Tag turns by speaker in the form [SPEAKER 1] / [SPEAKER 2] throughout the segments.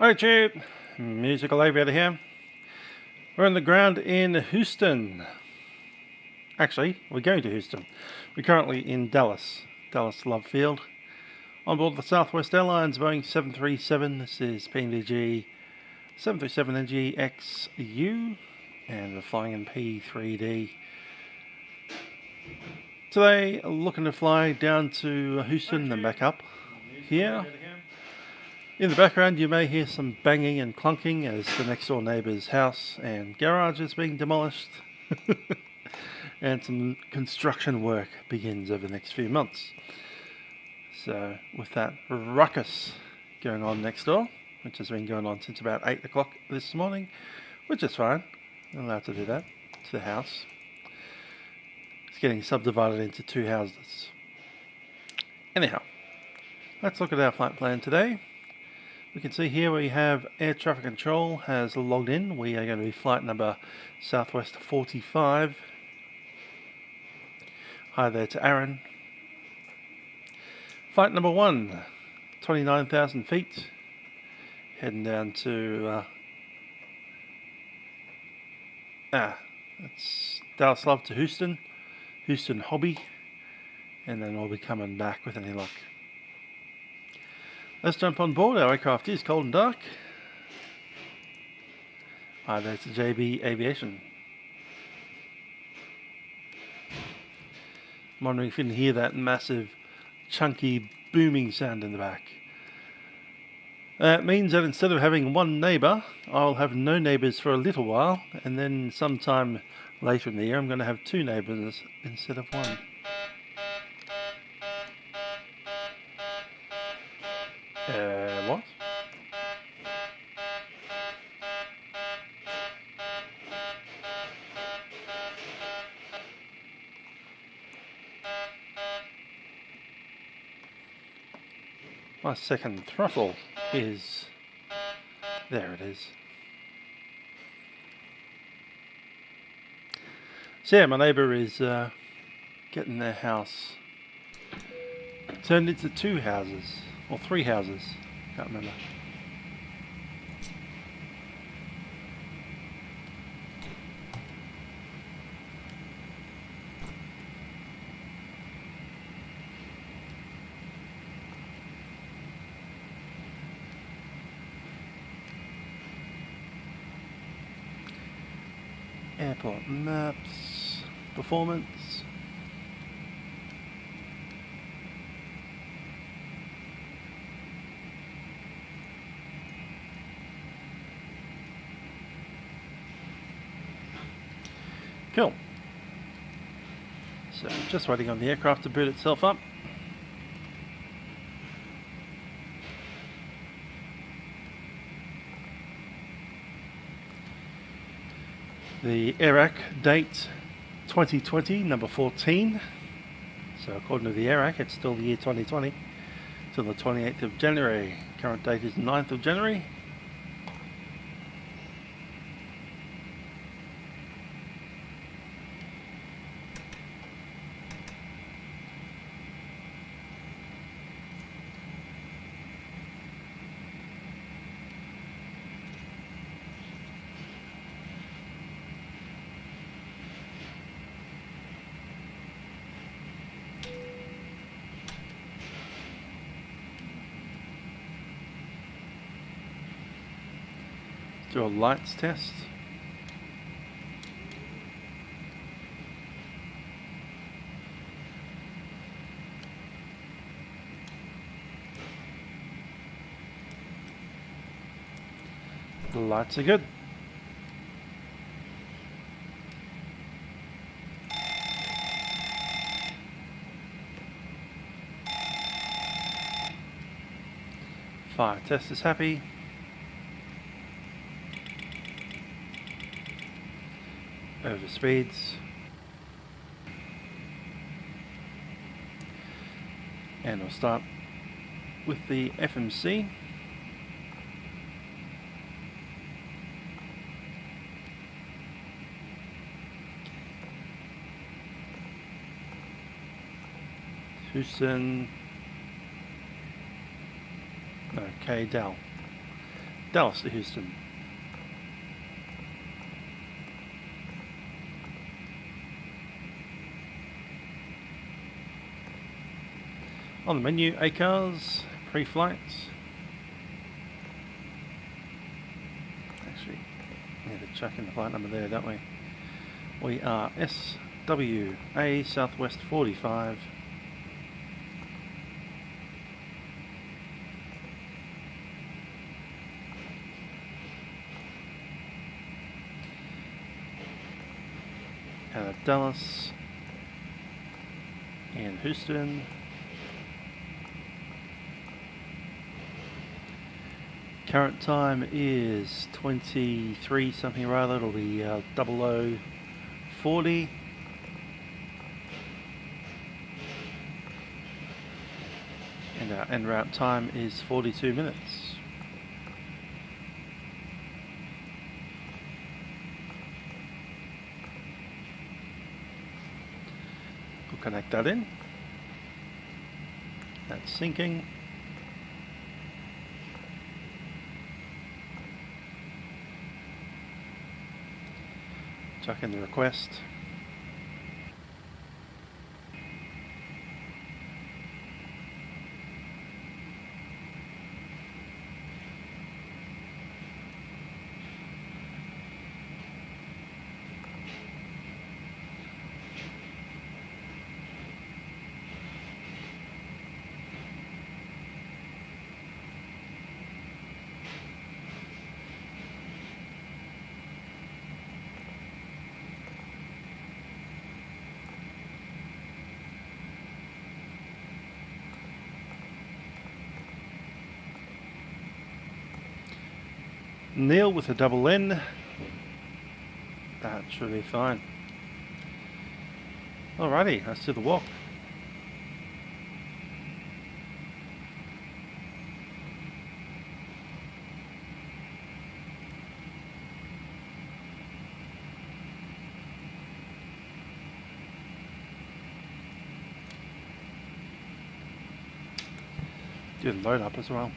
[SPEAKER 1] Hi Tube, Musical Aviator here. We're on the ground in Houston. Actually, we're going to Houston. We're currently in Dallas Love Field. On board the Southwest Airlines Boeing 737. This is PMDG 737NG KHOU, and we're flying in Prepar3d. Today, looking to fly down to Houston and then back up here. In the background you may hear some banging and clunking as the next door neighbour's house and garage is being demolished and some construction work begins over the next few months. So with that ruckus going on next door, which has been going on since about 8 o'clock this morning, which is fine, I'm allowed to do that to the house. It's getting subdivided into 2 houses. Anyhow, let's look at our flight plan today. We can see here we have air traffic control has logged in. We are going to be flight number Southwest 45. Hi there to Aaron. Flight number 1, 29,000 feet. Heading down to that's Dallas Love to Houston, Houston Hobby, and then we'll be coming back with any luck. Let's jump on board. Our aircraft is cold and dark. Hi there to JB Aviation. I'm wondering if you can hear that massive, chunky, booming sound in the back. That means that instead of having one neighbour, I'll have no neighbours for a little while, and then sometime later in the year I'm going to have 2 neighbours instead of 1. What? My second throttle is... there it is. So yeah, my neighbour is getting their house turned into 2 houses. Or 3 houses, can't remember. Airport maps, performance. Cool. So just waiting on the aircraft to boot itself up. The AIRAC date 2020, number 14. So according to the AIRAC, it's still the year 2020 till the 28th of January. Current date is 9th of January. Do a lights test. The lights are good. Fire test is happy. Over speeds, and we'll start with the FMC. Houston, no, KDAL. Dallas to Houston. On the menu, ACARS, pre-flights. Actually, we need to chuck in the flight number there, don't we? We are SWA Southwest 45. Out of Dallas and Houston. Current time is 23 something or other. It'll be 0040. And our en route time is 42 minutes. We'll connect that in. That's syncing. Chuck in the request. Neil with a double N. That should be fine. Alrighty, let's do the walk. Do the load up as well.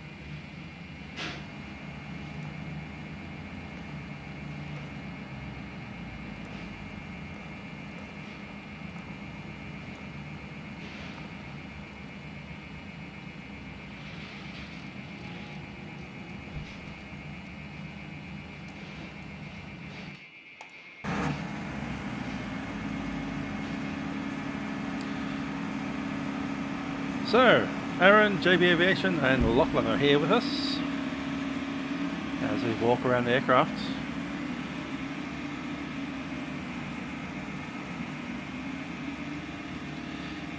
[SPEAKER 1] So, Aaron, JB Aviation and Lachlan are here with us as we walk around the aircraft.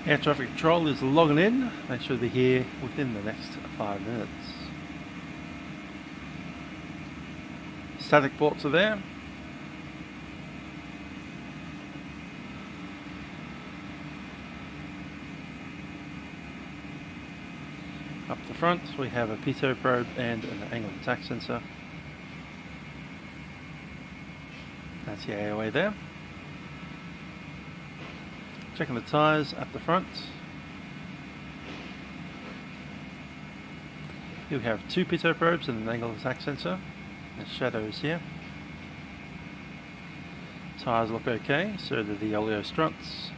[SPEAKER 1] Air traffic control is logging in. They should be here within the next 5 minutes. Static ports are there. Up the front we have a pitot probe and an angle of attack sensor. That's the AOA there. Checking the tyres at the front. Here we have 2 pitot probes and an angle of attack sensor. The shadows here. Tyres look okay, so do the oleo struts.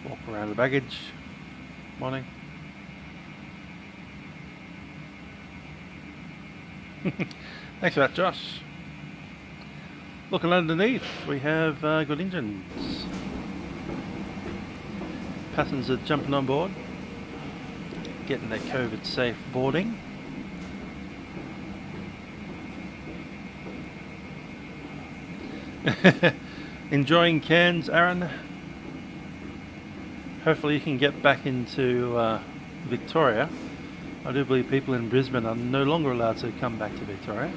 [SPEAKER 1] Walk around the baggage. Morning. Thanks for that, Josh. Looking underneath, we have good engines. Passengers jumping on board, getting their COVID safe boarding. Enjoying Cairns, Aaron? Hopefully you can get back into Victoria. I do believe people in Brisbane are no longer allowed to come back to Victoria.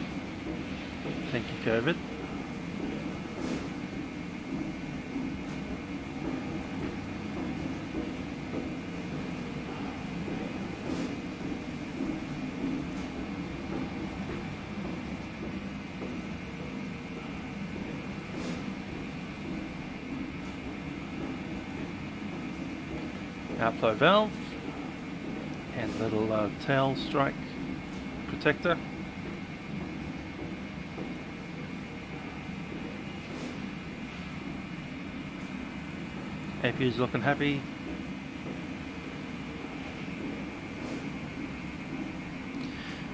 [SPEAKER 1] Thank you, COVID. Outflow valve and little tail strike protector. APU's looking happy.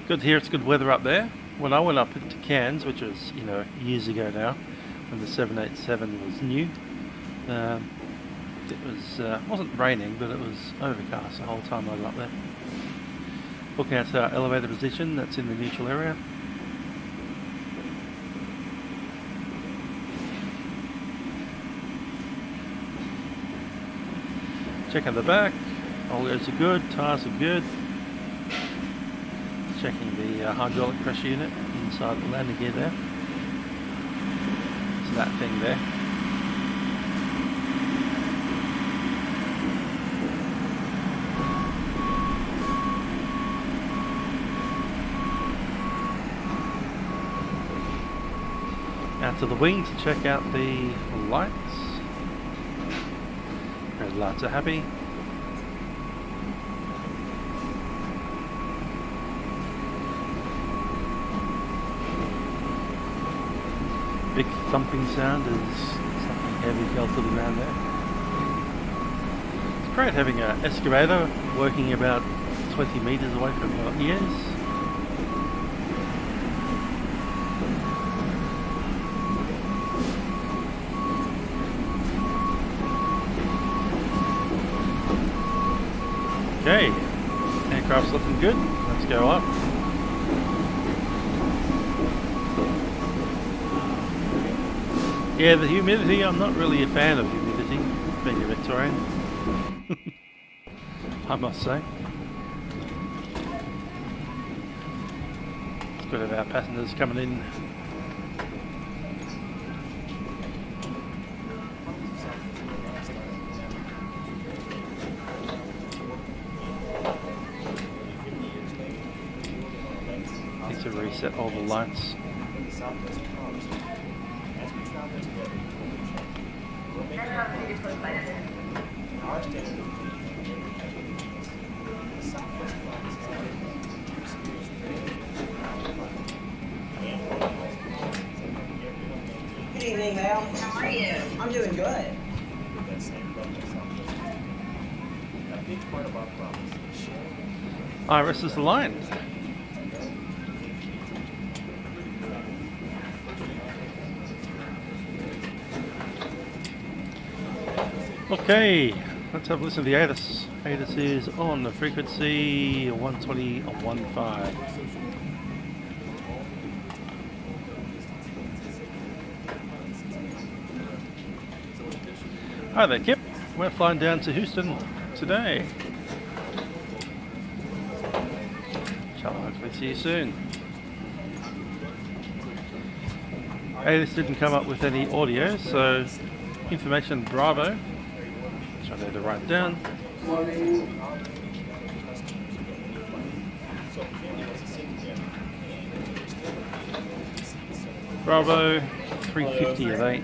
[SPEAKER 1] Good to hear it's good weather up there. When I went up into Cairns, which was, you know, years ago now, when the 787 was new, it was wasn't raining, but it was overcast the whole time I was up there. Looking at our elevator position, that's in the neutral area. Checking the back, all those are good, tyres are good. Checking the hydraulic pressure unit inside the landing gear there. It's that thing there. Out to the wing to check out the lights. Red lights are happy. Big thumping sound as something heavy fell to the ground there. It's great having an excavator working about 20 metres away from your ears. Okay, aircraft's looking good. Let's go up. Yeah, the humidity, I'm not really a fan of humidity, being a Victorian, I must say. It's good to have our passengers coming in. Need to reset all the lights.
[SPEAKER 2] Good evening, Val. How are you? I'm doing good.
[SPEAKER 1] Iris is the line. Okay, let's have a listen to the ATIS. ATIS is on the frequency 120.15. Hi there, Kip. We're flying down to Houston today. Shall hopefully see you soon. ATIS didn't come up with any audio, so information Bravo. I need to write down. Bravo 350 at 8.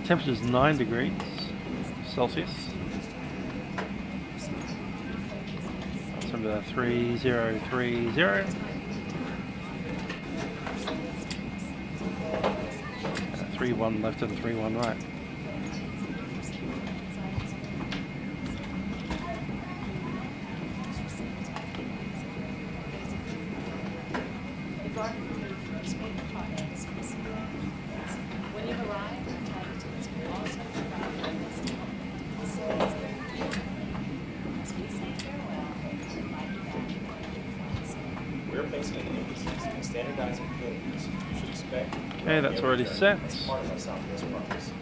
[SPEAKER 1] Temperature is 9 degrees Celsius. That's under 3030. 3-1 left and 3-1 right.
[SPEAKER 3] When you've arrived, flight will also provide Please say farewell and invite you back for future flights.
[SPEAKER 4] We're placing an emphasis on standardizing filters. You should expect.
[SPEAKER 1] Okay, that's already set.
[SPEAKER 4] As part of our Southwest promise.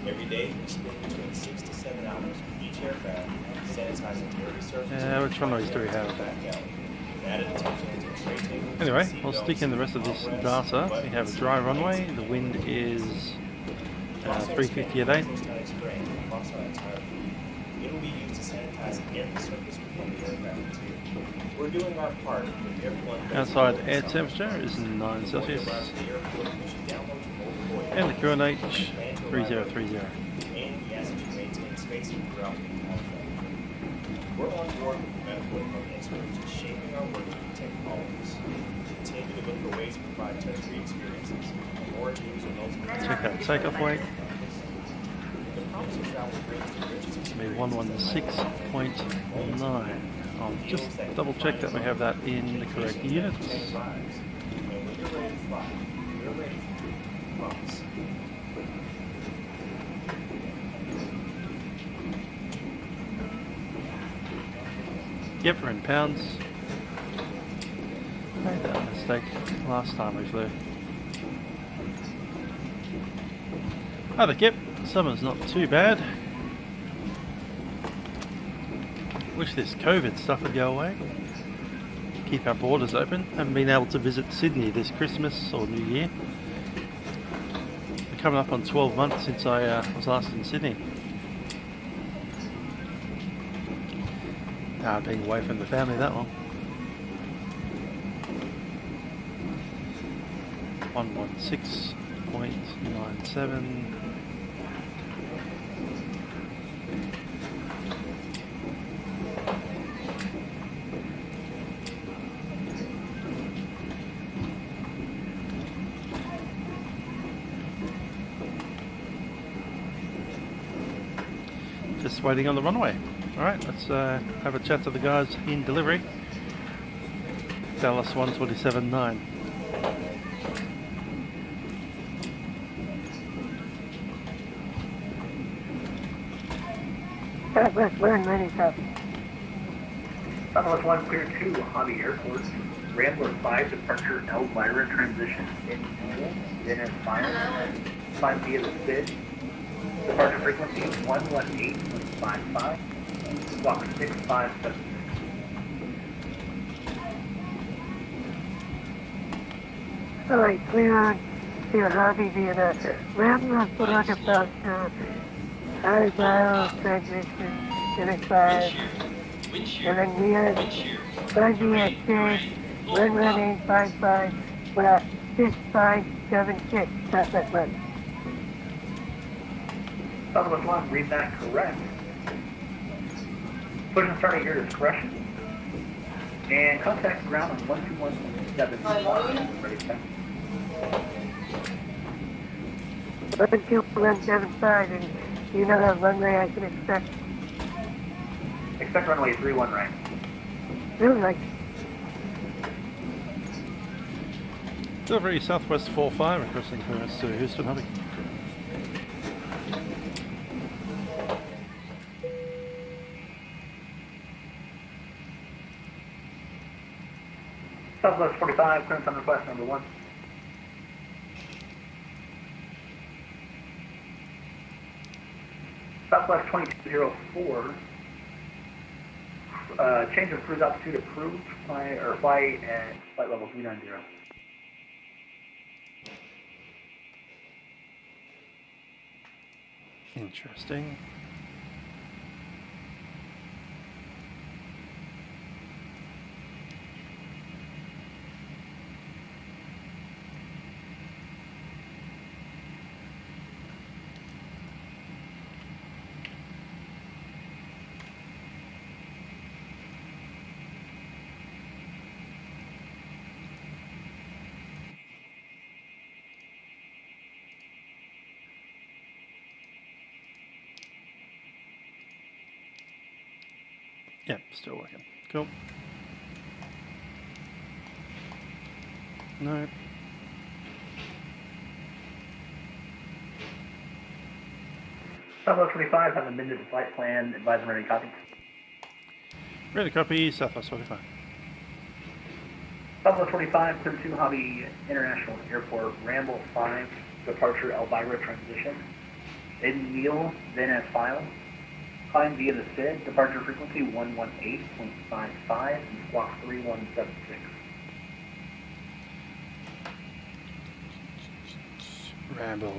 [SPEAKER 4] Every day, we spend between 6 to 7 hours with each aircraft sanitizing every surface.
[SPEAKER 1] Which runways do we have?
[SPEAKER 4] Added attention to tray tables.
[SPEAKER 1] Anyway, we'll stick in the rest of this data. We have a dry runway. The wind is 350 at 8.
[SPEAKER 4] Across our entire fleet. It will be used to sanitize every surface within the aircraft too. We're doing our part with everyone.
[SPEAKER 1] Outside air temperature is 9 Celsius. And the QNH 3030.
[SPEAKER 4] facing throughout the entire flight. We're on board with the medical equipment experts shaping our work to protect all of us. Continue to look for ways to provide touch-free experiences and more news and notes.
[SPEAKER 1] Check out takeoff weight.
[SPEAKER 4] The promise of travel brings the richest
[SPEAKER 1] It's me
[SPEAKER 4] experiences.
[SPEAKER 1] 116.9. I'll just double check that we have that in the correct units.
[SPEAKER 4] And when you're ready to fly, we're ready for you. Promise.
[SPEAKER 1] Yep, we're in pounds. Made that mistake last time we flew. Hi there, Kip. Summer's not too bad. Wish this COVID stuff would go away. Keep our borders open. Haven't been able to visit Sydney this Christmas or New Year. We're coming up on 12 months since I was last in Sydney. Being away from the family that long. 116.97. Just waiting on the runway. Alright, let's have a chat to the guys in delivery. Dallas 127.9.
[SPEAKER 5] Southwest 197.
[SPEAKER 6] Southwest 1 clear 2, Hobby Airport. Rambler 5, departure Elvira transition in fuel, then as fire. Climb via the SID. Departure frequency 118.55. Squawk 6576.
[SPEAKER 5] Alright, clear on to Hobby via the Rambler for departure. Horizontal transmission, then as fire. And then via 5 via SID, 11855, 6576, Southwest 1.
[SPEAKER 6] Southwest 1, read that correct. Push and start at your discretion. And contact ground on 121.7. Ready, check.
[SPEAKER 5] 12175, and you know how runway I can expect.
[SPEAKER 6] Expect runway 31 right.
[SPEAKER 5] Really like
[SPEAKER 1] Delivery Southwest 45, requesting clearance to Houston Hobby.
[SPEAKER 6] Southwest 45, clearance on request number 1. Southwest 2204, change of cruise altitude approved, fly at flight level 390.
[SPEAKER 1] Interesting. Yep, still working. Cool. No.
[SPEAKER 6] Southwest 25 has amended the flight plan. Advise I'm ready, copy.
[SPEAKER 1] Ready to copy, Southwest 45.
[SPEAKER 6] Southwest 45, clear 2 Hobby International Airport, Ramble 5, departure Elvira transition. Then kneel, then as file. Climb via the SID, departure frequency 118.55 and squawk 3176.
[SPEAKER 1] Ramble.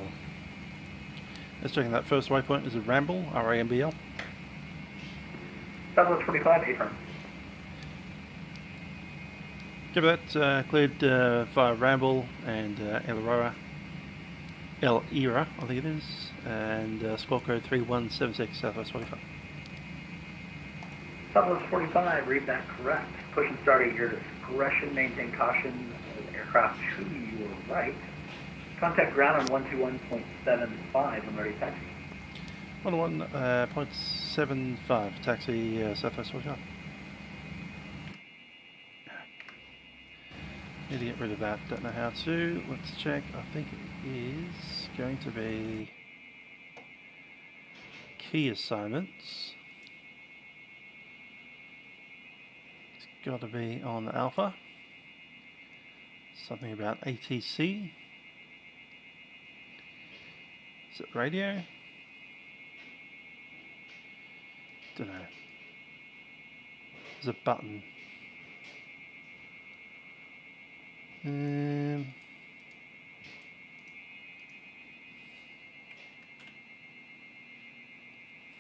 [SPEAKER 1] Let's check that first waypoint is a Ramble, R-A-M-B-L.
[SPEAKER 6] Southwest 45, affirm.
[SPEAKER 1] Give that cleared via Ramble and El Era, I think it is, and squawk code 3176 Southwest 45.
[SPEAKER 6] Southwest 45, read that correct. Push and start at your discretion. Maintain caution. Aircraft to your right. Contact ground on 121.75 when ready to taxi.
[SPEAKER 1] 101.75 taxi Southwest 45. Need to get rid of that, don't know how to. Let's check. I think it is going to be key assignments. It's got to be on Alpha. Something about ATC. Is it radio? Don't know. There's a button.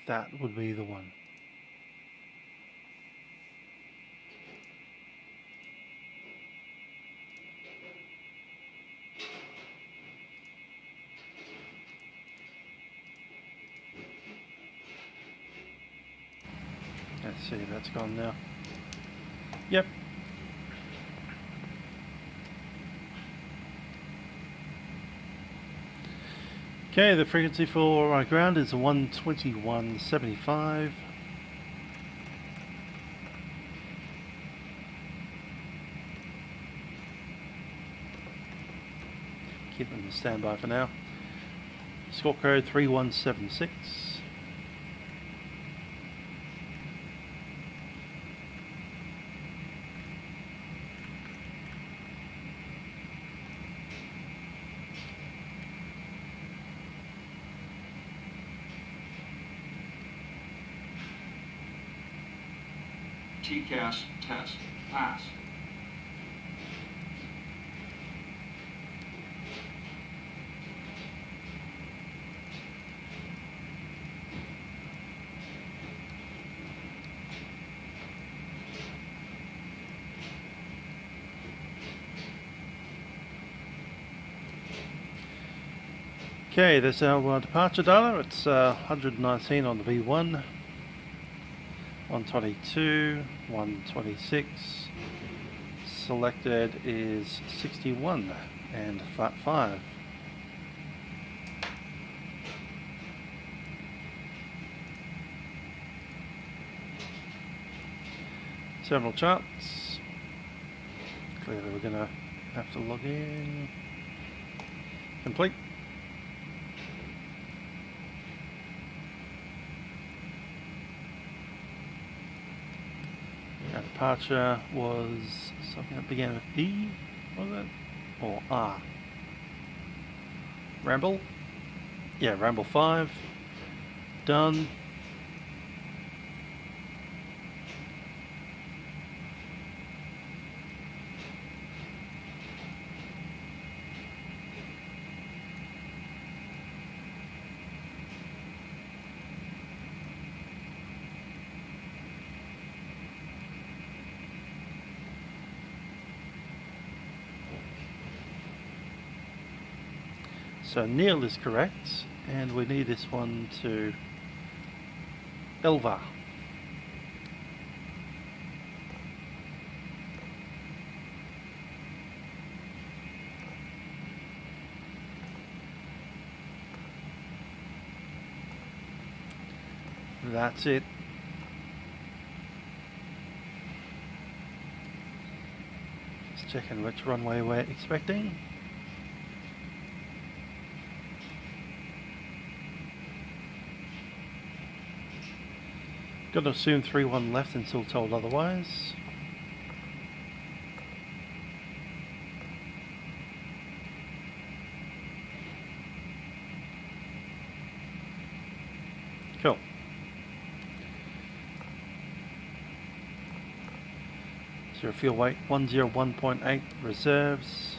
[SPEAKER 1] That would be the one. Let's see, that's gone now. Yep. Okay, the frequency for our ground is 121.75. Keep them in standby for now. Squawk code 3176.
[SPEAKER 7] TCAS test pass.
[SPEAKER 1] Okay, there's our departure data. It's 119 on the V1. 122, 126, selected is 61 and flat 5. Several charts. Clearly we're going to have to log in. Complete. Our departure was something that began with E, was it? Or R? Ramble? Yeah, Ramble 5. Done. So Neil is correct, and we need this one to Elva. That's it. Just checking which runway we're expecting. Got to assume 3-1 left until told otherwise. Cool. Zero fuel weight 101.8 reserves.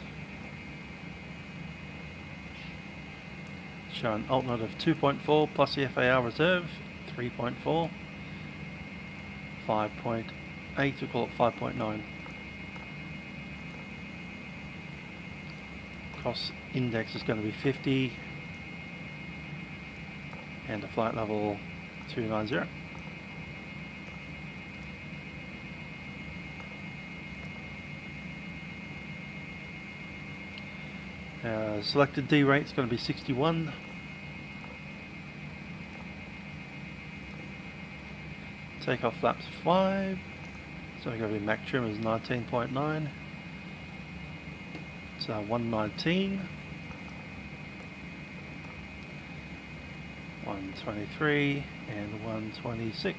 [SPEAKER 1] Showing alternate of 2.4 plus the FAR reserve 3.4. 5.8, we call it 5.9. Cost index is going to be 50. and a flight level 290. Selected D rate is going to be 61. Takeoff flaps 5. So we're going to be Mach trim is 19.9. So 119. 123 and 126.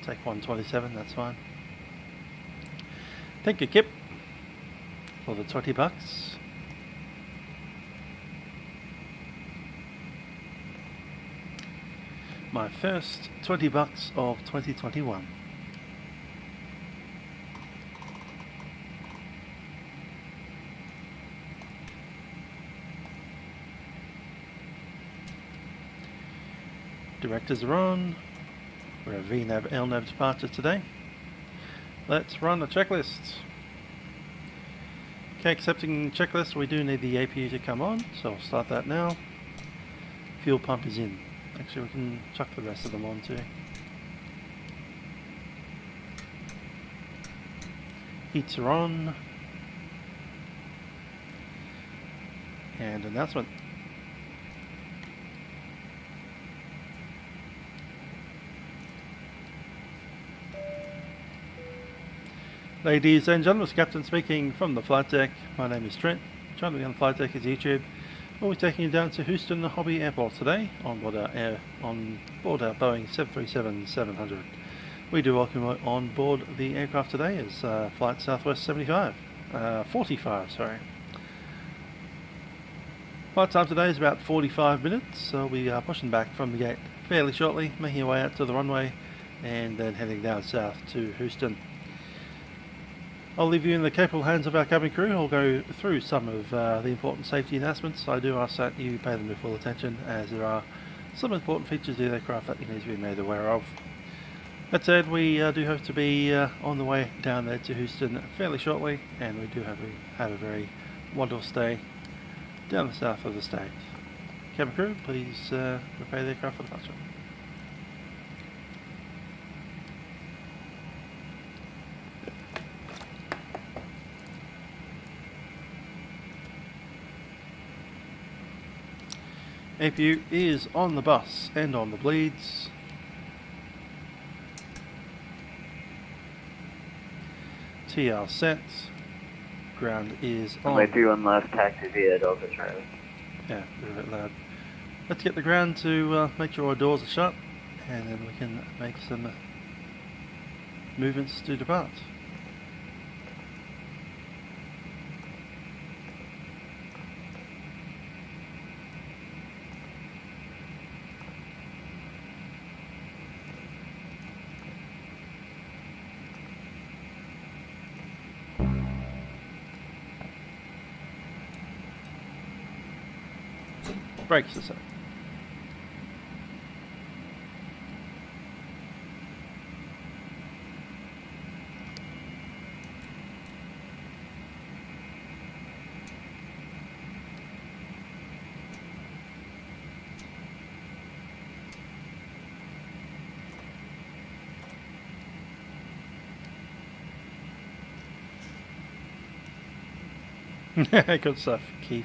[SPEAKER 1] Take 127, that's fine. Thank you, Kip, for the $20. My first $20 of 2021. Directors are on. We're a VNAV LNAV departure today. Let's run a checklist. Okay, accepting checklist, we do need the APU to come on, so I'll start that now. Fuel pump is in. Actually, we can chuck the rest of them on too. Heats are on. And announcement. Ladies and gentlemen, it's Captain speaking from the flight deck. My name is Trent. Joining me on the flight deck is YouTube. We'll be taking you down to Houston Hobby Airport today on board our Boeing 737-700. We do welcome you on board the aircraft today as Flight Southwest 45, sorry. Flight time today is about 45 minutes, so we are pushing back from the gate fairly shortly, making our way out to the runway and then heading down south to Houston. I'll leave you in the capable hands of our cabin crew. I'll go through some of the important safety announcements. I do ask that you pay them your full attention, as there are some important features of the aircraft that you need to be made aware of. That said, we do hope to be on the way down there to Houston fairly shortly, and we do have a very wonderful stay down the south of the state. Cabin crew, please prepare the aircraft for departure. APU is on the bus and on the bleeds. TL set. Ground is on.
[SPEAKER 8] Runway 31 left, taxi via Delta Charlie.
[SPEAKER 1] Yeah, they're a bit loud. Let's get the ground to make sure our doors are shut, and then we can make some movements to depart. Brakes are set. Good stuff, Keith.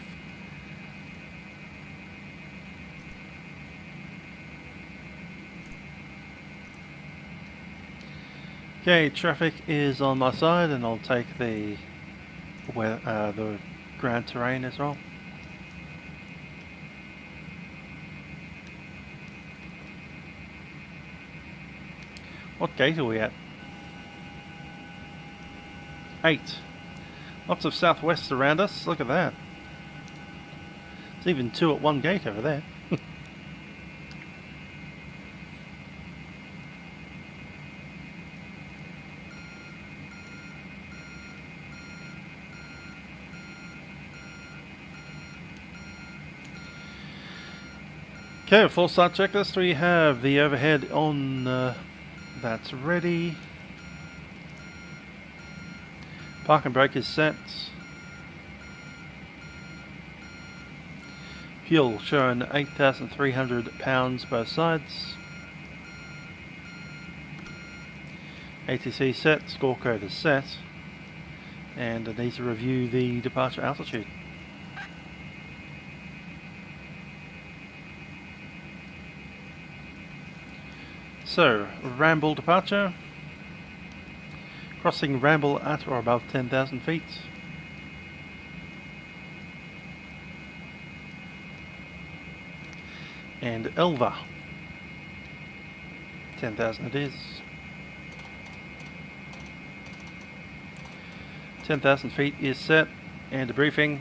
[SPEAKER 1] Okay, traffic is on my side, and I'll take the ground terrain as well. What gate are we at? 8. Lots of southwest around us. Look at that. There's even 2 at one gate over there. Okay, full start checklist. We have the overhead on, that's ready. Park and brake is set. Fuel showing 8,300 pounds both sides. ATC set, score code is set, and I need to review the departure altitude. So, Ramble departure, crossing Ramble at or above 10,000 feet. And Elva, 10,000 it is. 10,000 feet is set, and debriefing.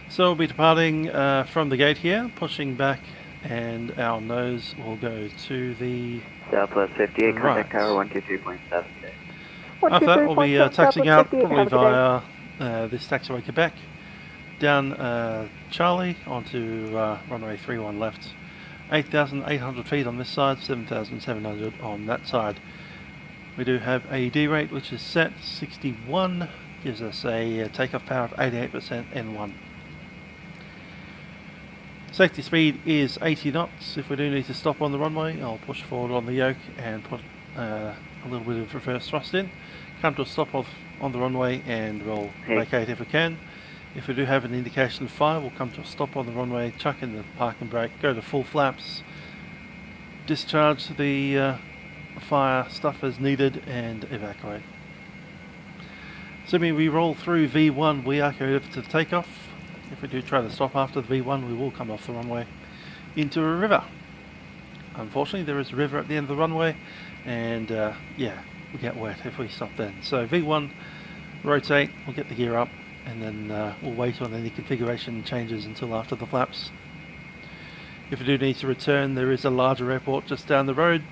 [SPEAKER 1] So we'll be departing from the gate here, pushing back, and our nose will go to the
[SPEAKER 8] Southwest 58, contact
[SPEAKER 1] right.
[SPEAKER 8] tower 123.7.
[SPEAKER 1] After that, we'll be taxiing out probably via this taxiway Quebec, down Charlie onto runway 31 left. 8,800 feet on this side, 7,700 on that side. We do have a D rate which is set 61, gives us a takeoff power of 88% N1. Safety speed is 80 knots. If we do need to stop on the runway, I'll push forward on the yoke and put a little bit of reverse thrust in. Come to a stop on the runway and we'll vacate if we can. If we do have an indication of fire, we'll come to a stop on the runway, chuck in the parking brake, go to full flaps, discharge the fire stuff as needed and evacuate. Assuming we roll through V1, we are cleared to takeoff. If we do try to stop after the V1, we will come off the runway into a river. Unfortunately, there is a river at the end of the runway, and yeah, we get wet if we stop then. So V1, rotate, we'll get the gear up, and then we'll wait on any configuration changes until after the flaps. If we do need to return, there is a larger airport just down the road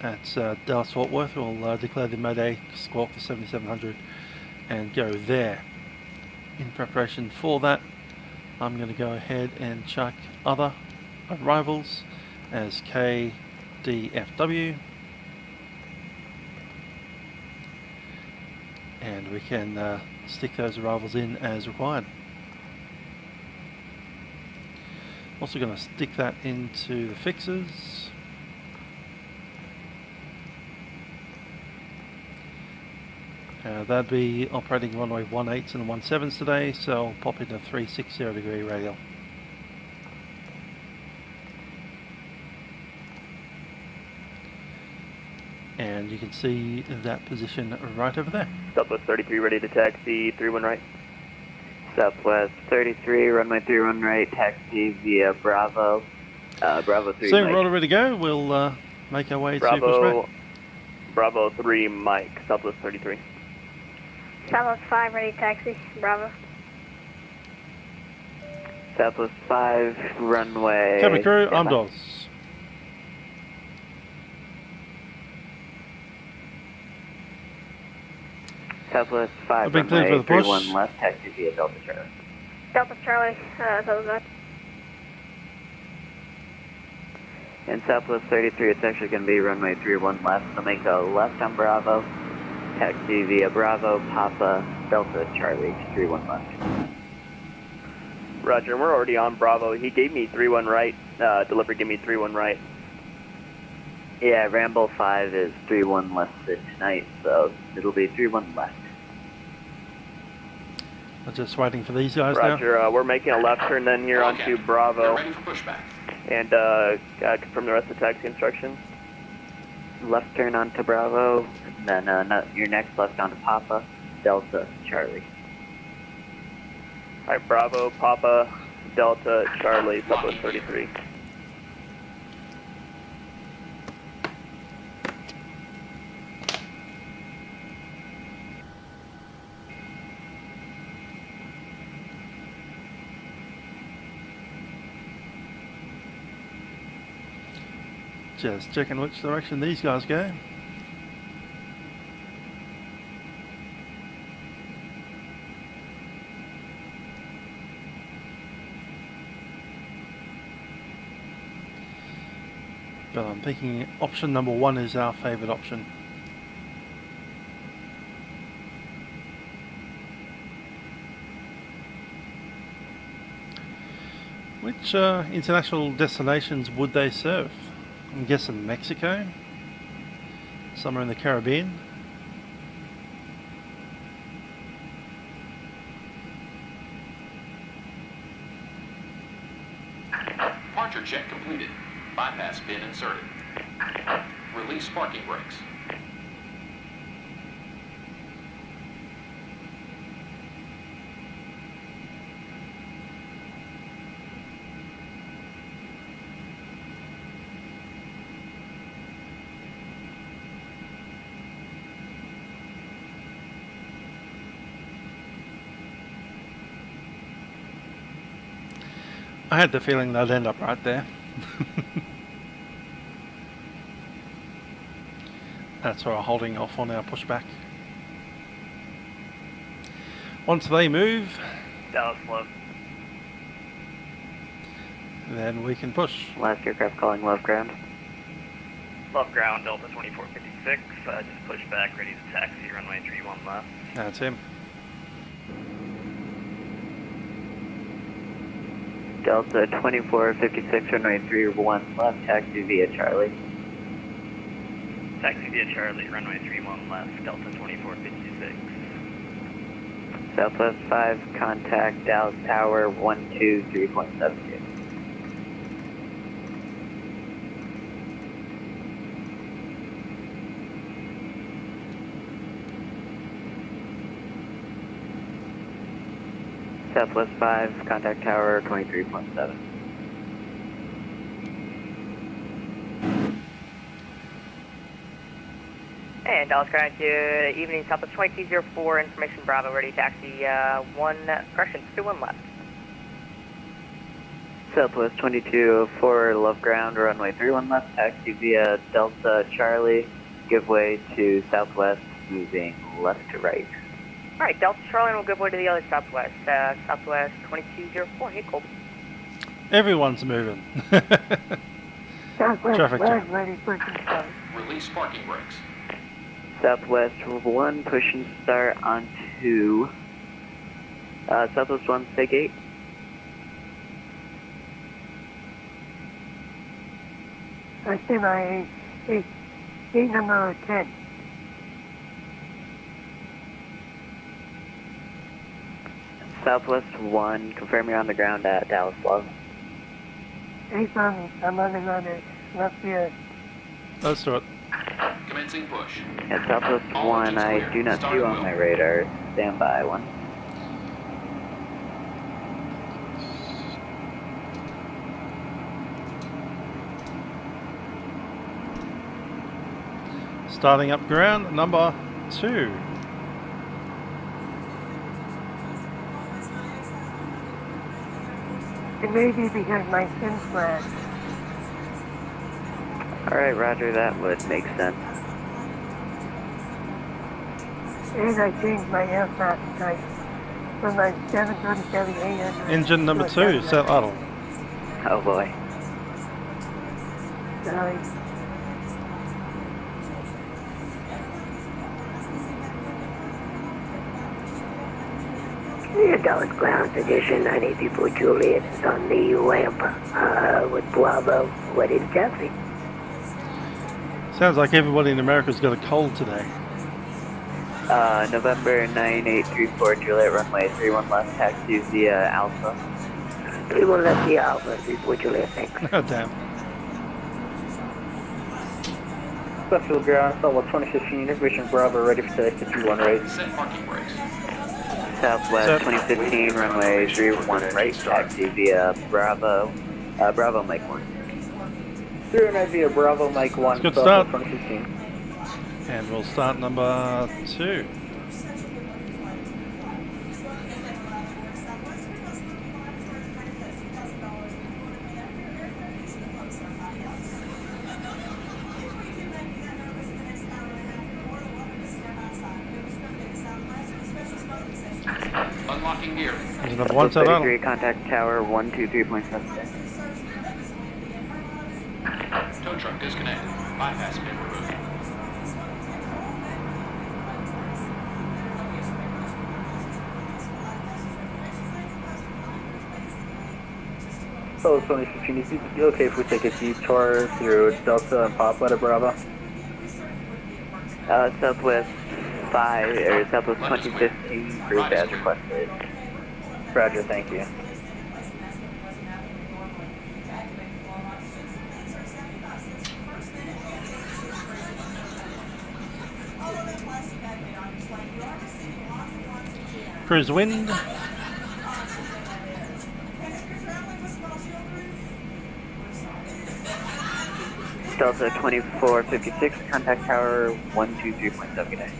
[SPEAKER 1] at Dallas Fort Worth. We'll declare the Mayday, squawk the 7700 and go there. In preparation for that, I'm going to go ahead and chuck other arrivals as KDFW, and we can stick those arrivals in as required. Also going to stick that into the fixes. That'd be operating runway 18s and 17s today, so I'll pop in a 360 degree radial. And you can see that position right over there.
[SPEAKER 8] Southwest 33 ready to taxi 31 right. Southwest 33, runway 31 right, taxi via Bravo. Bravo 3
[SPEAKER 1] So
[SPEAKER 8] Mike.
[SPEAKER 1] we're all ready to go. We'll make our way to
[SPEAKER 8] Bravo,
[SPEAKER 1] pushback.
[SPEAKER 8] Bravo 3 Mike, Southwest 33.
[SPEAKER 5] Southwest 5, ready taxi, Bravo.
[SPEAKER 8] Southwest 5, runway...
[SPEAKER 1] Cabin crew,
[SPEAKER 8] yeah,
[SPEAKER 1] I'm
[SPEAKER 8] Mike.
[SPEAKER 1] Dawes.
[SPEAKER 8] Southwest 5,
[SPEAKER 1] I've been cleared
[SPEAKER 8] runway
[SPEAKER 1] for the push.
[SPEAKER 8] 31 left, taxi via Delta Charlie.
[SPEAKER 5] Delta Charlie, Southwest.
[SPEAKER 8] In Southwest 33, it's actually going to be runway 31 left, so make a left on Bravo, taxi via Bravo, Papa, Delta Charlie, 31 left. Roger, we're already on Bravo. He gave me 31 right, delivery gave me 31 right. Yeah, Ramble 5 is 31 left tonight, so it'll be 31 left.
[SPEAKER 1] I'm just waiting for these guys
[SPEAKER 8] Roger,
[SPEAKER 1] now.
[SPEAKER 8] we're making a left turn then here onto Bravo.
[SPEAKER 7] Ready for pushback.
[SPEAKER 8] And confirm the rest of the taxi instructions. Left turn onto Bravo, and then your next left onto Papa, Delta, Charlie. Alright, Bravo, Papa, Delta, Charlie, Southwest 33.
[SPEAKER 1] Just checking which direction these guys go. But I'm thinking option number 1 is our favourite option. Which international destinations would they serve? I'm guessing Mexico, somewhere in the Caribbean.
[SPEAKER 9] Departure check completed. Bypass pin inserted. Release parking brakes.
[SPEAKER 1] I had the feeling they'd end up right there. That's why we're holding off on our pushback. Once they move,
[SPEAKER 6] Dallas Love.
[SPEAKER 1] then we can push.
[SPEAKER 8] Last aircraft calling love ground.
[SPEAKER 6] Love ground, Delta 2456. Just push back, ready to taxi, runway 31 left.
[SPEAKER 1] That's him.
[SPEAKER 8] Delta 2456, runway 31 left, taxi via Charlie.
[SPEAKER 6] Taxi via Charlie, runway 31 left, Delta 2456.
[SPEAKER 8] Southwest 5, contact Dallas Tower 123.72. Southwest 5, contact Tower 23.7.
[SPEAKER 5] And Dallas Ground, good evening, Southwest 2204, information Bravo, ready taxi, 31 left.
[SPEAKER 8] Southwest 2204, love ground, runway 31 left, taxi via Delta Charlie, give way to Southwest, moving left to right.
[SPEAKER 5] Alright, Delta Charlie will give way to the other Southwest, Southwest 2204, hey Colby.
[SPEAKER 1] Everyone's moving.
[SPEAKER 5] Southwest
[SPEAKER 1] Traffic jam.
[SPEAKER 5] ready for start.
[SPEAKER 9] Release parking brakes.
[SPEAKER 8] Southwest 1, push and start onto Southwest 1, stay gate.
[SPEAKER 5] I see my gate number 10.
[SPEAKER 8] Southwest 1, confirm you're on the ground at Dallas Love.
[SPEAKER 5] He's on me, I'm on the ground left here.
[SPEAKER 1] Let's do it.
[SPEAKER 9] Commencing push.
[SPEAKER 8] At Southwest
[SPEAKER 9] All
[SPEAKER 8] 1,
[SPEAKER 9] engines
[SPEAKER 8] I
[SPEAKER 9] clear.
[SPEAKER 8] do not see
[SPEAKER 9] Starting
[SPEAKER 8] you on
[SPEAKER 9] wheel.
[SPEAKER 8] my radar. Stand by 1.
[SPEAKER 1] Starting up ground number 2.
[SPEAKER 5] It may be because my SIM flash.
[SPEAKER 8] Alright, roger, that would make sense.
[SPEAKER 5] And I changed my aircraft type from my 737-800.
[SPEAKER 1] Engine number
[SPEAKER 5] to a
[SPEAKER 1] 2, set idle.
[SPEAKER 8] Oh boy.
[SPEAKER 5] Sorry. Near Dallas Ground, position 984 Juliet is on the ramp with Bravo. What is taxi?
[SPEAKER 1] Sounds like everybody in America's got a cold today.
[SPEAKER 8] November 9834 Juliet, runway 31 left, taxi via Alpha.
[SPEAKER 5] 31 left the Alpha, 34 Juliet, thanks.
[SPEAKER 1] Oh, damn.
[SPEAKER 6] Westfield ground, Southwest 2015, information Bravo, ready for taxi 31 right.
[SPEAKER 9] Set parking brakes.
[SPEAKER 8] Southwest
[SPEAKER 1] Set.
[SPEAKER 8] 2015, runway 31 right, taxi via Bravo, Bravo Mike 1.
[SPEAKER 6] 39 via Bravo, Mike 1,
[SPEAKER 1] Good
[SPEAKER 6] Southwest
[SPEAKER 1] start.
[SPEAKER 6] 2015.
[SPEAKER 1] And we'll start number 2.
[SPEAKER 9] Unlocking gear.
[SPEAKER 1] There's number 1 set idle.
[SPEAKER 8] 33, contact tower 123.7.
[SPEAKER 9] Tow truck disconnected. Bypass pin removed.
[SPEAKER 6] So 2015, is it okay if we take a detour through Delta and Papa to Bravo?
[SPEAKER 8] Southwest 5, or Southwest 2015, group as requested.
[SPEAKER 6] Roger, thank you.
[SPEAKER 1] Cruise wind.
[SPEAKER 8] Delta 2456, contact tower 123.7.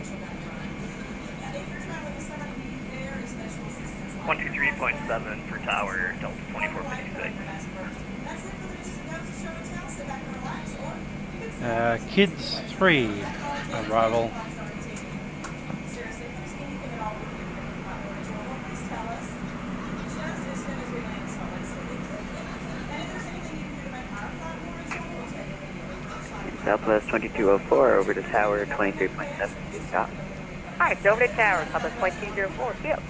[SPEAKER 6] 123.7 for tower, Delta 2456.
[SPEAKER 1] Kids 3 arrival.
[SPEAKER 8] Southwest 2204 over to tower 23.7. Stop.
[SPEAKER 5] Alright, over to tower, Southwest 2204, yep.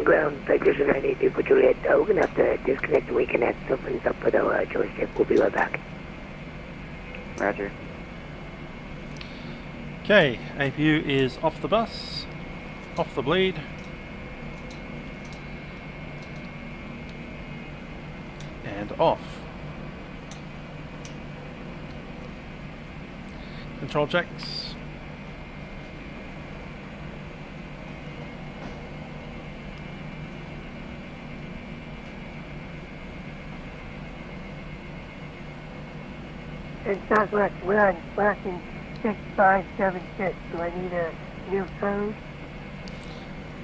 [SPEAKER 10] Ground, Citation 92 for Juliet. We're going to have to disconnect and reconnect. Something's up with our joystick. We'll be right back.
[SPEAKER 8] Roger.
[SPEAKER 1] Okay, APU is off the bus, off the bleed. And off. Control checks.
[SPEAKER 10] And Southwest 1, flashing 6576. Do I need a new code?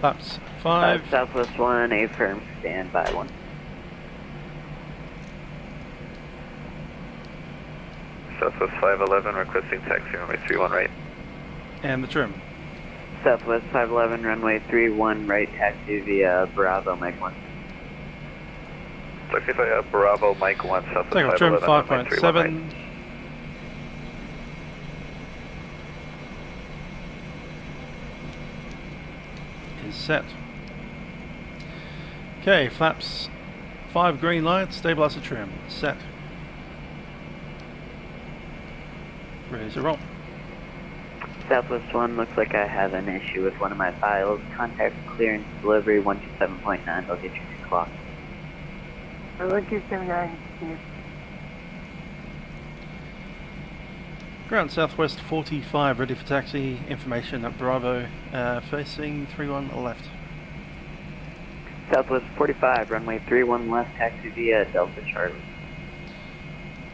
[SPEAKER 1] Flaps 5.
[SPEAKER 8] Southwest 1, A firm, stand by 1.
[SPEAKER 11] Southwest 511 requesting taxi runway 31 right.
[SPEAKER 1] And the trim.
[SPEAKER 8] Southwest 511, runway 31 right, taxi via Bravo, Mike 1.
[SPEAKER 11] Taxi via Bravo, Mike 1, Southwest
[SPEAKER 1] Take off trim
[SPEAKER 11] 511,
[SPEAKER 1] 5.7. Is set. Okay, flaps 5 green lights, stabilizer trim, set. Ready to roll.
[SPEAKER 8] Southwest 1, looks like I have an issue with one of my files. Contact clearance delivery 127.9, I'll get you 6 o'clock.
[SPEAKER 10] 1279, here.
[SPEAKER 1] Ground Southwest 45, ready for taxi. Information at Bravo, facing 31 left.
[SPEAKER 8] Southwest 45, runway 31 left, taxi via Delta Charlie.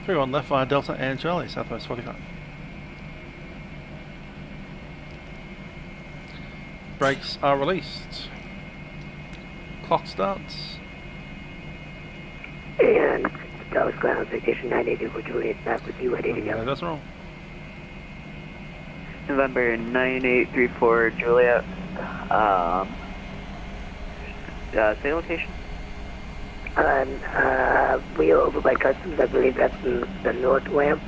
[SPEAKER 1] 31 left via Delta and Charlie, Southwest 45. Brakes are released. Clock starts.
[SPEAKER 10] And Dallas Ground, Citation 92 for Juliet. Back with you, ready to go.
[SPEAKER 1] That's wrong.
[SPEAKER 8] November 9834 Juliet. Say location?
[SPEAKER 10] We are over by Customs. I believe that's the north ramp.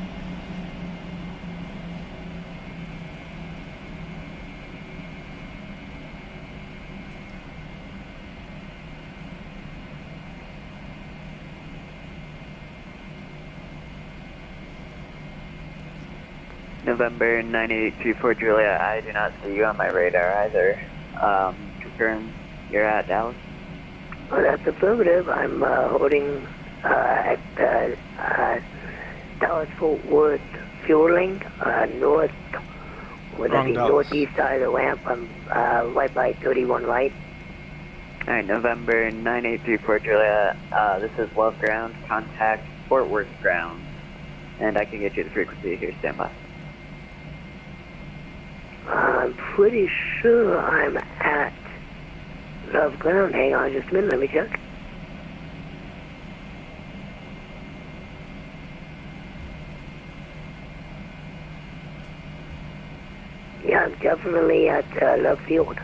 [SPEAKER 8] November 9834 Juliet. I do not see you on my radar either. Confirm you're at Dallas?
[SPEAKER 10] Well, that's affirmative. I'm holding at Dallas Fort Worth fueling north, with the northeast side of the ramp. I'm right by 31 right.
[SPEAKER 8] Alright, November 9834 Juliet. This is Love Ground. Contact Fort Worth Ground. And I can get you the frequency here. Stand by.
[SPEAKER 10] I'm pretty sure I'm at Love Ground. Hang on just a minute, let me check. Yeah, I'm definitely at Love Field.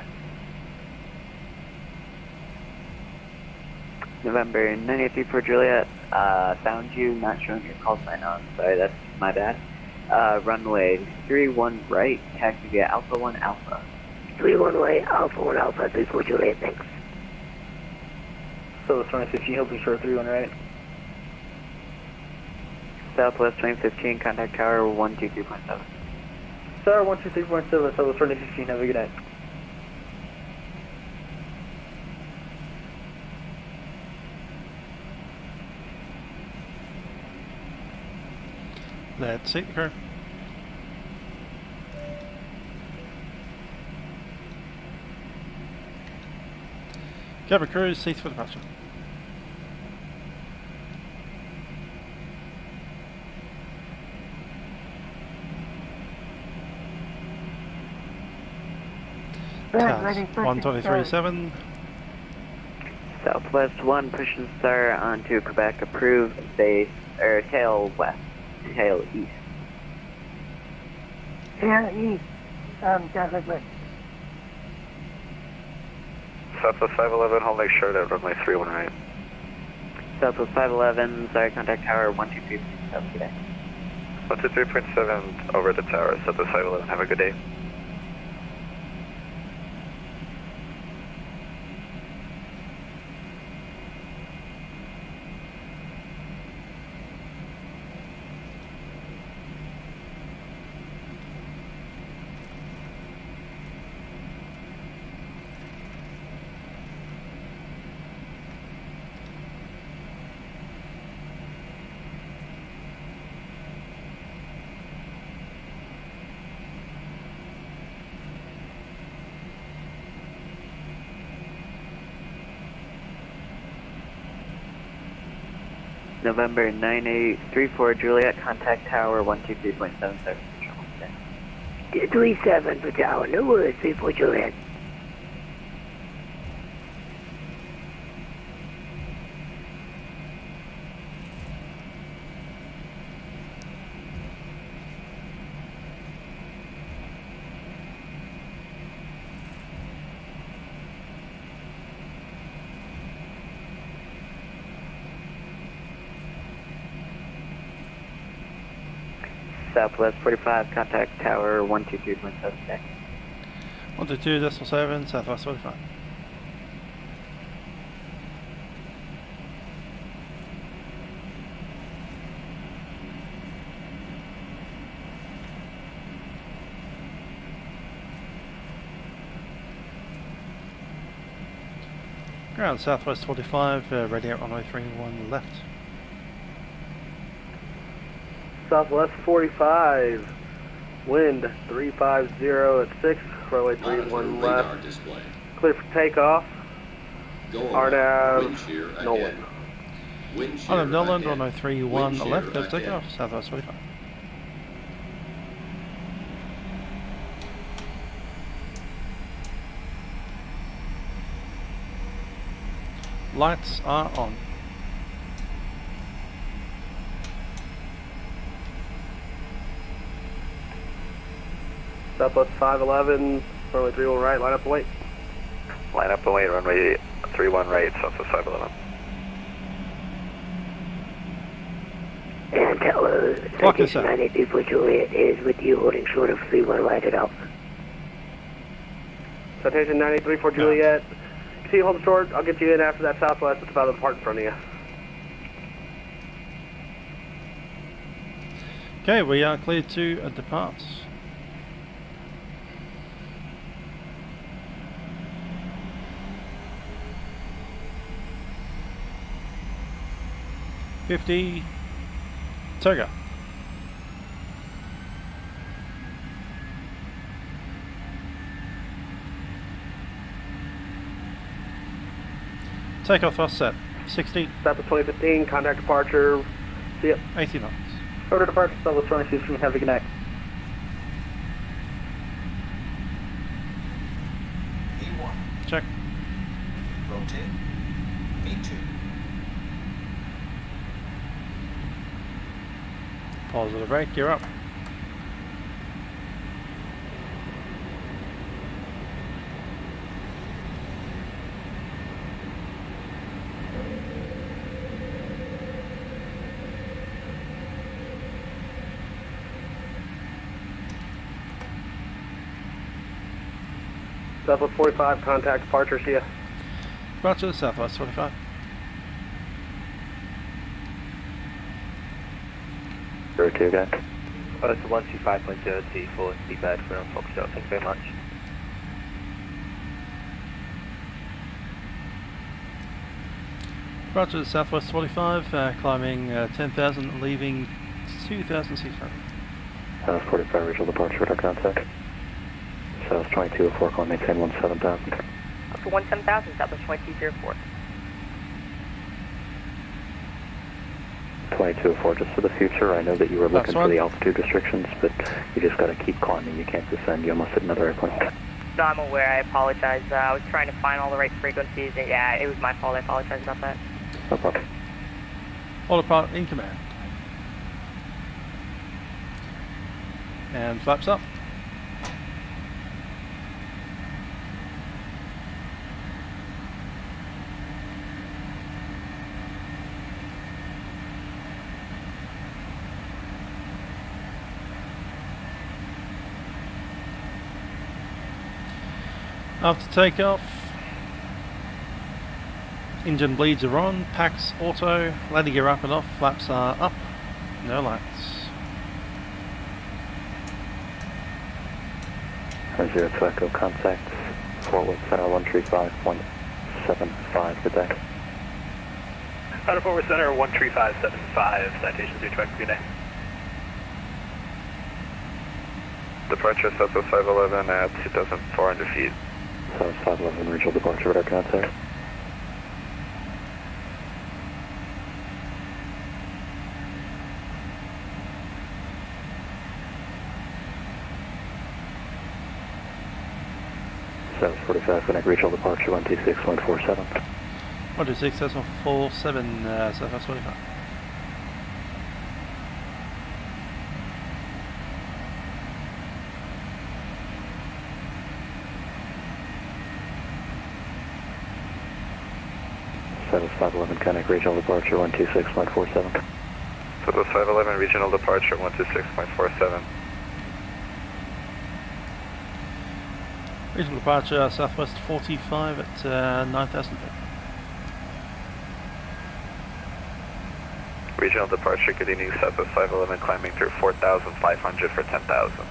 [SPEAKER 8] November 9834 Juliet. Found you, not showing your call sign on. Sorry, that's my bad. Runway 31 right, taxi via Alpha 1 Alpha.
[SPEAKER 10] 31 right, Alpha 1 Alpha, 34 Juliet, thanks.
[SPEAKER 6] Southwest 2015, hoping short 31 right.
[SPEAKER 8] Southwest 2015, contact tower 123.7.
[SPEAKER 6] Tower 123.7, Southwest 2015, have a good night.
[SPEAKER 1] Let's seat the crew. Cabin crew, seats for departure. Task 123.7.
[SPEAKER 8] Southwest 1, pushing star onto Quebec approved base, or tail west, tail east.
[SPEAKER 10] Yeah, east, Catholic West.
[SPEAKER 11] Southwest 511, holding short at runway 31 right.
[SPEAKER 8] Southwest 511, sorry, contact tower 123.7 today.
[SPEAKER 11] 123.7 over the tower, Southwest 511, have a good day.
[SPEAKER 8] November 9834 Juliet, contact tower 123.7
[SPEAKER 10] 37 for tower, no worries, 34 Juliet.
[SPEAKER 8] Southwest 45, contact tower 123.7 today.
[SPEAKER 1] 122.7, Southwest 45. Ground Southwest 45, radio runway 31 left.
[SPEAKER 6] Southwest 45, wind 350 at 6, runway 31 left.
[SPEAKER 9] Display.
[SPEAKER 6] Clear for takeoff. RNAV, Nolan.
[SPEAKER 1] Arnav Nolan, runway 31 left, clear for takeoff, Southwest 45. Lights are on.
[SPEAKER 6] Southwest 511, runway 31 right, line up and wait.
[SPEAKER 11] Line up and wait, runway 31 right, Southwest 511.
[SPEAKER 10] And tower, citation 984 Juliet is with you, holding short of 31 right at Alpha.
[SPEAKER 6] Citation 984 Juliet. Continue holding short, I'll get you in after that Southwest, it's about to depart in front of you.
[SPEAKER 1] Okay, we are cleared to depart. $50 Toga. Takeoff offset 60.
[SPEAKER 6] Southwest 2015, contact departure. See ya.
[SPEAKER 1] 80 knots.
[SPEAKER 6] Order departure, Southwest 2015, have a good night.
[SPEAKER 7] V1.
[SPEAKER 1] Check.
[SPEAKER 7] Rotate. V2.
[SPEAKER 1] Positive brake, you're up.
[SPEAKER 12] Southwest 45, contact departure, see ya.
[SPEAKER 1] Departure, Southwest 45.
[SPEAKER 8] Zero 2 guys.
[SPEAKER 13] It's 125.0T for feedback for Foxtrot. Thank you very much.
[SPEAKER 1] Departure, Southwest 45, climbing 10,000, leaving 2,600.
[SPEAKER 8] South 45, regional departure, radar contact. South 2204, call maintain 17,000.
[SPEAKER 5] Up to 17,000, Southwest 2204.
[SPEAKER 8] 2204, just for the future, I know that you were looking for the altitude restrictions, but you just got to keep climbing, you can't descend, you almost hit another airplane.
[SPEAKER 5] No, I'm aware, I apologize. I was trying to find all the right frequencies, and yeah, it was my fault, I apologize about that.
[SPEAKER 8] No problem.
[SPEAKER 1] Autopilot in command. And flaps up. After takeoff, engine bleeds are on, packs auto, landing gear up and off, flaps are up, no lights.
[SPEAKER 8] 02 Echo contact, Fort Worth Center 135.75, good day.
[SPEAKER 12] Out of Fort Worth Center 135.75, citations due to Echo, good day.
[SPEAKER 11] Departure Southwest 511 at 2,400 feet.
[SPEAKER 8] South 511, regional departure, radar contact. South 45, connect regional departure 126.47.
[SPEAKER 1] 126.47, Southwest 45.
[SPEAKER 8] Southwest 511, connect regional departure 126.47.
[SPEAKER 11] Southwest 511, regional departure 126.47.
[SPEAKER 1] Regional departure, Southwest 45 at 9,000 feet.
[SPEAKER 11] Regional departure, good evening, Southwest 511, climbing through 4,500 for 10,000.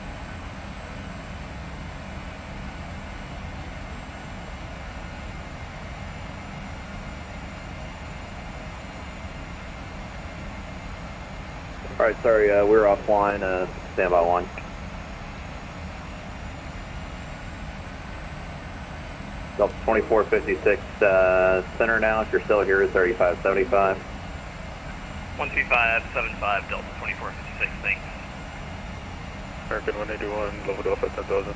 [SPEAKER 6] Alright, sorry, we're offline, standby one. Delta 2456, center now, if you're still here, 3575.
[SPEAKER 12] 125.75, Delta 2456, thanks.
[SPEAKER 11] American 181, level off at 10,000.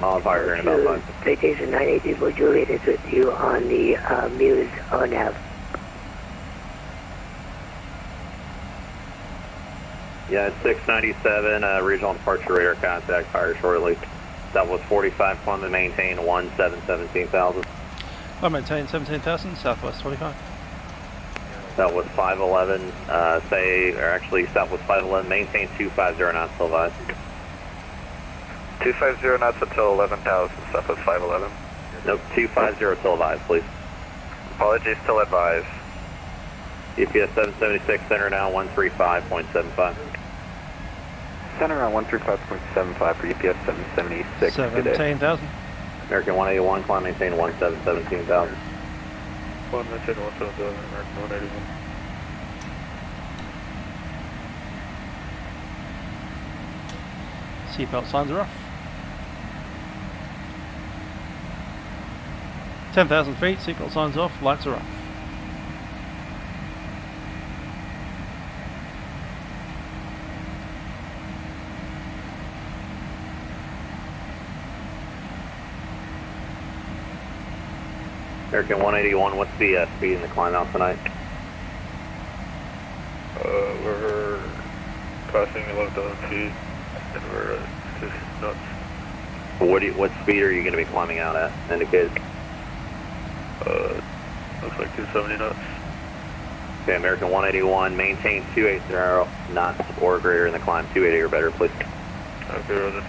[SPEAKER 6] I'll fire here in about 5.
[SPEAKER 10] Citation 980 Juliet is with you on the Muse nav.
[SPEAKER 6] Yeah, it's 697, regional departure radar contact, fire shortly. That was 45, climb and maintain 17,000.
[SPEAKER 1] I maintain 17,000, Southwest 45.
[SPEAKER 6] That was 511, Southwest 511, maintain 250 knots till advised.
[SPEAKER 11] 250 knots until 11,000, Southwest 511.
[SPEAKER 6] Nope, 250 till advised, please.
[SPEAKER 11] Apologies, till advised.
[SPEAKER 6] EPS 776, center now 135.75.
[SPEAKER 8] Center on 135.75 for EPS 776.
[SPEAKER 1] 17,000.
[SPEAKER 6] American 181, climb maintain 17,000.
[SPEAKER 11] Climb maintain 17,000, American 181.
[SPEAKER 1] Seatbelt signs are off. 10,000 feet, seatbelt signs off, lights are off.
[SPEAKER 6] American 181, what's the speed in the climb out tonight?
[SPEAKER 11] We're crossing 11,000 feet, and we're just nuts.
[SPEAKER 6] What speed are you going to be climbing out at? Indicated.
[SPEAKER 11] Looks like 270 knots.
[SPEAKER 6] Okay, American 181, maintain 280 knots or greater in the climb, 280 or better, please.
[SPEAKER 11] Okay, Roger.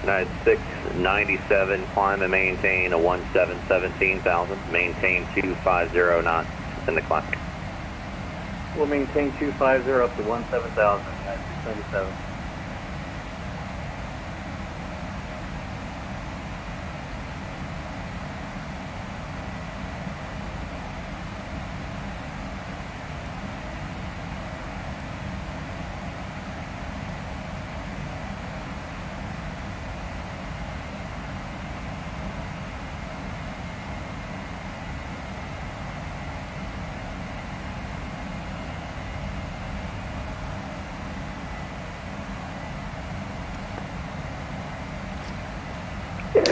[SPEAKER 14] United 697, climb and maintain a 17,000. Maintain 250 knots in the climb.
[SPEAKER 13] We'll maintain 250 up to 17,000, United 697.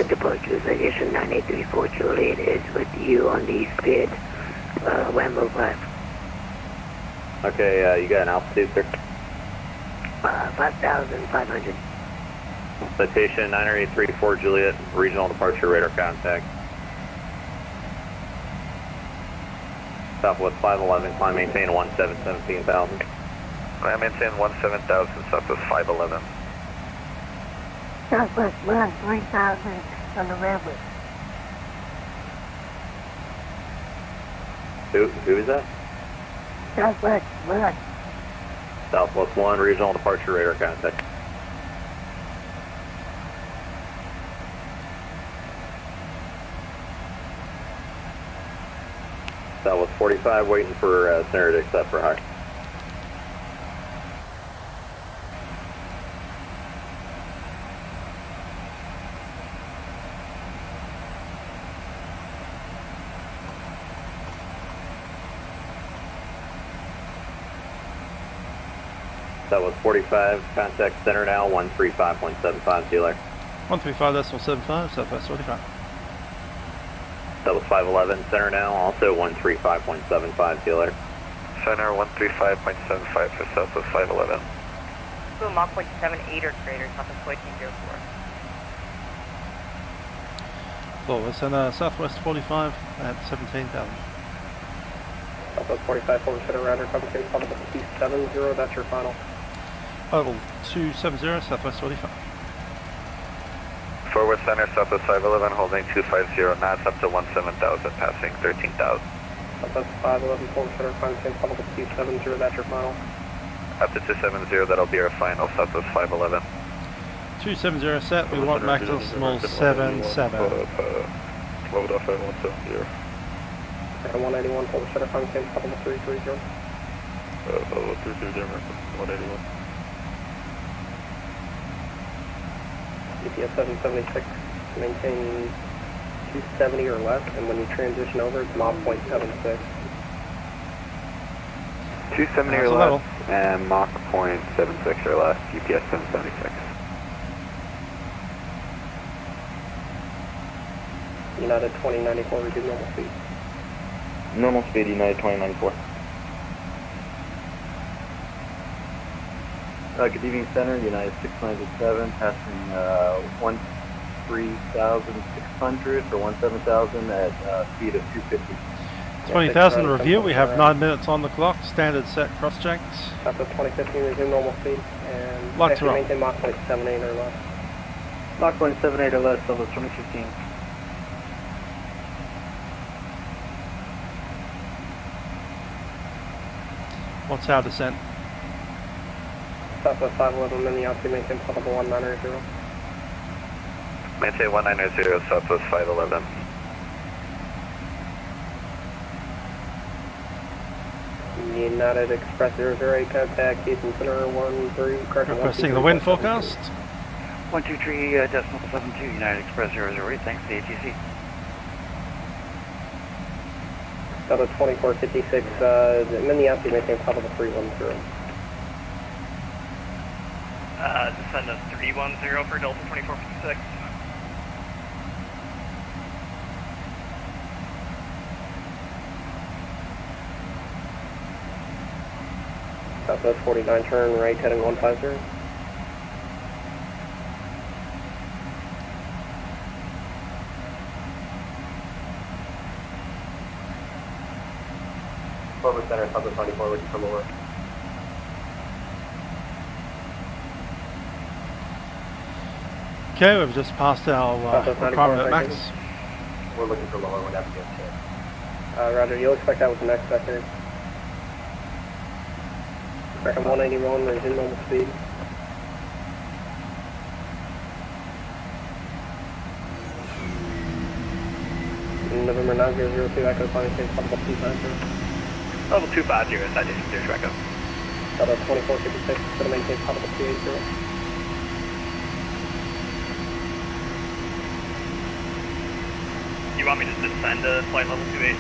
[SPEAKER 10] Departures, Edition 9834 Juliet is with you on the speed, Wambo 5.
[SPEAKER 14] Okay, you got an altitude, sir?
[SPEAKER 10] 5,500.
[SPEAKER 14] Citation 9834 Juliet, regional departure radar contact. Southwest 511, climb maintain 17,000.
[SPEAKER 11] I maintain 17,000, Southwest 511.
[SPEAKER 10] Southwest 3,000 on the railway.
[SPEAKER 14] Who is that?
[SPEAKER 10] Southwest 1.
[SPEAKER 14] Southwest 1, regional departure radar contact. Southwest 45, waiting for center to accept for high. That was 45, contact center now, 135.75, dealer.
[SPEAKER 1] 135.75, Southwest 45.
[SPEAKER 14] That was 511, center now, also 135.75, dealer.
[SPEAKER 11] Center 135.75 for Southwest 511.
[SPEAKER 5] So Mach 0.78 or greater, Southwest 1404.
[SPEAKER 1] Forward center, Southwest 45 at 17,000.
[SPEAKER 12] Southwest 45, forward center radar, compensating level 270, that's your final.
[SPEAKER 1] Level 270, Southwest 45.
[SPEAKER 11] Forward center, Southwest 511, holding 250 knots up to 17,000, passing 13,000.
[SPEAKER 12] Southwest 511, forward center, compensating level 270, that's your final.
[SPEAKER 11] Up to 270, that'll be our final, Southwest 511.
[SPEAKER 1] 270 set, we want maximal 77.
[SPEAKER 11] Load off at 170.
[SPEAKER 12] 181, forward center, compensating level 330.
[SPEAKER 11] 330, 181.
[SPEAKER 12] EPS 776, maintain 270 or less, and when you transition over, it's Mach 0.76.
[SPEAKER 11] 270 or less, and Mach 0.76 or less, UPS 776.
[SPEAKER 12] United 2094, resume normal speed.
[SPEAKER 11] Normal speed, United 2094.
[SPEAKER 13] Good evening, Center, United 697, passing 13,600 for 17,000 at speed of 250.
[SPEAKER 1] 20,000 review, we have 9 minutes on the clock, standard set cross checks.
[SPEAKER 12] After 2015, resume normal speed, and
[SPEAKER 1] Lock to roll.
[SPEAKER 12] maintain Mach 0.78 or less.
[SPEAKER 13] Mach 0.78 or less, level 2015.
[SPEAKER 1] What's our descent?
[SPEAKER 12] Southwest 511, in the altitude, maintain level 1990.
[SPEAKER 11] Maintain 190, Southwest 511.
[SPEAKER 12] United Express 008, contact Houston Center 13, correction.
[SPEAKER 1] Requesting the wind forecast.
[SPEAKER 15] 123.72, United Express 008, thanks to ATC.
[SPEAKER 12] Delta 2456, in the altitude, maintain level 310. Descend to 310 for Delta 2456. Southwest 49, turn right, heading 150. Forward center, Southwest 94, ready for lower.
[SPEAKER 1] Okay, we've just passed our requirement at max.
[SPEAKER 6] We're looking for lower wind after getting hit.
[SPEAKER 12] Roger, you'll expect that with the next vector. Second 181, resume normal speed. November 9002, Echo, climbing change, level 250.
[SPEAKER 13] Level 250, citation 0 Echo.
[SPEAKER 12] Delta 2456, going to maintain level 280.
[SPEAKER 13] You want me to descend to flight level 280?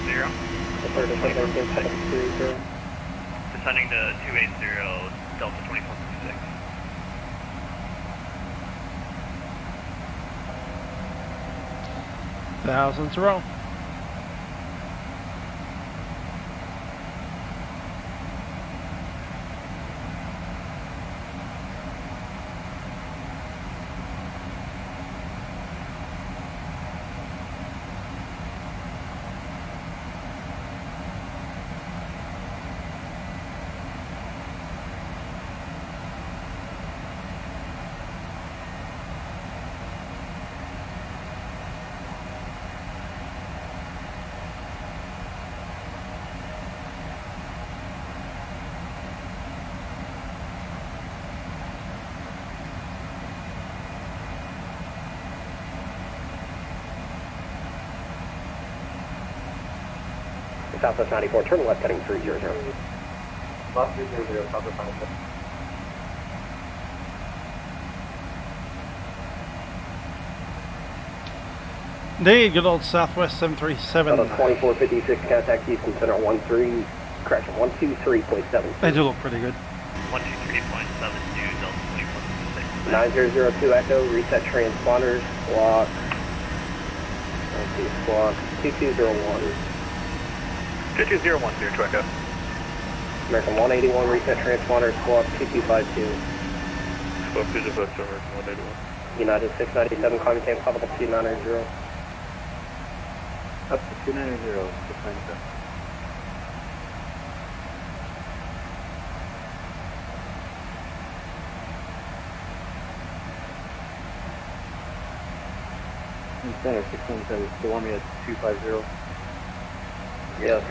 [SPEAKER 13] Descending to 280, Delta 2456.
[SPEAKER 1] Thousands to roll.
[SPEAKER 12] Southwest 94, turn left heading 300.
[SPEAKER 6] Left 300, Southwest 94.
[SPEAKER 1] Indeed, good old Southwest 737.
[SPEAKER 12] 2456, contact Houston Center 13, correction, 123.7.
[SPEAKER 1] They do look pretty good.
[SPEAKER 13] 123.72, Delta 2456.
[SPEAKER 12] 9002 Echo, reset transponders, block, let's see, block 2201.
[SPEAKER 13] 2201, 0 Echo.
[SPEAKER 12] American 181, reset transponders, block 2252.
[SPEAKER 13] Spoke to the bus, American 181.
[SPEAKER 12] United 697, climbing tank, level 290.
[SPEAKER 11] Up to 290, 697. Center 617, still want me at 250?
[SPEAKER 12] Yes.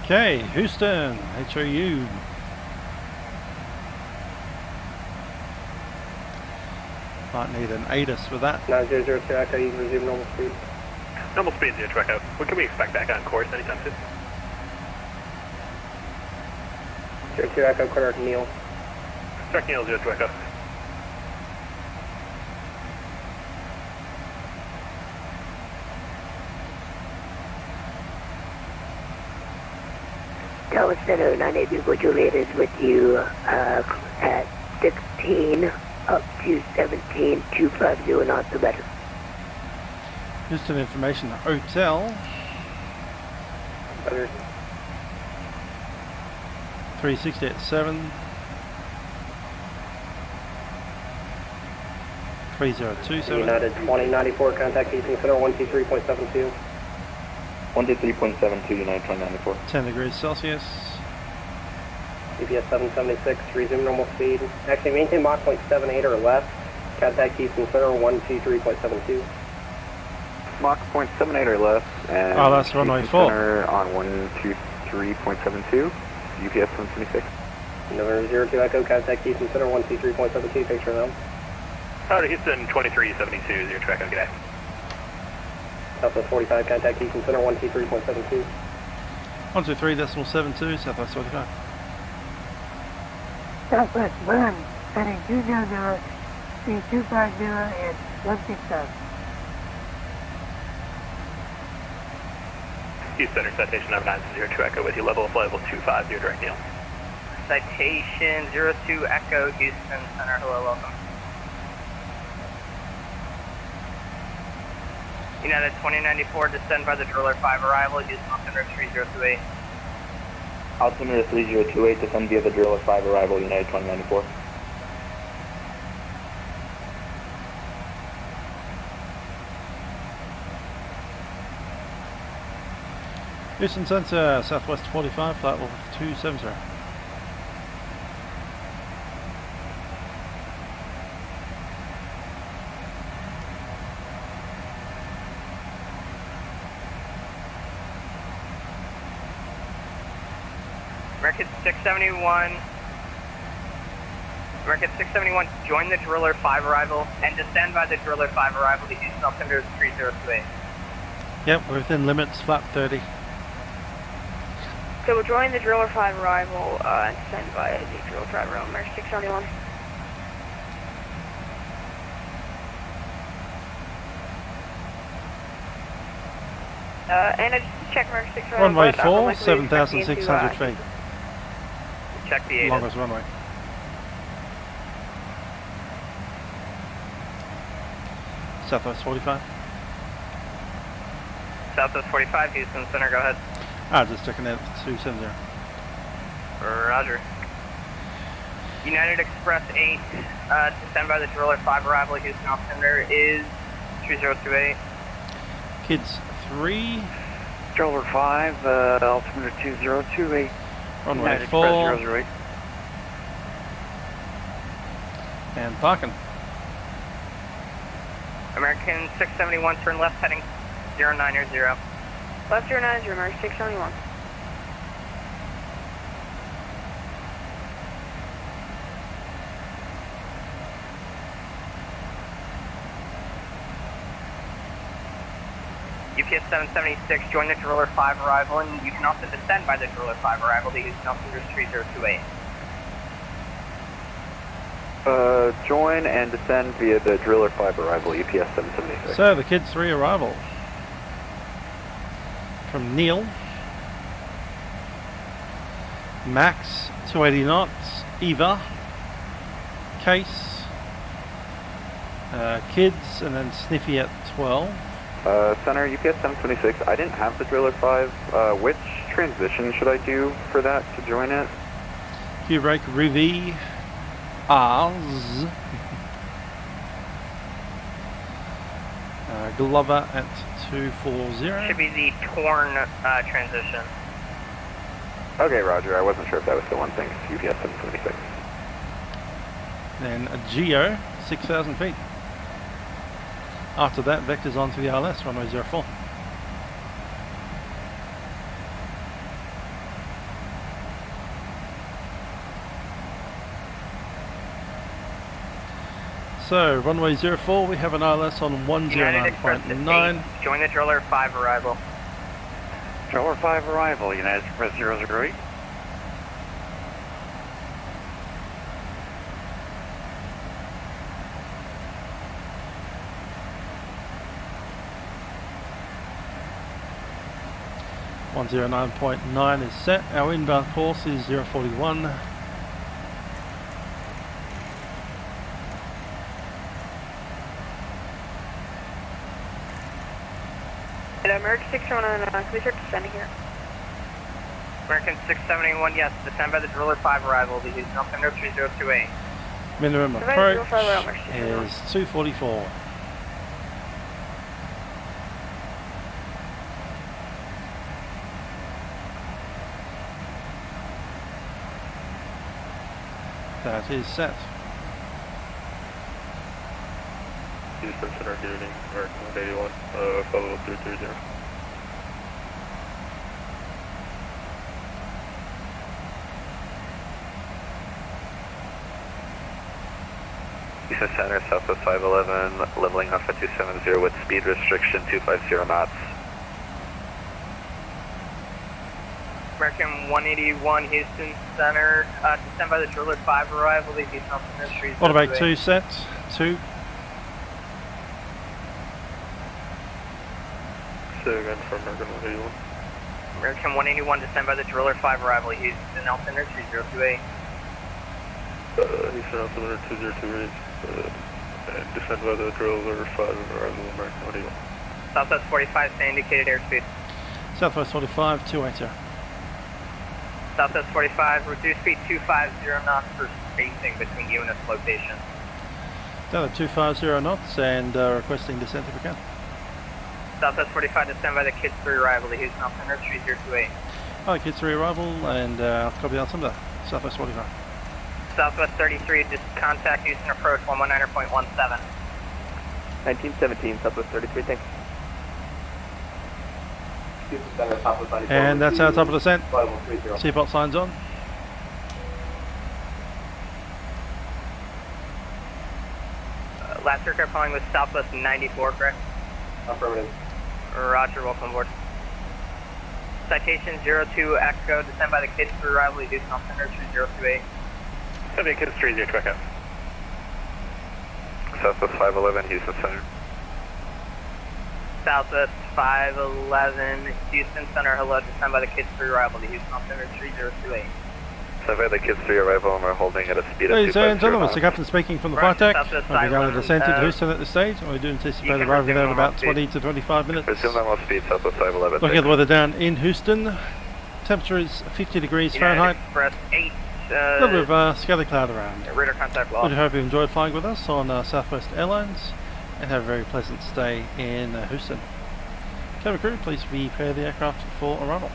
[SPEAKER 1] Okay, Houston, KHOU. Might need an ATIS for that.
[SPEAKER 12] 9002 Echo, you can resume normal speed.
[SPEAKER 13] Normal speed 0 Echo. What can we expect back on course anytime soon?
[SPEAKER 12] 02 Echo, clear Neil.
[SPEAKER 13] Direct Neil 0 Echo.
[SPEAKER 10] Tower Center 984 Juliet is with you at 16 up to 17, 250 knots or better.
[SPEAKER 1] Houston information hotel.
[SPEAKER 12] Better.
[SPEAKER 1] 360 at 7. 3027.
[SPEAKER 12] United 2094, contact Houston Center 123.72.
[SPEAKER 11] 123.72, United 2094.
[SPEAKER 1] 10 degrees Celsius.
[SPEAKER 12] GPS 776, resume normal speed. Actually, maintain Mach 0.78 or less. Contact Houston Center 123.72.
[SPEAKER 11] Mach 0.78 or less. And
[SPEAKER 1] oh, that's runway full.
[SPEAKER 11] Center on 123.72. UPS 176.
[SPEAKER 12] November 02 Echo, contact Houston Center 123.72. Thanks for them.
[SPEAKER 13] Houston 2372, 0 Echo, good day.
[SPEAKER 12] Southwest 45, contact Houston Center 123.72.
[SPEAKER 1] 123.72, Southwest 45.
[SPEAKER 10] Southwest 1, heading 200, 3250 and 167.
[SPEAKER 13] Houston Center, citation number 9 0 Echo with you, level of flight level 250, direct Neil.
[SPEAKER 5] Citation 02 Echo, Houston Center, hello, welcome. United 2094, descend by the driller 5 arrival, Houston altimeter 3028.
[SPEAKER 11] Altimeter 3028, descend via the driller 5 arrival, United 2094.
[SPEAKER 1] Houston Center, Southwest 45, flight level 270.
[SPEAKER 5] American 671. American 671, join the Driller 5 arrival and descend by the Driller 5 arrival to Houston altimeter 3028.
[SPEAKER 1] Yep, we're within limits, flap 30.
[SPEAKER 10] So we'll join the Driller 5 arrival and descend by the Driller 5 arrival, American 671. And I just check American 671.
[SPEAKER 1] Runway 4, 7,600 feet.
[SPEAKER 5] Check the 8.
[SPEAKER 1] Longest runway. Southwest 45.
[SPEAKER 5] Southwest 45, Houston Center, go ahead.
[SPEAKER 1] Just checking out 270.
[SPEAKER 5] Roger. United Express 8, descend by the Driller 5 arrival, Houston altimeter is 3028.
[SPEAKER 1] Kids 3.
[SPEAKER 15] Driller 5, altimeter 2028.
[SPEAKER 1] Runway
[SPEAKER 15] United
[SPEAKER 1] 4.
[SPEAKER 15] Express 008.
[SPEAKER 1] And parking.
[SPEAKER 5] American 671, turn left heading 090.
[SPEAKER 10] Left 090, American 671.
[SPEAKER 5] UPS 776, join the Driller 5 arrival, and you can also descend by the Driller 5 arrival to Houston altimeter 3028.
[SPEAKER 11] Join and descend via the Driller 5 arrival, UPS 776.
[SPEAKER 1] So the Kids 3 arrival. From Neil. Max, 280 knots. Eva. Case. Kids, and then Sniffy at 12.
[SPEAKER 11] Center, UPS 726. I didn't have the Driller 5. Which transition should I do for that to join it?
[SPEAKER 1] Q break, Rivi. Oz. Glover at 240.
[SPEAKER 5] Should be the torn transition.
[SPEAKER 11] Okay, Roger. I wasn't sure if that was the one thing. UPS 726.
[SPEAKER 1] Then a Geo, 6,000 feet. After that, vectors onto the ILS, runway 04. So, runway 04, we have an ILS on 109.9.
[SPEAKER 5] Join the Driller 5 arrival.
[SPEAKER 15] Driller 5 arrival, United Express 008.
[SPEAKER 1] .9 is set. Our inbound course is 041.
[SPEAKER 10] American 671, can we start descending here?
[SPEAKER 5] American 671, yes, descend by the Driller 5 arrival to Houston altimeter 3028.
[SPEAKER 1] Minimum approach is 244. That is set.
[SPEAKER 16] Houston Center, good evening, American 181, follow up 330.
[SPEAKER 11] Houston Center, Southwest 511, leveling off at 270 with speed restriction 250 knots.
[SPEAKER 5] American 181, Houston Center, descend by the Driller 5 arrival to Houston altimeter 3028.
[SPEAKER 1] What about 2 sets? 2.
[SPEAKER 16] Say again for American 181.
[SPEAKER 5] American 181, descend by the Driller 5 arrival to Houston altimeter 3028.
[SPEAKER 16] Houston altimeter 2028, and descend by the Driller 5 arrival, American 181.
[SPEAKER 5] Southwest 45, stay indicated airspeed.
[SPEAKER 1] Southwest 45, 280.
[SPEAKER 5] Southwest 45, reduce speed 250 knots for spacing between you and its location.
[SPEAKER 1] Down at 250 knots and requesting descent if we can.
[SPEAKER 5] Southwest 45, descend by the Kids 3 arrival to Houston altimeter 3028.
[SPEAKER 1] Hi, Kids 3 arrival and copy altimeter, Southwest 45.
[SPEAKER 5] Southwest 33, just contact Houston approach 119.17.
[SPEAKER 13] 1917, Southwest 33, thanks.
[SPEAKER 1] And that's our top of descent. Seatbelt signs on.
[SPEAKER 5] Last aircraft calling with Southwest 94, correct?
[SPEAKER 12] Affirmative.
[SPEAKER 5] Roger, welcome aboard. Citation 02 Echo, descend by the kids for arrival at Houston Center 3028.
[SPEAKER 16] Send me kids 30 track out.
[SPEAKER 11] Southwest 511, Houston Center.
[SPEAKER 5] Southwest 511 Houston Center, hello, descend by the kids for arrival at Houston Center 3028.
[SPEAKER 11] So by the kids 3 arrival and we're holding at a speed of 250.
[SPEAKER 1] Ladies and gentlemen, it's the captain speaking from the flight deck. We'll be going to descent into Houston at this stage, and we do anticipate arriving there in about 20 to 25 minutes.
[SPEAKER 11] Resume normal speed, Southwest 511.
[SPEAKER 1] Looking at the weather down in Houston, temperature is 50 degrees Fahrenheit.
[SPEAKER 5] Express 8.
[SPEAKER 1] A little bit of scaly cloud around.
[SPEAKER 5] Radar contact
[SPEAKER 1] We
[SPEAKER 5] lost.
[SPEAKER 1] hope you enjoyed flying with us on Southwest Airlines, and have a very pleasant stay in Houston. Cabin crew, please prepare the aircraft for arrival.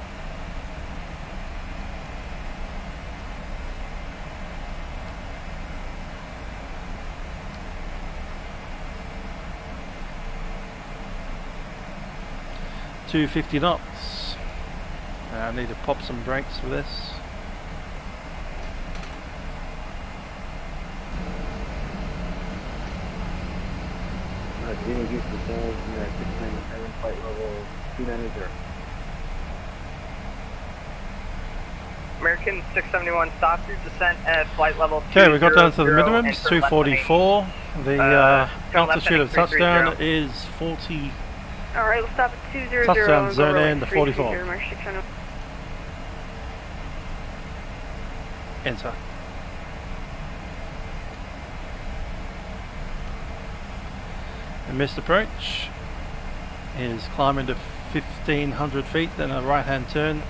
[SPEAKER 1] To 50 knots. I need to pop some brakes for this.
[SPEAKER 6] Beginning Houston South, 697, flight level 290.
[SPEAKER 5] American 671, stop your descent at flight level 200.
[SPEAKER 1] Okay, we got down to the minimums,
[SPEAKER 5] enter left
[SPEAKER 1] 244. The altitude of
[SPEAKER 5] heading
[SPEAKER 1] touchdown
[SPEAKER 5] 330.
[SPEAKER 1] is 40.
[SPEAKER 17] Alright, we'll stop at 200.
[SPEAKER 1] Touchdown zone end 44. Enter. And missed approach is climbing to 1500 feet, then a right hand turn,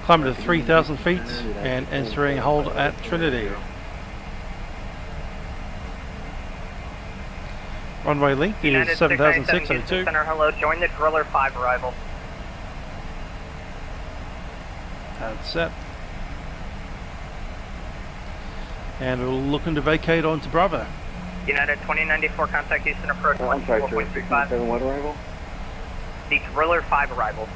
[SPEAKER 1] climbing to 3000 feet and entering hold at Trinity. Runway length is 7602.
[SPEAKER 5] Center, hello, join the Driller 5 arrival.
[SPEAKER 1] That's set. And we're looking to vacate onto Bravo.
[SPEAKER 5] United 2094, contact Houston approach 14.35.
[SPEAKER 6] What arrival?
[SPEAKER 5] The Driller 5 arrival.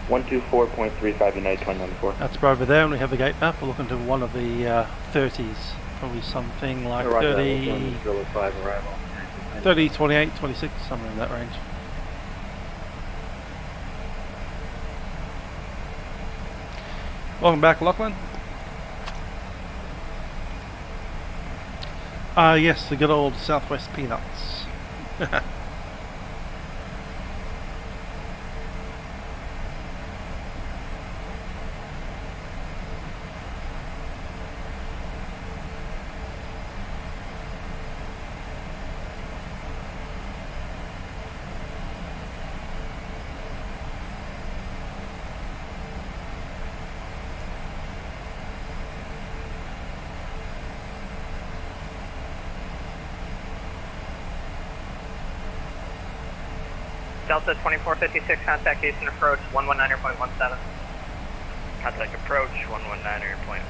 [SPEAKER 13] 124.35 United 2094.
[SPEAKER 1] That's Bravo there, and we have the gate map. We're looking to one of the 30s. Probably something like 30, 30, 28, 26, somewhere in that range. Welcome back, Lachlan. Yes, the good old Southwest Peanuts.
[SPEAKER 5] Delta 2456, contact Houston approach 119.17.
[SPEAKER 13] Contact approach 119.17,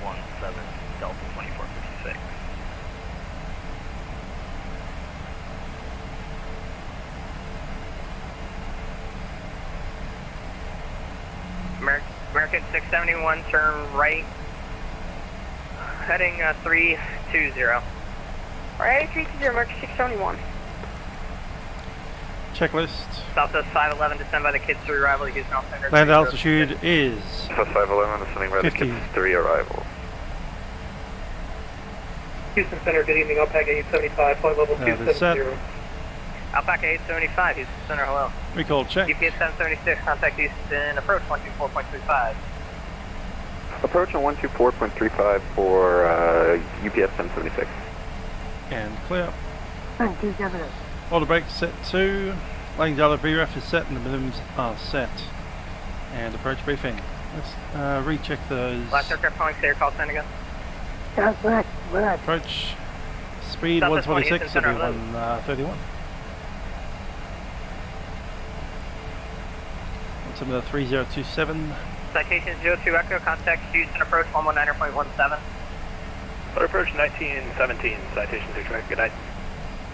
[SPEAKER 13] Delta 2456.
[SPEAKER 5] American 671, turn right. Heading 320.
[SPEAKER 17] Alright, 320, American 671.
[SPEAKER 1] Checklist.
[SPEAKER 5] Southwest 511, descend by the kids 3 arrival, Houston Center.
[SPEAKER 1] Land altitude is
[SPEAKER 11] Southwest 511, descending by the
[SPEAKER 1] 50.
[SPEAKER 11] kids 3 arrival.
[SPEAKER 12] Houston Center, good evening. Alpaca 875, flight level
[SPEAKER 1] That is set.
[SPEAKER 12] 270.
[SPEAKER 5] Alpaca 875, Houston Center, hello.
[SPEAKER 1] Recall check.
[SPEAKER 5] UPS 776, contact Houston approach 124.35.
[SPEAKER 11] Approach on 124.35 for UPS 776.
[SPEAKER 1] And clear.
[SPEAKER 10] 270.
[SPEAKER 1] Order brakes set 2. Landing dial VREF is set and the minimums are set. And approach briefing. Let's recheck those.
[SPEAKER 5] Last aircraft calling, say your call sign again.
[SPEAKER 10] Southwest, west.
[SPEAKER 1] Approach speed
[SPEAKER 5] Southwest
[SPEAKER 1] 126,
[SPEAKER 5] Houston
[SPEAKER 1] it'll be
[SPEAKER 5] Center,
[SPEAKER 1] 131. Altimeter 3027.
[SPEAKER 5] Citation 02 Echo, contact Houston approach 119.17.
[SPEAKER 16] Approach 1917, citation 2 track, good night.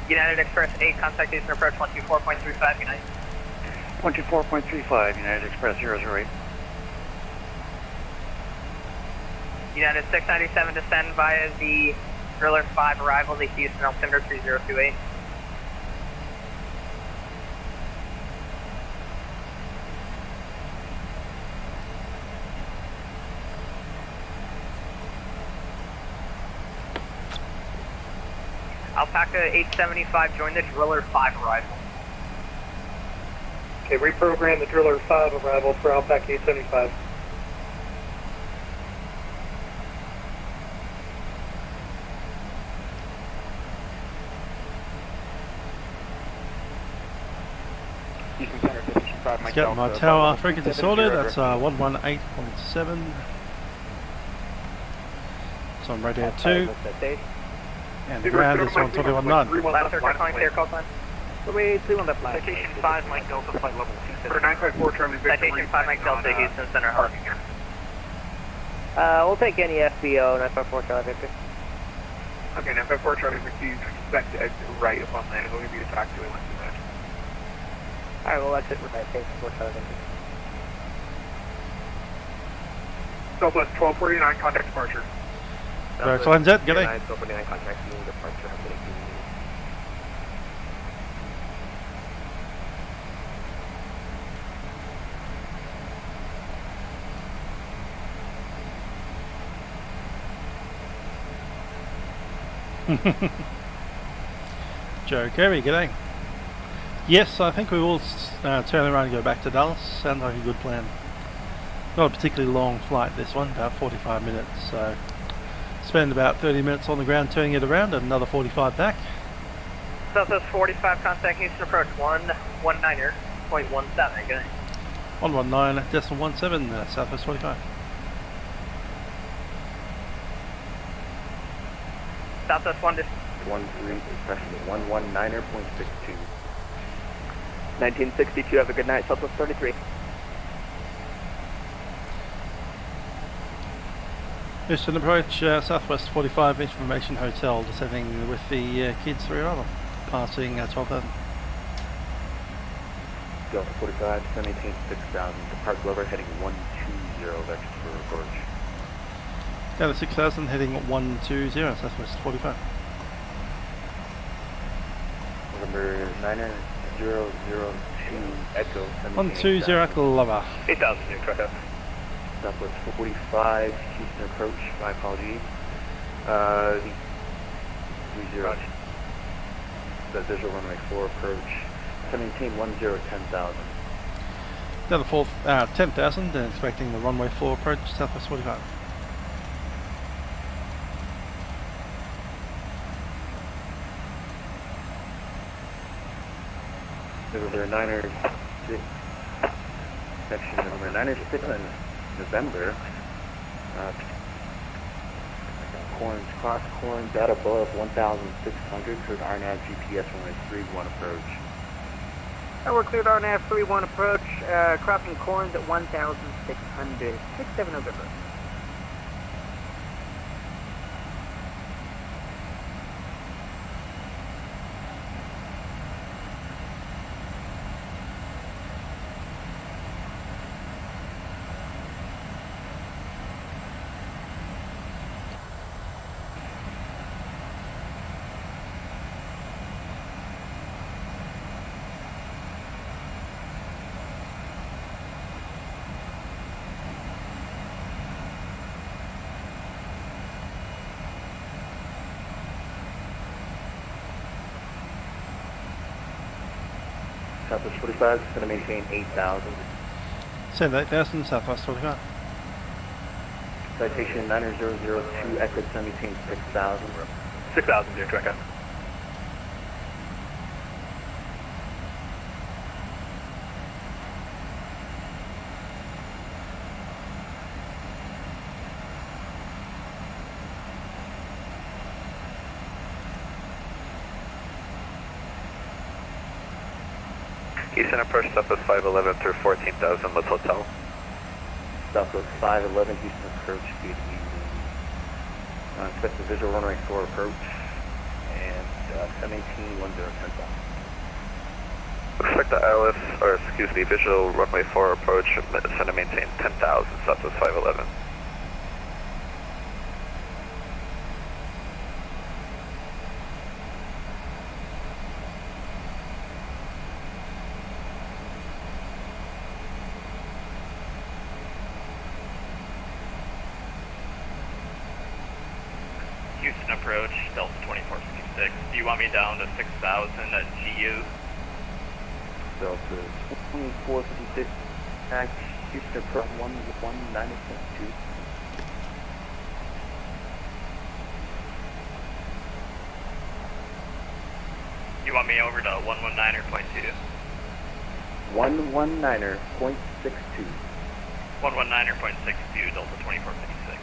[SPEAKER 5] United Express 8, contact Houston approach 124.35, United.
[SPEAKER 13] 124.35, United Express 008.
[SPEAKER 5] United 697, descend via the Driller 5 arrival to Houston, altimeter 3028. Alpaca 875, join the Driller 5 arrival.
[SPEAKER 12] Okay, reprogram the Driller 5 arrival for Alpaca 875.
[SPEAKER 1] Let's get my tower frequency sorted. That's 118.7. So I'm radio 2. And the ground is 121.9.
[SPEAKER 5] Last circle calling clear, call sign.
[SPEAKER 12] Runway 2 on the flag.
[SPEAKER 5] Citation 5, Mike Delta, flight level 27.
[SPEAKER 12] For 954 Charlie Victor.
[SPEAKER 5] Citation 5, Mike Delta, Houston Center, Harvey.
[SPEAKER 12] We'll take any FBO, 954 Charlie Victor.
[SPEAKER 6] Okay, 954 Charlie Victor, you expect to exit right upon landing. We'll give you a talk to it once you're there.
[SPEAKER 12] Alright, we'll exit right, 954 Charlie Victor.
[SPEAKER 6] Southwest 1249, contact departure.
[SPEAKER 1] Direct line Z, good day.
[SPEAKER 12] 1249, contact departure.
[SPEAKER 1] Joe Kerry, g'day. Yes, I think we will turn around and go back to Dallas. Sounds like a good plan. Not a particularly long flight, this one, about 45 minutes. So spend about 30 minutes on the ground turning it around and another 45 back.
[SPEAKER 5] Southwest 45, contact Houston approach 119.17, good day.
[SPEAKER 1] 119.17, Southwest 45.
[SPEAKER 5] Southwest 1 to
[SPEAKER 13] 13, especially 119.62.
[SPEAKER 12] 1962, have a good night, Southwest 33.
[SPEAKER 1] Houston approach, Southwest 45, Information Hotel, descending with the kids 3 arrival, passing 12,000.
[SPEAKER 13] Delta 45, 718.6000, depart Glover, heading 120, vector for approach.
[SPEAKER 1] Delta 6000, heading 120, Southwest 45.
[SPEAKER 13] November 9002, Echo,
[SPEAKER 1] 120, Glover.
[SPEAKER 12] 8000, new truck up.
[SPEAKER 13] Southwest 45, Houston approach, my apologies. 30, the visual runway 4 approach, 1710, 10,000.
[SPEAKER 1] Delta 4, 10,000, and expecting the runway 4 approach, Southwest 45.
[SPEAKER 13] November 906, section number 906 on November. Corns, cross corn, data above 1,600, cleared RNAV GPS runway 31 approach.
[SPEAKER 18] We're cleared RNAV 31 approach, crossing corns at 1,600, 67 November.
[SPEAKER 13] Southwest 45 is going to maintain 8,000.
[SPEAKER 1] Send 8,000, Southwest 45.
[SPEAKER 13] Citation 9002, Echo to maintain 6,000.
[SPEAKER 12] 6,000, dear tracker.
[SPEAKER 11] Houston approach Southwest 511 through 14,000, let's hotel.
[SPEAKER 13] Southwest 511, Houston approach, good evening. Expect the visual runway 4 approach, and 718, 10,000.
[SPEAKER 11] Expect the ILS, or excuse me, visual runway 4 approach, send to maintain 10,000, Southwest 511.
[SPEAKER 19] Houston approach, Delta 2456. Do you want me down to 6,000 at GU?
[SPEAKER 13] Delta 2456, Houston approach 119.2.
[SPEAKER 19] You want me over to 119.2?
[SPEAKER 13] 119.62.
[SPEAKER 19] 119.62, Delta 2456.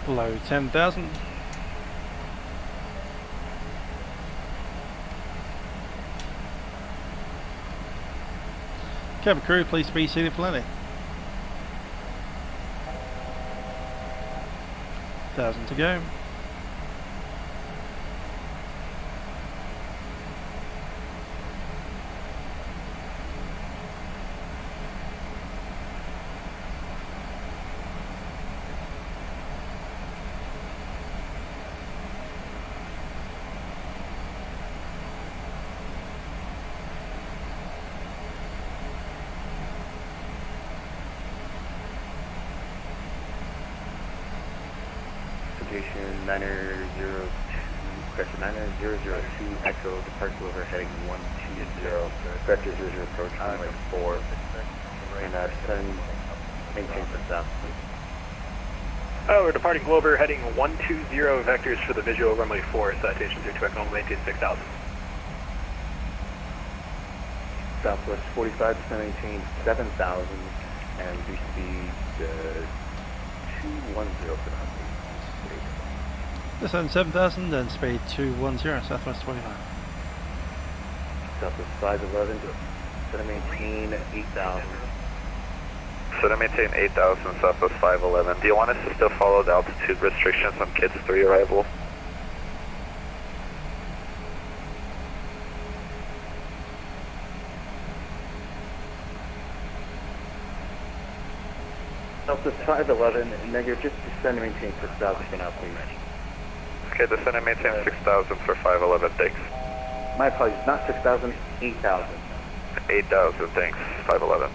[SPEAKER 1] Below 10,000. Cabin crew, please be seated for landing. 1,000 to go.
[SPEAKER 13] Station 9002, correction 9002, Echo, departure over heading 120, corrector 00, approach runway 4, and send, maintain for south.
[SPEAKER 19] Oh, we're departing Glover, heading 120 vectors for the visual runway 4, citation 32 Echo, maintain 6,000.
[SPEAKER 13] Southwest 45, maintain 7,000, and we speed 210 for now.
[SPEAKER 1] Descend 7,000 and speed 210, Southwest 45.
[SPEAKER 13] Southwest 511, set maintain 8,000.
[SPEAKER 11] Set maintain 8,000, Southwest 511. Do you want us to still follow the altitude restrictions on Kids 3 arrival?
[SPEAKER 13] Southwest 511, negative, just descend and maintain 6,000 for now, please.
[SPEAKER 11] Okay, descend and maintain 6,000 for 511, thanks.
[SPEAKER 13] My apologies, not 6,000, 8,000.
[SPEAKER 11] 8,000, thanks, 511.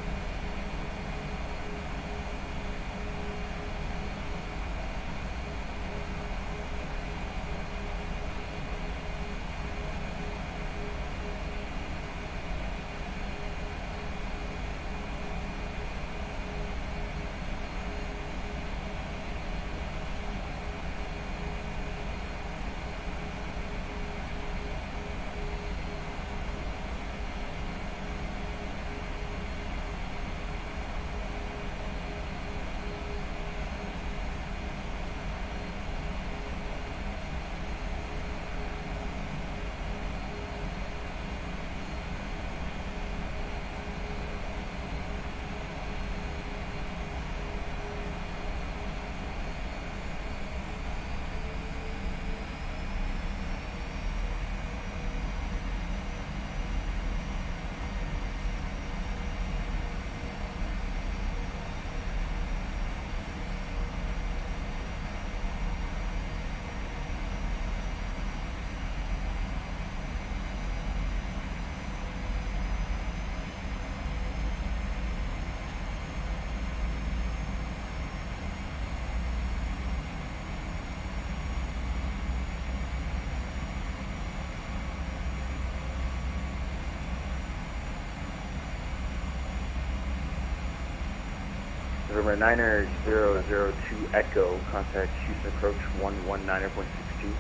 [SPEAKER 13] November 9002 Echo, contact Houston approach 119.62.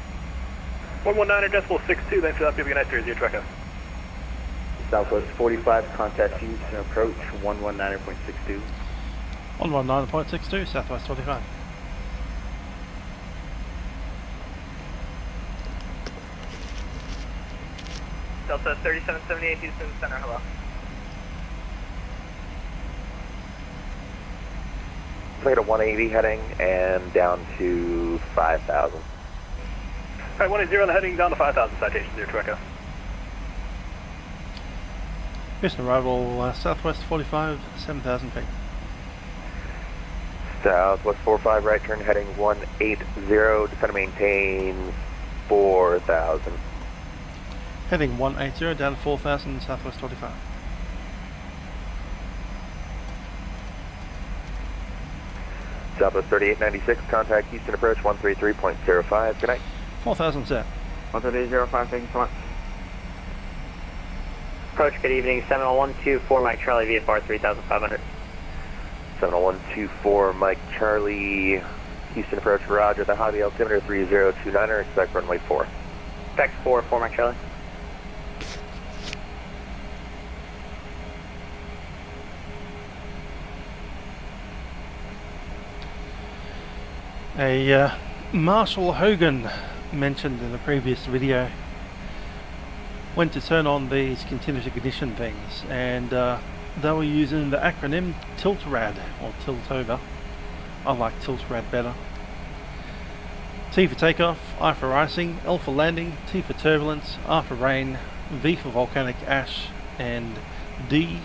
[SPEAKER 19] 119.62, thanks for that, give you a nice 30 Echo.
[SPEAKER 13] Southwest 45, contact Houston approach 119.62.
[SPEAKER 1] 119.62, Southwest 45.
[SPEAKER 5] Delta 3778 Houston Center, hello.
[SPEAKER 14] Plate a 180 heading and down to 5,000.
[SPEAKER 19] Alright, 180 on the heading down to 5,000, citation 02 Echo.
[SPEAKER 1] Houston arrival southwest 45, 7,000 feet.
[SPEAKER 11] Southwest 45, right turn heading 180, descend and maintain 4,000.
[SPEAKER 1] Heading 180 down to 4,000, southwest 45.
[SPEAKER 11] Southwest 3896, contact Houston approach 133.05, good night.
[SPEAKER 1] 4,000 set.
[SPEAKER 12] 13805, thank you so much. Approach, good evening, 70124 Mike Charlie, VFR 3500.
[SPEAKER 11] 70124 Mike Charlie, Houston approach, roger, the hobby altimeter 3029er, expect runway 4.
[SPEAKER 12] Expect 4 Mike Charlie.
[SPEAKER 1] Marshall Hogan mentioned in the previous video went to turn on these continuous ignition things, and they were using the acronym TILTRAD or tilt over. I like TILTRAD better. T for takeoff, I for icing, L for landing, T for turbulence, R for rain, V for volcanic ash, and D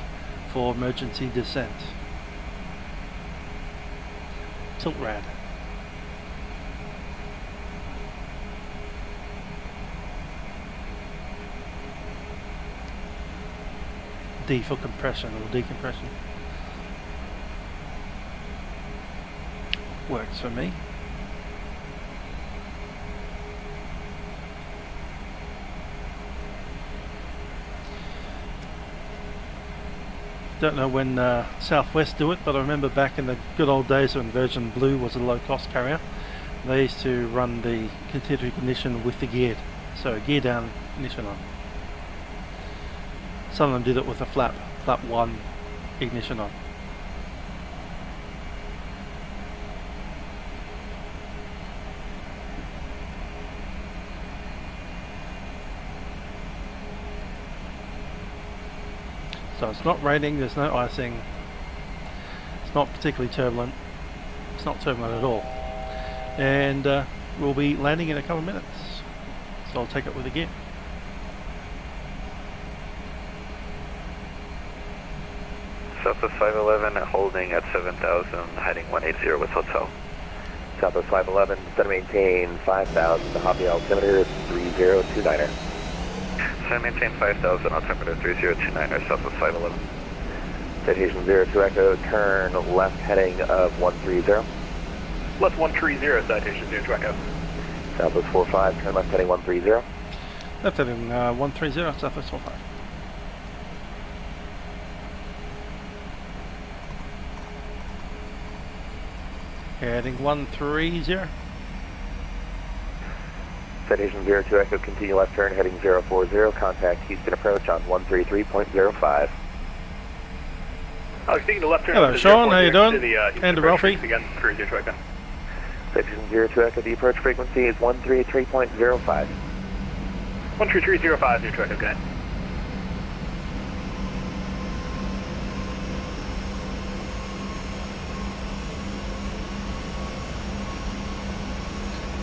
[SPEAKER 1] for emergency descent. TILTRAD. D for compression or decompression. Works for me. Don't know when Southwest do it, but I remember back in the good old days when Virgin Blue was a low-cost carrier, they used to run the continuous ignition with the geared. So gear down, ignition on. Some of them did it with a flap 1, ignition on. So it's not raining, there's no icing, it's not particularly turbulent, it's not turbulent at all. And we'll be landing in a couple of minutes, so I'll take it with the gear.
[SPEAKER 11] Southwest 511 holding at 7,000, heading 180 with hotel. Southwest 511, descend and maintain 5,000, the hobby altimeter 3029er. Descend and maintain 5,000, altimeter 3029er, Southwest 511. Citation 02 Echo, turn left heading of 130.
[SPEAKER 19] Left 130, citation 02 Echo.
[SPEAKER 11] Southwest 45, turn left heading 130.
[SPEAKER 1] Left heading 130, Southwest 45. Heading 130.
[SPEAKER 11] Citation 02 Echo, continue left turn heading 040, contact Houston approach on 133.05.
[SPEAKER 19] I was speaking to left turn.
[SPEAKER 1] Hello Sean, how you doing? And Ralphie.
[SPEAKER 19] Again, 30 Echo.
[SPEAKER 11] Citation 02 Echo, the approach frequency is 133.05.
[SPEAKER 19] 133.05, 02 Echo, good night.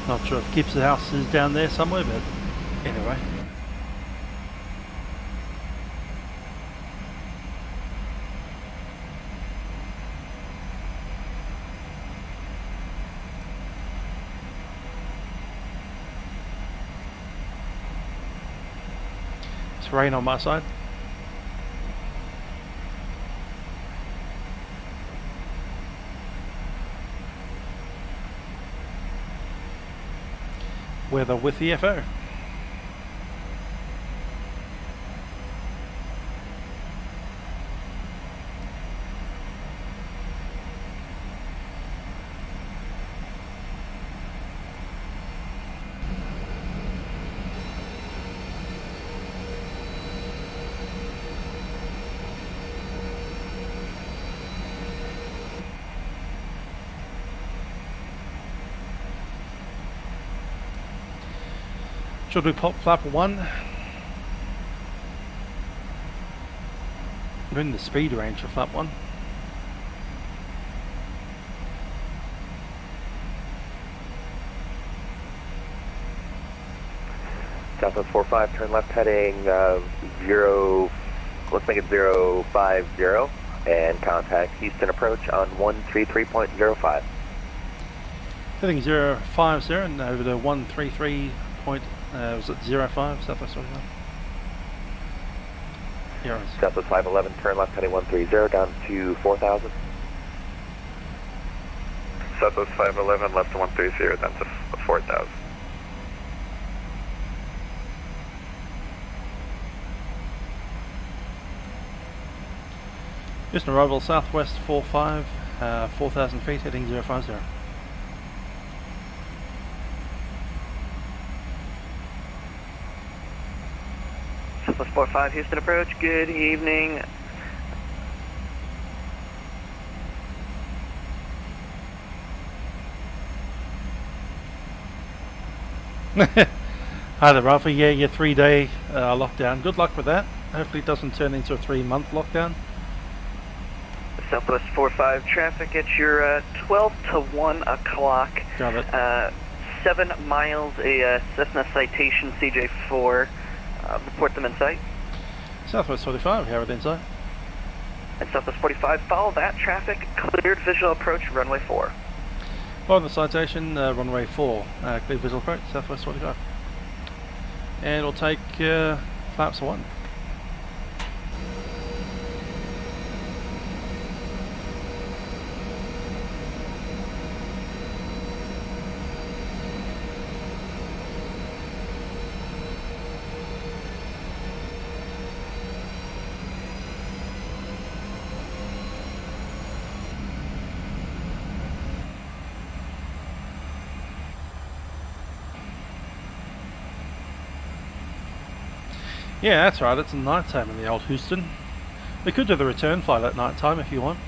[SPEAKER 1] Not sure if Gibbs' house is down there somewhere, but anyway. It's rain on my side. Weather with the FO. Should we pop flap 1? We're in the speed range for flap 1.
[SPEAKER 11] Southwest 45, turn left heading 0, let's make it 050, and contact Houston approach on 133.05.
[SPEAKER 1] Heading 050 and over to 133 point, was it 05, Southwest 45? Yeah,
[SPEAKER 11] Southwest 511, turn left heading 130 down to 4,000.
[SPEAKER 16] Southwest 511, left to 130, down to 4,000.
[SPEAKER 1] Houston arrival Southwest 45, 4,000 feet, heading 050.
[SPEAKER 5] Southwest 45, Houston approach, good evening.
[SPEAKER 1] Hi there, Ralphie. Yeah, your 3-day lockdown. Good luck with that. Hopefully it doesn't turn into a 3-month lockdown.
[SPEAKER 5] Southwest 45 traffic at your 12 to 1 o'clock.
[SPEAKER 1] Got it.
[SPEAKER 5] 7 miles, a Cessna Citation CJ4. Report them in sight.
[SPEAKER 1] Southwest 45, have it in sight.
[SPEAKER 5] And Southwest 45, follow that traffic. Cleared visual approach, runway 4.
[SPEAKER 1] Follow the citation, runway 4, clear visual approach, Southwest 45. And we'll take flaps 1. Yeah, that's right, it's night time in the old Houston. We could do the return flight at night time if you want.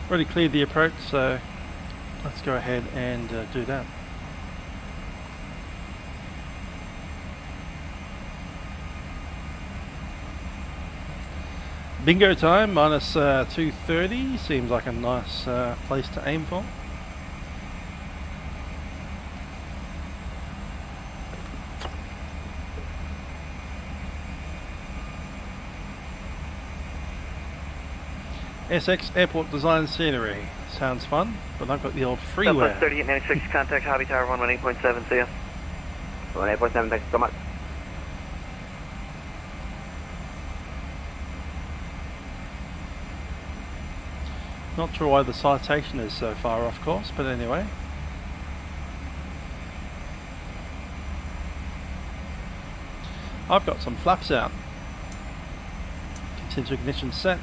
[SPEAKER 1] Already cleared the approach, so let's go ahead and do that. Bingo time, minus 230, seems like a nice place to aim for. SX Airport Design Scenery. Sounds fun, but I've got the old freeware.
[SPEAKER 5] Southwest 3896, contact Hobby Tower 118.7, see ya.
[SPEAKER 12] 118.7, thanks so much.
[SPEAKER 1] Not sure why the citation is so far off course, but anyway. I've got some flaps out. Continue ignition set.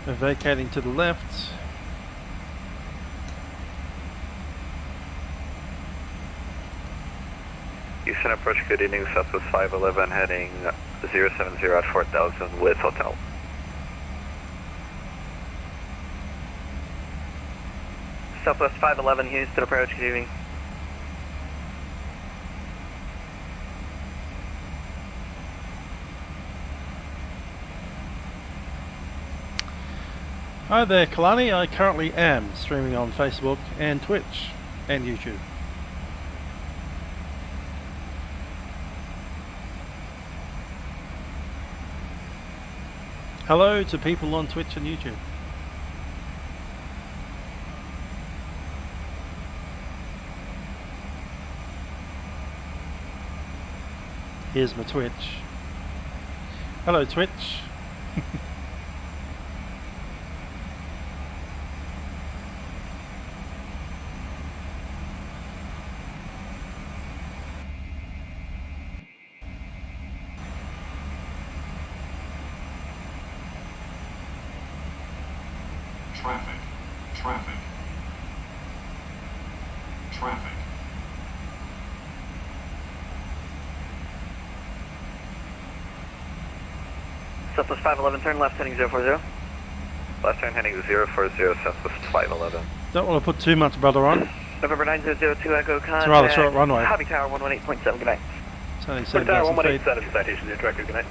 [SPEAKER 1] We're vacating to the left.
[SPEAKER 16] Houston approach, good evening, Southwest 511, heading 070 at 4,000 with hotel.
[SPEAKER 5] Southwest 511, Houston approach, good evening.
[SPEAKER 1] Hi there, Kalani. I currently am streaming on Facebook and Twitch and YouTube. Hello to people on Twitch and YouTube. Here's my Twitch. Hello, Twitch.
[SPEAKER 9] Traffic. Traffic. Traffic.
[SPEAKER 5] Southwest 511, turn left heading 040.
[SPEAKER 16] Left turn heading 040, Southwest 511.
[SPEAKER 1] Don't want to put too much butter on.
[SPEAKER 5] November 9002 Echo contact.
[SPEAKER 1] It's a rather short runway.
[SPEAKER 5] Hobby Tower 118.7, good night.
[SPEAKER 1] It's only
[SPEAKER 19] Hobby Tower
[SPEAKER 1] 7,000 feet.
[SPEAKER 19] 187, citation to director, good night.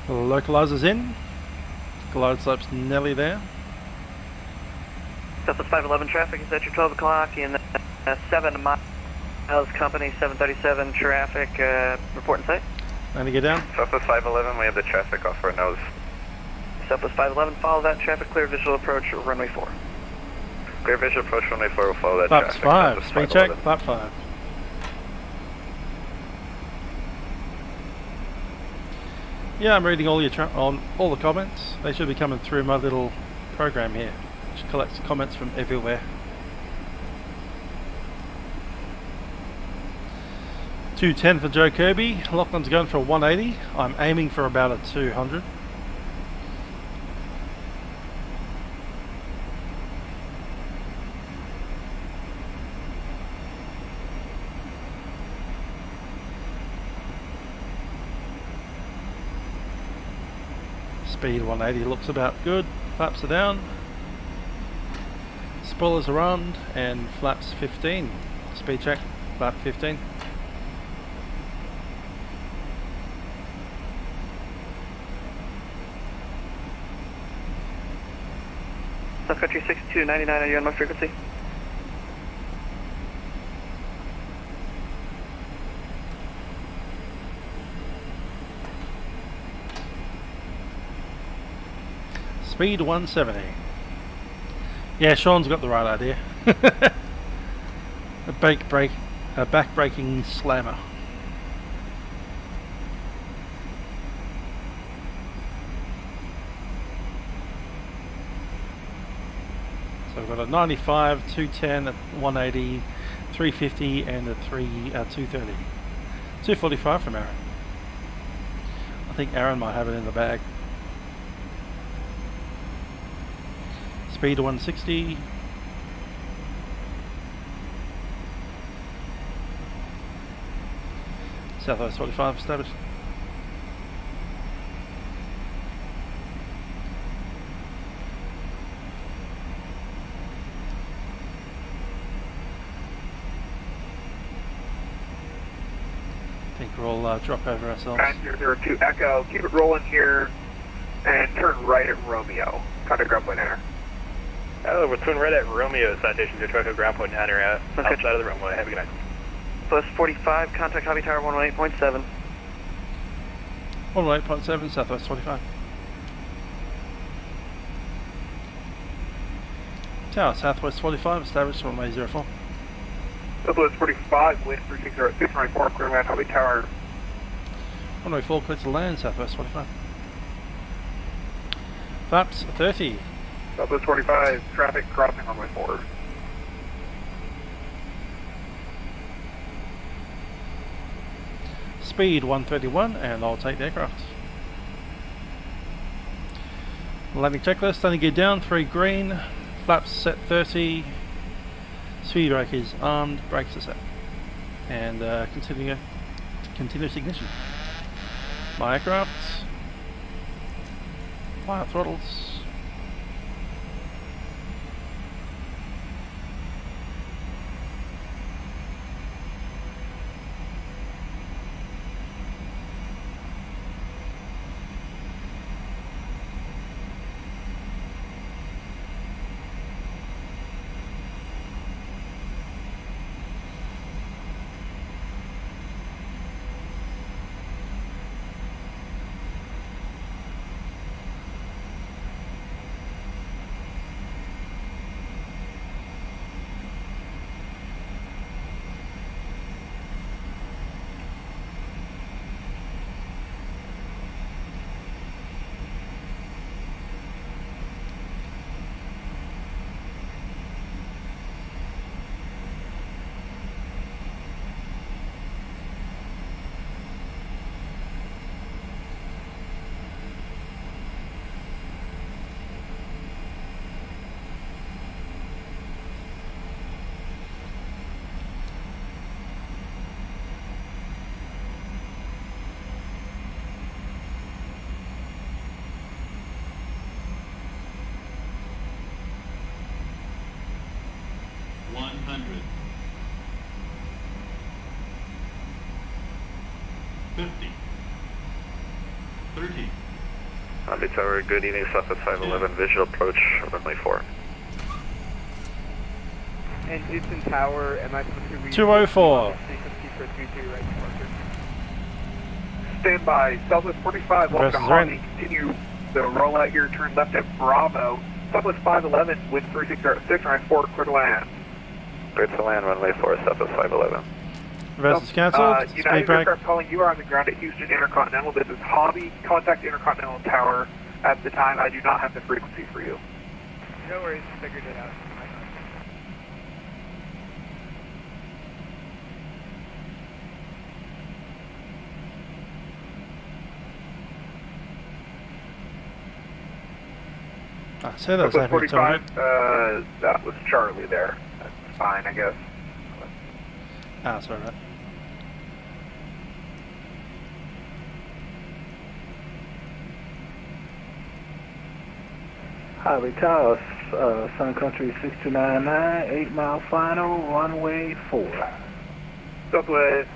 [SPEAKER 1] The localizer's in. Glide slope's nearly there.
[SPEAKER 5] Southwest 511 traffic is at your 12 o'clock in 7 miles, company 737 traffic, report in sight.
[SPEAKER 1] And to get down.
[SPEAKER 11] Southwest 511, we have the traffic off our nose.
[SPEAKER 5] Southwest 511, follow that traffic, clear visual approach, runway 4.
[SPEAKER 11] Clear visual approach, runway 4, we'll follow that
[SPEAKER 1] Flaps
[SPEAKER 11] traffic.
[SPEAKER 1] 5, speed check, flap 5. Yeah, I'm reading all your all the comments. They should be coming through my little program here, which collects comments from everywhere. 210 for Joe Kirby. Lachlan's going for a 180. I'm aiming for about a 200. Speed 180 looks about good. Flaps are down. Spoilers are on, and flaps 15. Speed check, flap 15.
[SPEAKER 5] South Country 6299, are you on my frequency?
[SPEAKER 1] Speed 170. Yeah, Sean's got the right idea. a back-braking slammer. So we've got a 95, 210, a 180, 350, and a 230. 245 from Aaron. I think Aaron might have it in the bag. Speed 160. Southwest 45 established. I think we'll drop over ourselves.
[SPEAKER 19] 902 Echo, keep it rolling here and turn right at Romeo. Contact ground point enter. We're turning right at Romeo, citation to Echo ground point enter outside of the runway. Have a good night.
[SPEAKER 5] Plus 45, contact Hobby Tower 118.7.
[SPEAKER 1] 118.7, Southwest 25. Tower, Southwest 45, established runway 04.
[SPEAKER 19] Southwest 45, wind 3606, runway 4, clear land, Hobby Tower.
[SPEAKER 1] Runway 4, clear to land, Southwest 45. Flaps 30.
[SPEAKER 19] Southwest 45, traffic crossing runway 4.
[SPEAKER 1] Speed 131, and I'll take the aircraft. Landing checklist, landing gear down, 3 green, flaps set 30, speed brake is armed, brakes are set, and continuous ignition. My aircraft, fire throttles.
[SPEAKER 16] Hobby Tower, good evening, Southwest 511, visual approach, runway 4.
[SPEAKER 12] And Houston Tower, am I supposed to read
[SPEAKER 1] 204.
[SPEAKER 12] frequency for 32 right departure?
[SPEAKER 19] Stand by, Southwest 45, welcome to
[SPEAKER 1] Versus
[SPEAKER 19] Hobby.
[SPEAKER 1] Randy.
[SPEAKER 19] Continue the rollout here, turn left at Bravo. Southwest 511, wind 3606, runway 4, clear to land.
[SPEAKER 16] Clear to land, runway 4, Southwest 511.
[SPEAKER 1] Versus cancelled.
[SPEAKER 19] United
[SPEAKER 1] Speed break.
[SPEAKER 19] Aircraft calling, you are on the ground at Houston Intercontinental. This is Hobby, contact Intercontinental Tower. At the time, I do not have the frequency for you.
[SPEAKER 12] No worries, figured it out.
[SPEAKER 1] I say that's
[SPEAKER 19] Southwest
[SPEAKER 1] happening
[SPEAKER 19] 45,
[SPEAKER 1] to
[SPEAKER 19] that was Charlie there. That's fine, I guess.
[SPEAKER 1] Ah, sorry, right.
[SPEAKER 6] Highway Tower, Sun Country 6299, 8 mile final, runway 4.
[SPEAKER 19] Southwest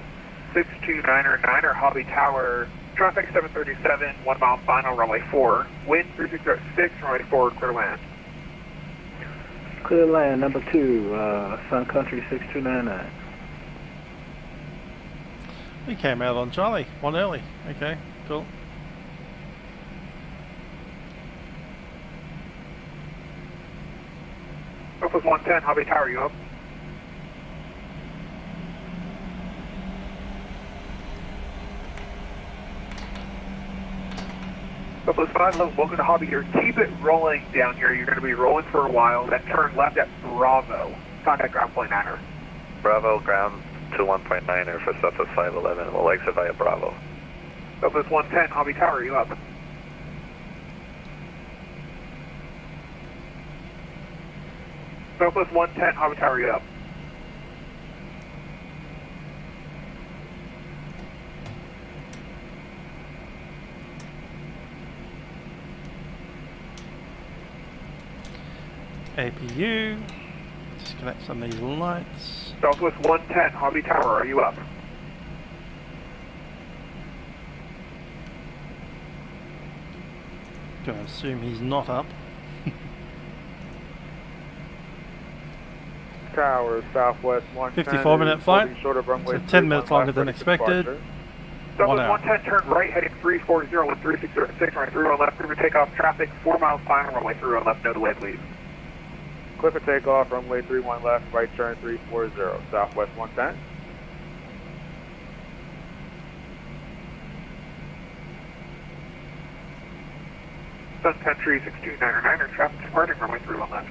[SPEAKER 19] 629er Hobby Tower, traffic 737, 1 mile final, runway 4. Wind 3606, runway 4, clear land.
[SPEAKER 6] Clear land, number 2, Sun Country 6299.
[SPEAKER 1] We came out on Charlie, one early. Okay, cool.
[SPEAKER 19] Southwest 110, Hobby Tower, you up? Southwest 511, welcome to Hobby here. Keep it rolling down here. You're going to be rolling for a while, then turn left at Bravo. Contact ground point 9er.
[SPEAKER 16] Bravo, ground to 1.9er for Southwest 511, we'll exit via Bravo.
[SPEAKER 19] Southwest 110, Hobby Tower, you up? Southwest 110, Hobby Tower, you up?
[SPEAKER 1] APU. Disconnect some of these lights.
[SPEAKER 19] Southwest 110, Hobby Tower, are you up?
[SPEAKER 1] Gonna assume he's not up.
[SPEAKER 20] Tower, Southwest 110.
[SPEAKER 1] 54-minute flight.
[SPEAKER 20] Short of runway
[SPEAKER 1] So 10 minutes longer than expected. 1
[SPEAKER 19] Southwest
[SPEAKER 1] hour.
[SPEAKER 19] 110, turn right, heading 340 with 3606, runway 31 left, clear for takeoff, traffic, 4 miles final, runway 31 left, no delay, please.
[SPEAKER 20] Clear for takeoff, runway 31 left, right turn 340, Southwest 110.
[SPEAKER 19] Sun Country 6299, traffic departing, runway 31 left.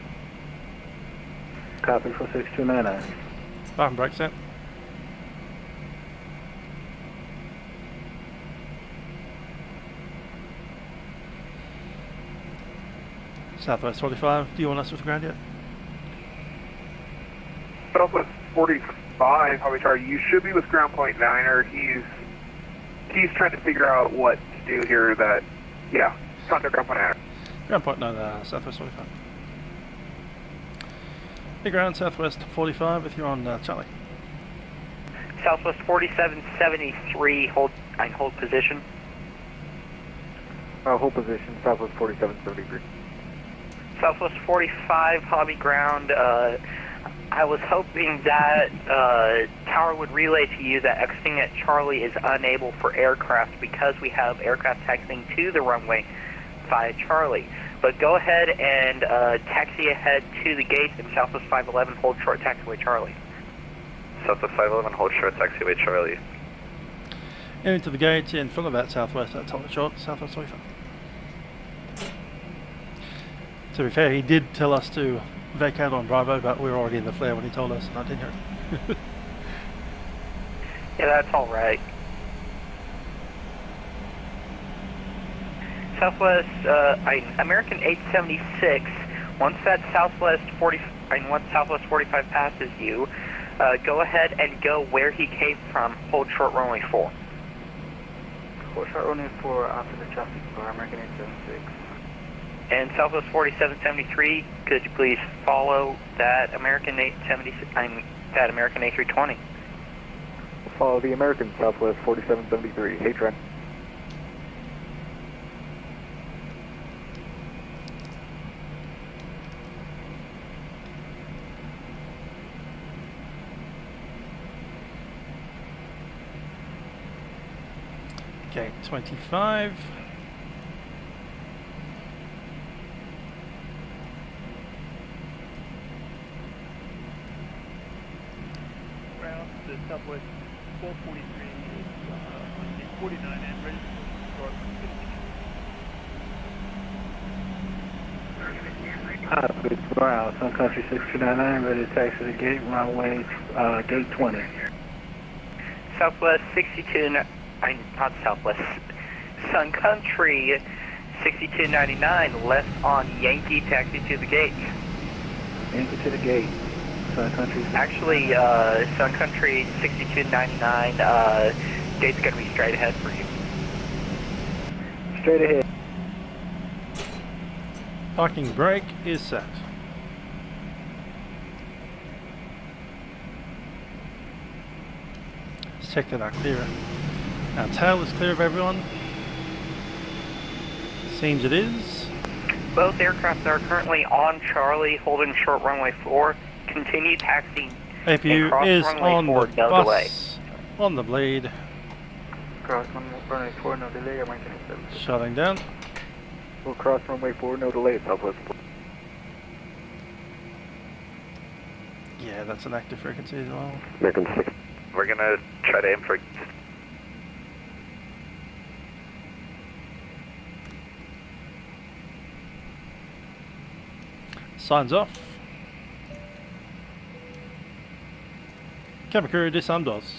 [SPEAKER 6] Copy for 6299.
[SPEAKER 1] Button break set. Southwest 45, do you want us with the ground yet?
[SPEAKER 19] Southwest 45, Hobby Tower, you should be with ground point 9er. He's trying to figure out what to do here that, yeah, contact ground point 9er.
[SPEAKER 1] Ground point 9, Southwest 45. Hey ground, Southwest 45 if you're on Charlie.
[SPEAKER 5] Southwest 4773, hold position.
[SPEAKER 20] Hold position, Southwest 4773.
[SPEAKER 5] Southwest 45, Hobby ground. I was hoping that Tower would relay to you that exiting at Charlie is unable for aircraft because we have aircraft taxiing to the runway via Charlie. But go ahead and taxi ahead to the gate in Southwest 511, hold short, taxiway Charlie.
[SPEAKER 16] Southwest 511, hold short, taxiway Charlie.
[SPEAKER 1] Into the gate in front of that Southwest, that's hold short, Southwest 45. To be fair, he did tell us to vacate on Bravo, but we were already in the flare when he told us, and I didn't hear it.
[SPEAKER 5] Yeah, that's all right. Southwest, American 876. Once that Southwest 45 passes you, go ahead and go where he came from. Hold short runway 4.
[SPEAKER 12] Hold short runway 4 after the traffic for American 876.
[SPEAKER 5] And Southwest 4773, could you please follow that American 876? That American A320.
[SPEAKER 20] Follow the American Southwest 4773. Hey, Trent.
[SPEAKER 1] Gate 25.
[SPEAKER 16] Ground to Southwest 1243 is on the 49 and ready to start.
[SPEAKER 12] Good ground, Sun Country 6299, ready to taxi the gate, runway, gate 20.
[SPEAKER 5] Southwest 62, not Southwest, Sun Country 6299, left on Yankee, taxi to the gate.
[SPEAKER 12] Yankee to the gate, Sun Country.
[SPEAKER 5] Actually, Sun Country 6299, gate's going to be straight ahead for you.
[SPEAKER 12] Straight ahead.
[SPEAKER 1] Parking brake is set. Let's check that out clearer. Our tail is clear of everyone. Seems it is.
[SPEAKER 5] Both aircraft are currently on Charlie, holding short runway 4. Continue taxiing.
[SPEAKER 1] APU is on the
[SPEAKER 5] no
[SPEAKER 1] bus,
[SPEAKER 5] delay.
[SPEAKER 1] on the blade.
[SPEAKER 12] Cross runway 4, no delay, I'm making it.
[SPEAKER 1] Shutting down.
[SPEAKER 12] We'll cross runway 4, no delay, Southwest.
[SPEAKER 1] Yeah, that's an active frequency as well.
[SPEAKER 11] American 6. We're gonna try to aim for.
[SPEAKER 1] Signs off. Cabin crew disarm doors.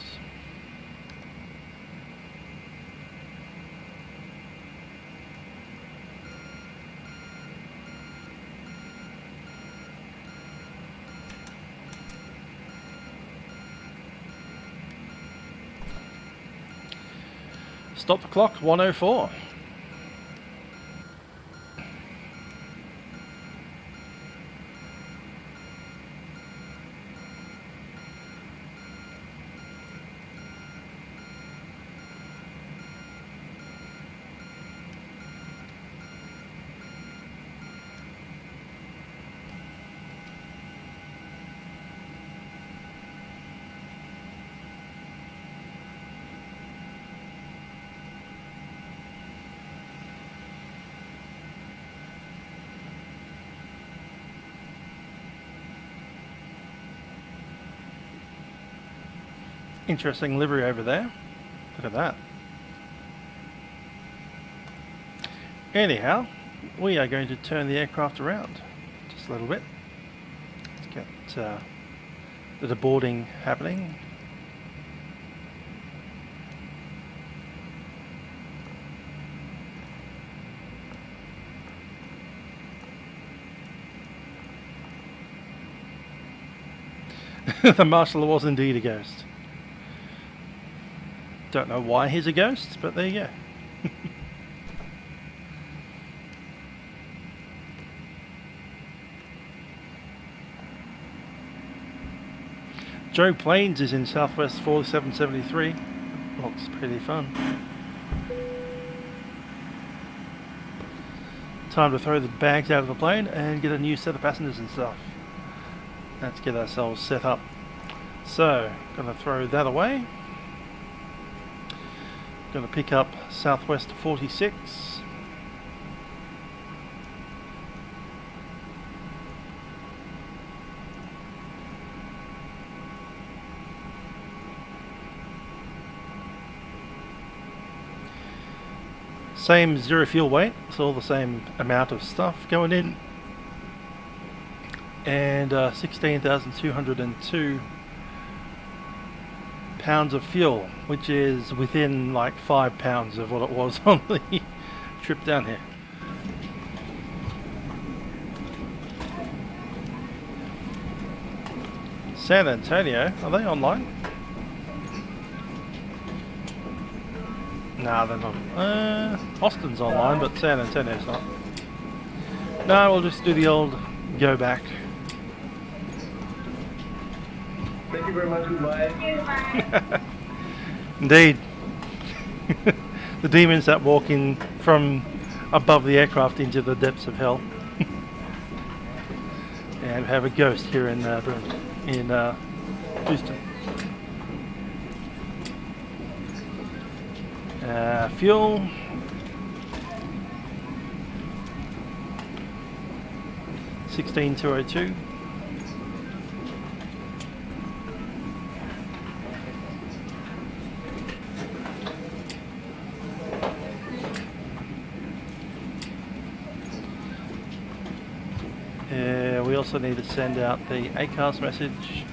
[SPEAKER 1] Stop the clock, 104. Interesting livery over there. Look at that. Anyhow, we are going to turn the aircraft around just a little bit. Let's get the deboarding happening. The marshal was indeed a ghost. Don't know why he's a ghost, but there you go. Joe Plains is in Southwest 4773. Looks pretty fun. Time to throw the bags out of the plane and get a new set of passengers and stuff. Let's get ourselves set up. So, gonna throw that away. Gonna pick up Southwest 46. Same zero fuel weight, so all the same amount of stuff going in. And 16,202 pounds of fuel, which is within like 5 pounds of what it was on the trip down here. San Antonio, are they online? Nah, they're not. Austin's online, but San Antonio's not. No, we'll just do the old go back.
[SPEAKER 6] Thank you very much, goodbye.
[SPEAKER 1] Indeed. The demons that walk in from above the aircraft into the depths of hell. And have a ghost here in Houston. Fuel. $16,202. We also need to send out the ACARS message.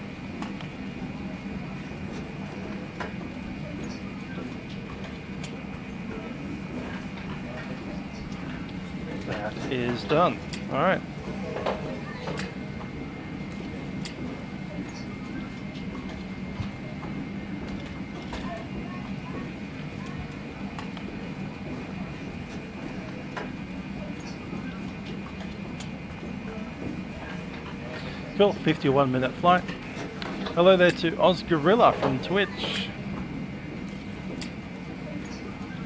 [SPEAKER 1] That is done. All right. Cool, 51-minute flight. Hello there to Oz Gorilla from Twitch.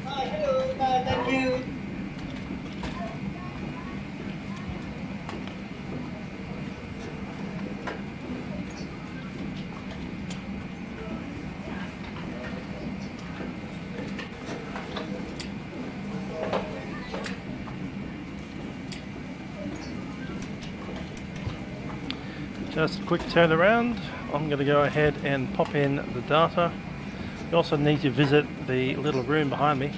[SPEAKER 2] Hi, hello, thank you.
[SPEAKER 1] Just a quick turnaround. I'm going to go ahead and pop in the data. You also need to visit the little room behind me.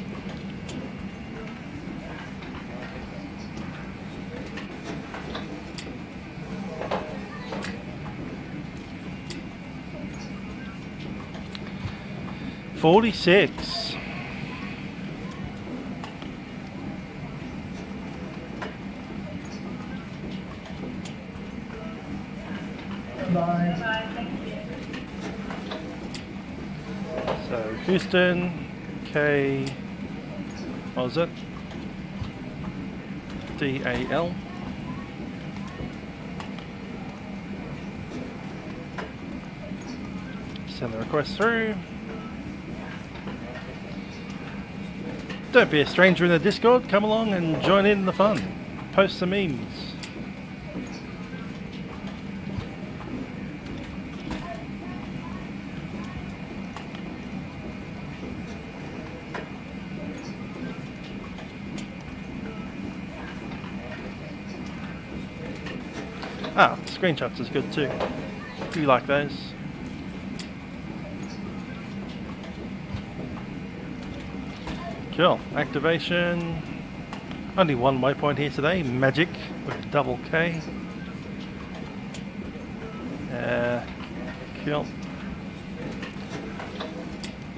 [SPEAKER 1] $46. So Houston, what was it? KDAL. Send the request through. Don't be a stranger in the Discord. Come along and join in the fun. Post some memes. Ah, screenshots is good too. Do you like those? Cool. Activation. Only one waypoint here today. Magic with double K. Cool.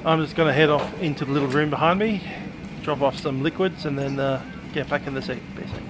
[SPEAKER 1] I'm just going to head off into the little room behind me, drop off some liquids, and then get back in the seat. Basically.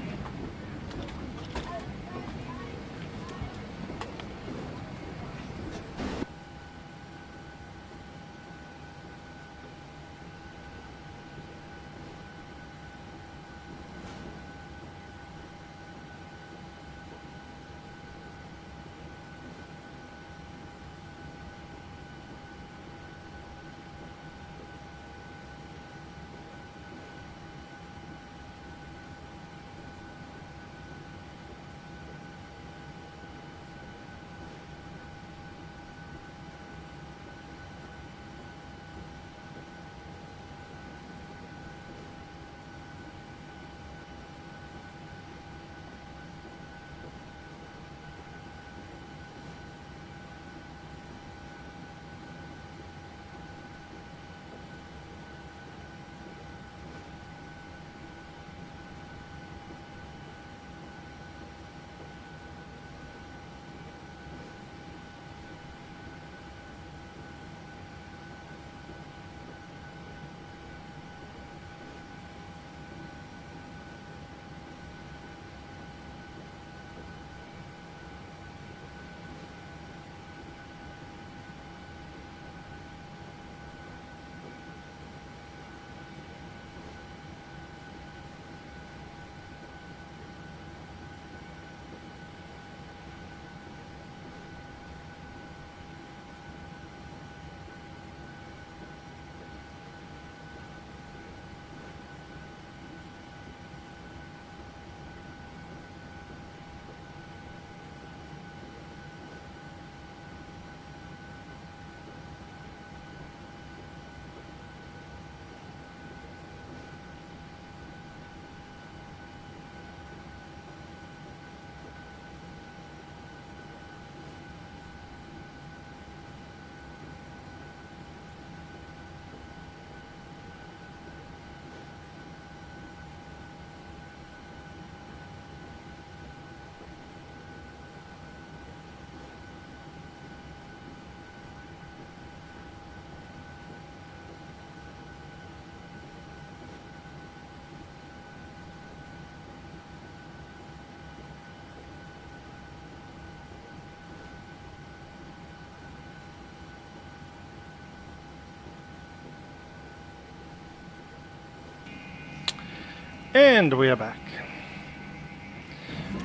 [SPEAKER 1] And we are back.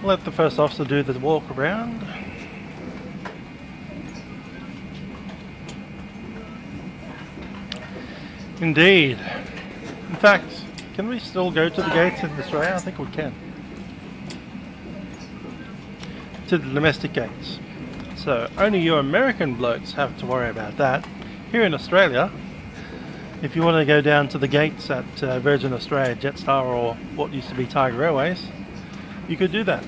[SPEAKER 1] Let the first officer do the walk around. Indeed. In fact, can we still go to the gates in Australia? I think we can. To the domestic gates. So only you American blokes have to worry about that. Here in Australia, if you want to go down to the gates at Virgin Australia, Jetstar, or what used to be Tiger Airways, you could do that.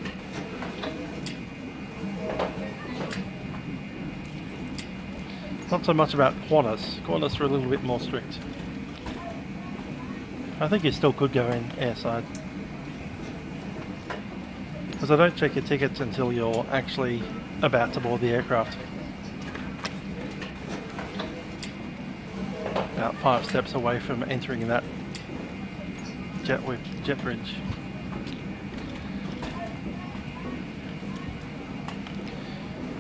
[SPEAKER 1] Not so much about Qantas. Qantas are a little bit more strict. I think you still could go in airside. Because I don't check your tickets until you're actually about to board the aircraft. About 5 steps away from entering that jet bridge.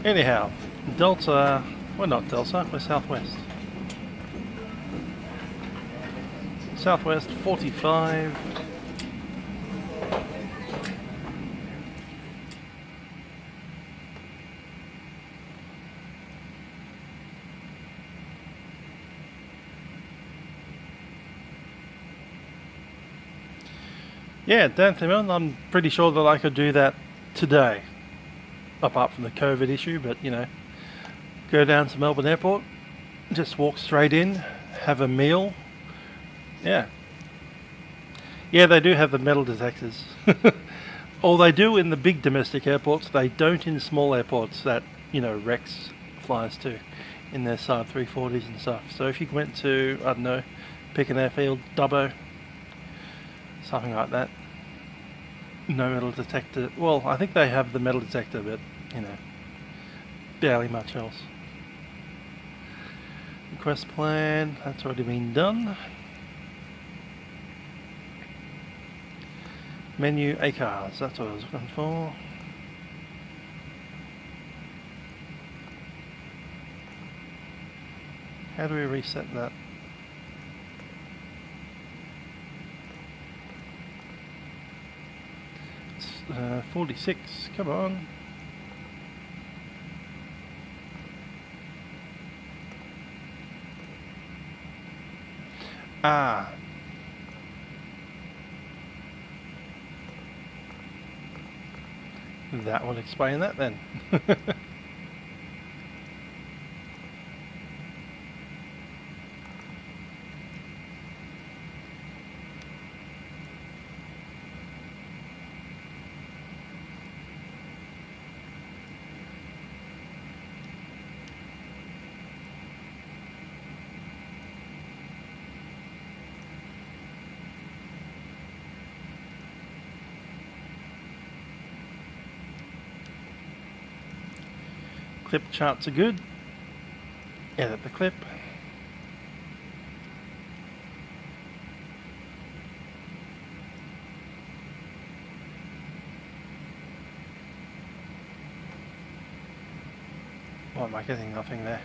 [SPEAKER 1] Anyhow, Delta, we're not Delta, we're Southwest. Southwest 45. Yeah, Dantham, I'm pretty sure that I could do that today. Apart from the COVID issue, but you know, go down to Melbourne Airport, just walk straight in, have a meal. Yeah. Yeah, they do have the metal detectors. Or they do in the big domestic airports, they don't in small airports that, you know, Rex flies to in their Saab 340s and stuff. So if you went to, I don't know, pick an airfield, Dubbo, something like that, no metal detector. Well, I think they have the metal detector, but, you know, barely much else. Request plan, that's already been done. Menu ACARS, that's what I was looking for. How do we reset that? 46, come on. Ah. That will explain that then. Clip charts are good. Edit the clip. Why am I getting nothing there?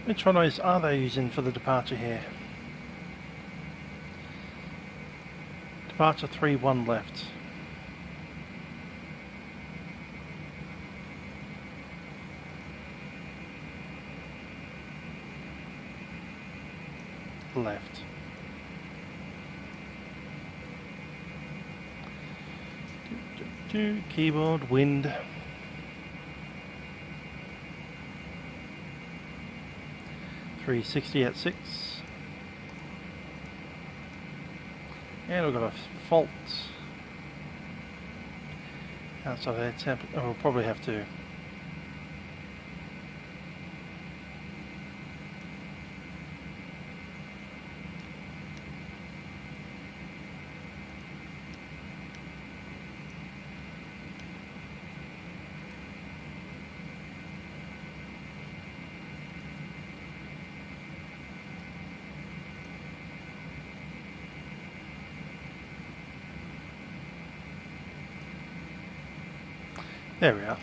[SPEAKER 1] Which runways are they using for the departure here? Departure 31 left. Left. Keyboard, wind. .360 at 6. And we've got a fault outside our temp. Oh, we'll probably have to. There we are.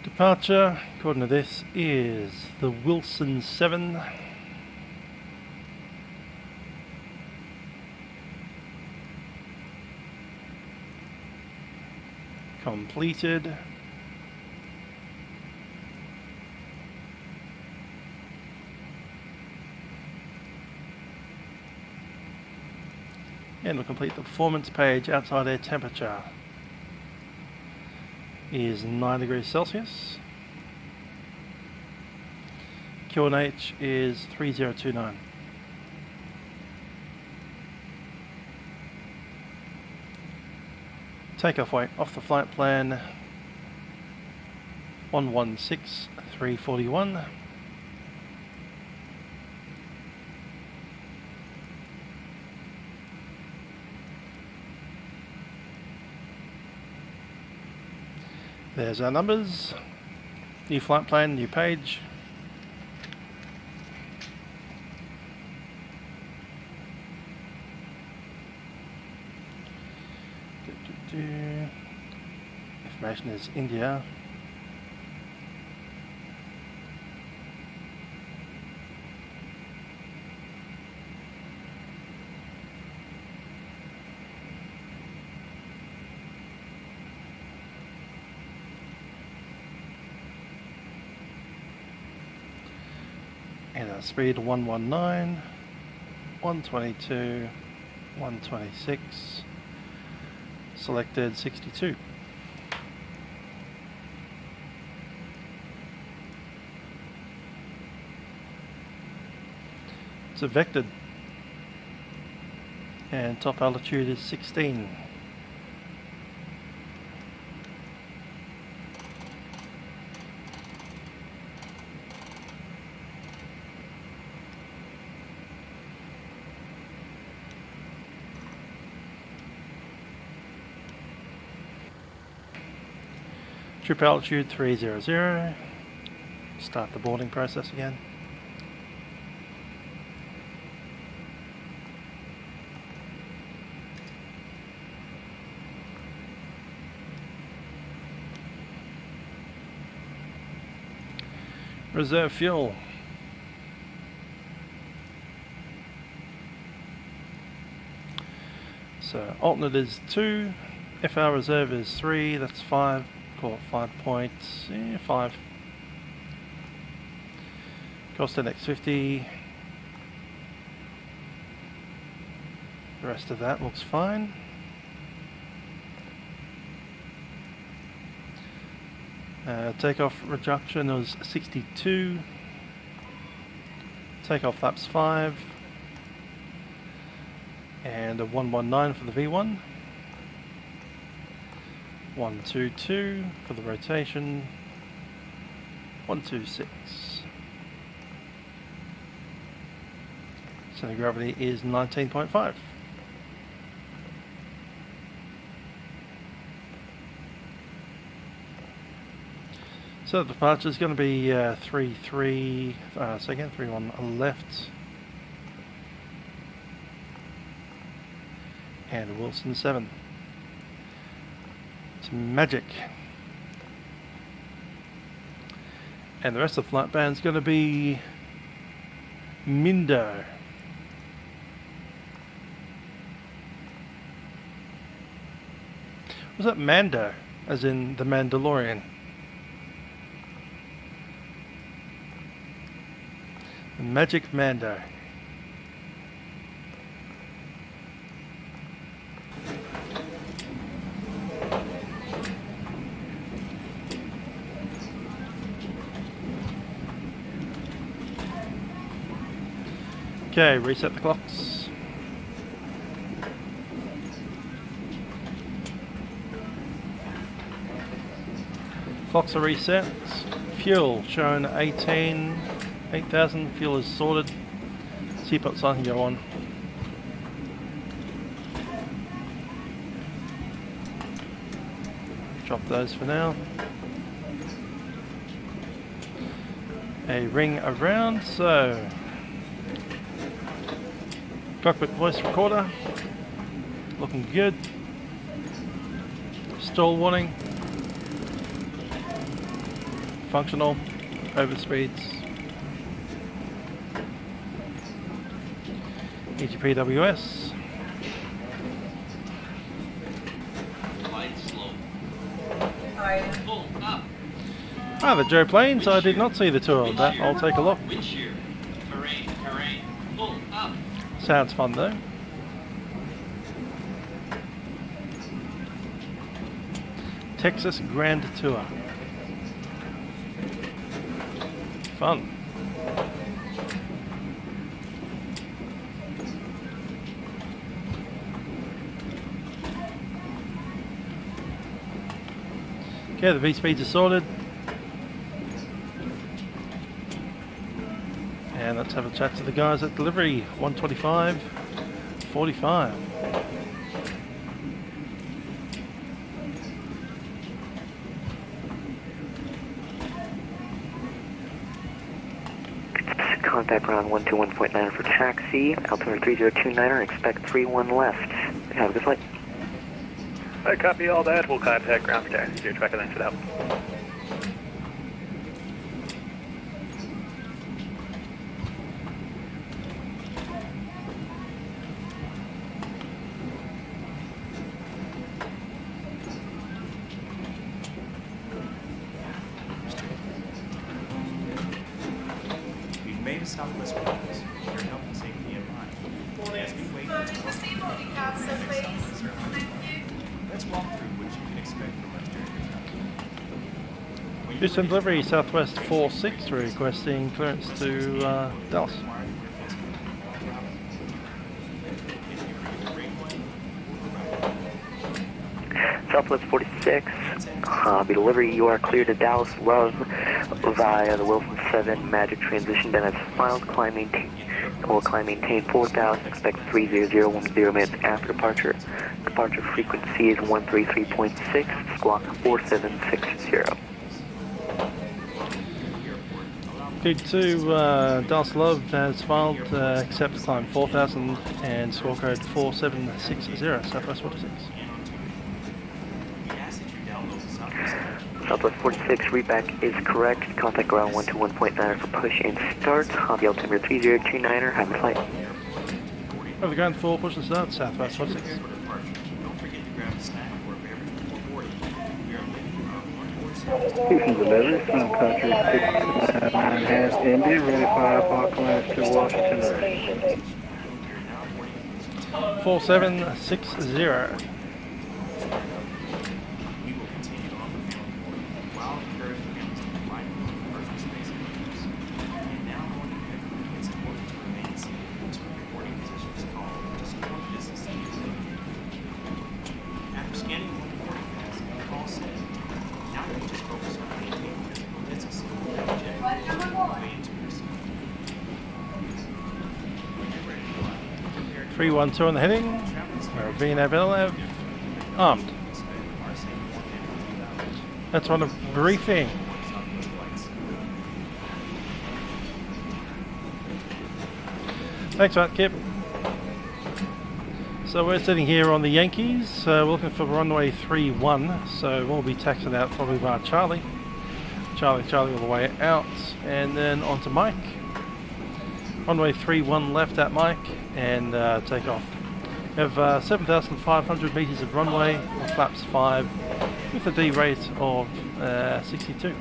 [SPEAKER 1] Departure, according to this, is the Wilson 7. Completed. And we'll complete the performance page. Outside air temperature is 9 degrees Celsius. QNH is 3029. Takeoff weight off the flight plan 116,341. There's our numbers. New flight plan, new page. Information is India. And our speed 119, 122, 126, selected 62. It's a vectored, and top altitude is 16. Trip altitude 300. Start the boarding process again. Reserve fuel. So alternate is 2, FR reserve is 3, that's 5. Call it 5.5. Cost NX50. The rest of that looks fine. Takeoff reduction was 62. Takeoff flaps 5. And a 119 for the V1. 122 for the rotation. 126. Center of gravity is 19.5. So the departure is going to be 33 second, 31 left, and Wilson 7. It's magic. And the rest of the flight band is going to be Mindo. Was that Mando, as in the Mandalorian? The Magic Mando. Okay, reset the clocks. Clocks are reset. Fuel shown 8,000. Fuel is sorted. Seatbelt sign can go on. Drop those for now. A ring around, so cockpit voice recorder looking good. Stall warning. Functional. Over speeds. EGPWS. Ah, the Joe planes. I did not see the tour of that. I'll take a look. Sounds fun though. Texas Grand Tour. Fun. Okay, the V-speeds are sorted. And let's have a chat to the guys at delivery. 125.45.
[SPEAKER 8] Contact ground 121.9 for taxi, altimeter 3029er, expect 31 left. Have a good flight.
[SPEAKER 19] I copy all that. We'll contact ground for taxi. Your tracker thanks for the help.
[SPEAKER 4] We've made a Southwest promise. Your health and safety in mind. As we wait for let's walk through what you can expect from us during your travel.
[SPEAKER 1] Houston delivery, Southwest 46, requesting clearance to Dallas.
[SPEAKER 8] Southwest 46, Hobby delivery, you are clear to Dallas Love via the Wilson 7 Magic Transition. Then it's filed, climb maintain 4,000, expect 30010 minutes after departure. Departure frequency is 133.6, squawk 4760.
[SPEAKER 1] Good to Dallas Love has filed, accept climb 4,000 and score code 4760, Southwest 46.
[SPEAKER 8] Southwest 46, readback is correct. Contact ground 121.9 for push and start. Hobby altimeter 3029er, have a flight.
[SPEAKER 1] Over the ground 4, push and start, Southwest 46.
[SPEAKER 21] Houston delivery, Sun Country 699 has ended, ready 5 o'clock class to Washington Ridge.
[SPEAKER 1] 4760.
[SPEAKER 4] Prepared
[SPEAKER 1] 312 on the heading. VNAV armed. That's on a briefing. Thanks for that, Kip. So we're sitting here on the Yankees, we're looking for runway 31, so we'll be taxiing out probably by Charlie. Charlie all the way out, and then onto Mike. Runway 31 left at Mike, and take off. We have 7,500 meters of runway, on flaps 5, with a D rate of 62.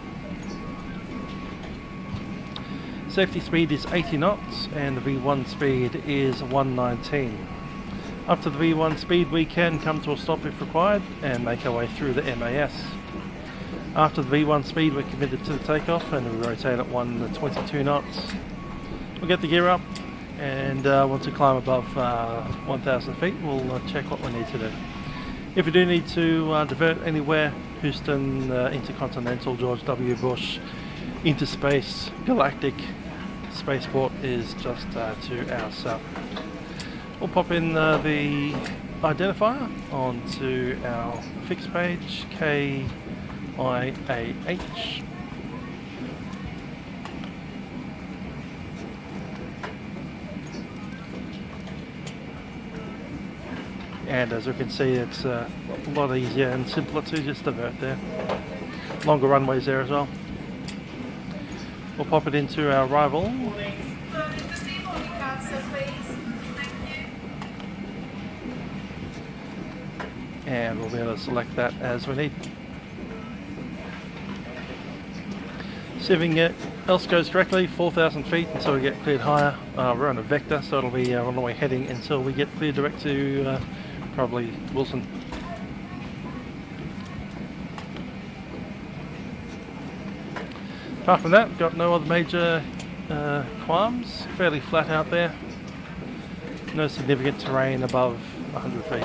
[SPEAKER 1] Safety speed is 80 knots, and the V1 speed is 119. Up to the V1 speed we can come to a stop if required and make our way through the MAS. After the V1 speed we're committed to the takeoff and we rotate at 122 knots. We'll get the gear up, and once we climb above 1,000 feet, we'll check what we need to do. If we do need to divert anywhere, Houston, Intercontinental, George W. Bush, Interspace, Galactic Spaceport is just to our south. We'll pop in the identifier onto our fixed page, KIAH. And as we can see, it's a lot easier and simpler to just divert there. Longer runways there as well. We'll pop it into our arrival. And we'll be able to select that as we need. See if everything else goes correctly, 4,000 feet until we get cleared higher. We're on a vector, so it'll be on the way heading until we get cleared direct to probably Wilson. Apart from that, we've got no other major qualms. Fairly flat out there. No significant terrain above 100 feet.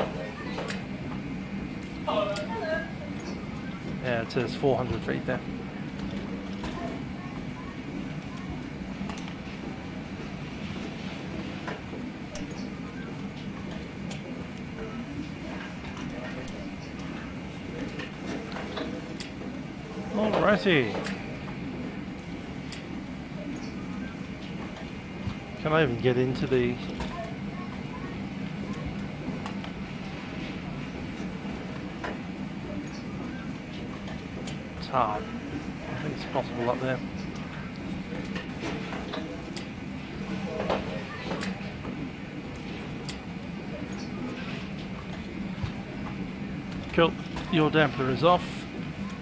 [SPEAKER 1] Yeah, it says 400 feet there. Alrighty. Can I even get into the... It's hard. I think it's possible up there. Cool. Your damper is off.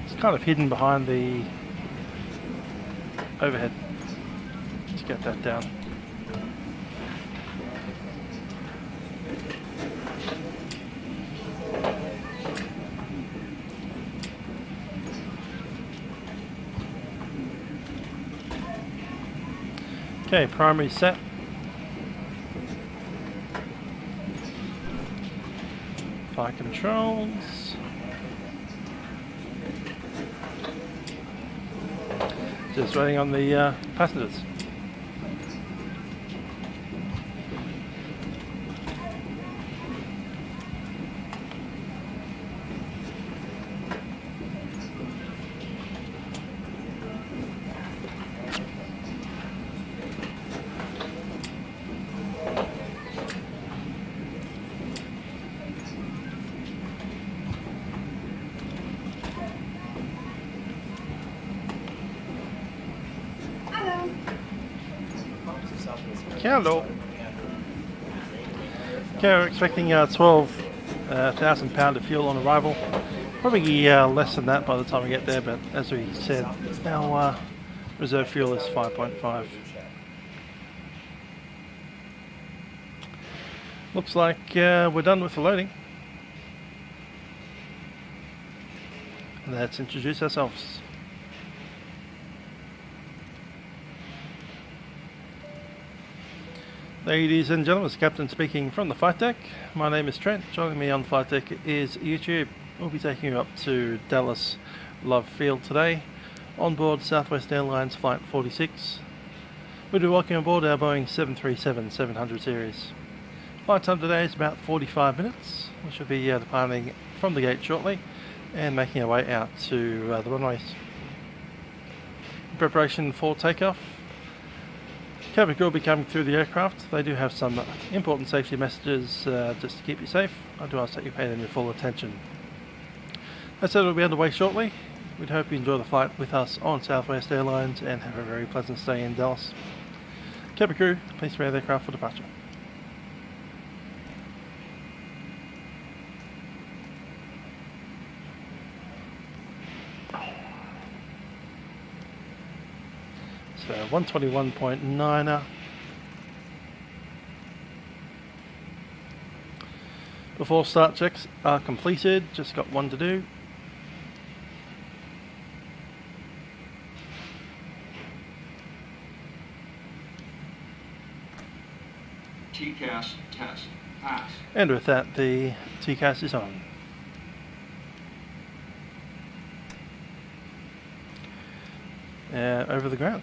[SPEAKER 1] It's kind of hidden behind the overhead. Let's get that down. Okay, primary set. Flight controls. Just waiting on the passengers. Hello. Okay, we're expecting 12,000 pound of fuel on arrival. Probably less than that by the time we get there, but as we said, our reserve fuel is 5.5. Looks like we're done with the loading. Let's introduce ourselves. Ladies and gentlemen, it's Captain speaking from the flight deck. My name is Trent. Joining me on the flight deck is YouTube. We'll be taking you up to Dallas Love Field today on board Southwest Airlines Flight 46. We'll be walking on board our Boeing 737-700 series. Flight time today is about 45 minutes. We should be departing from the gate shortly and making our way out to the runways. In preparation for takeoff. Cabin crew will be coming through the aircraft. They do have some important safety messages just to keep you safe. I do ask that you pay them your full attention. That said, we'll be underway shortly. We'd hope you enjoy the flight with us on Southwest Airlines and have a very pleasant stay in Dallas. Cabin crew, please prepare the aircraft for departure. So 121.9er. Before start checks are completed, just got one to do.
[SPEAKER 3] TCAS test. Pass.
[SPEAKER 1] And with that, the TCAS is on. Over the ground.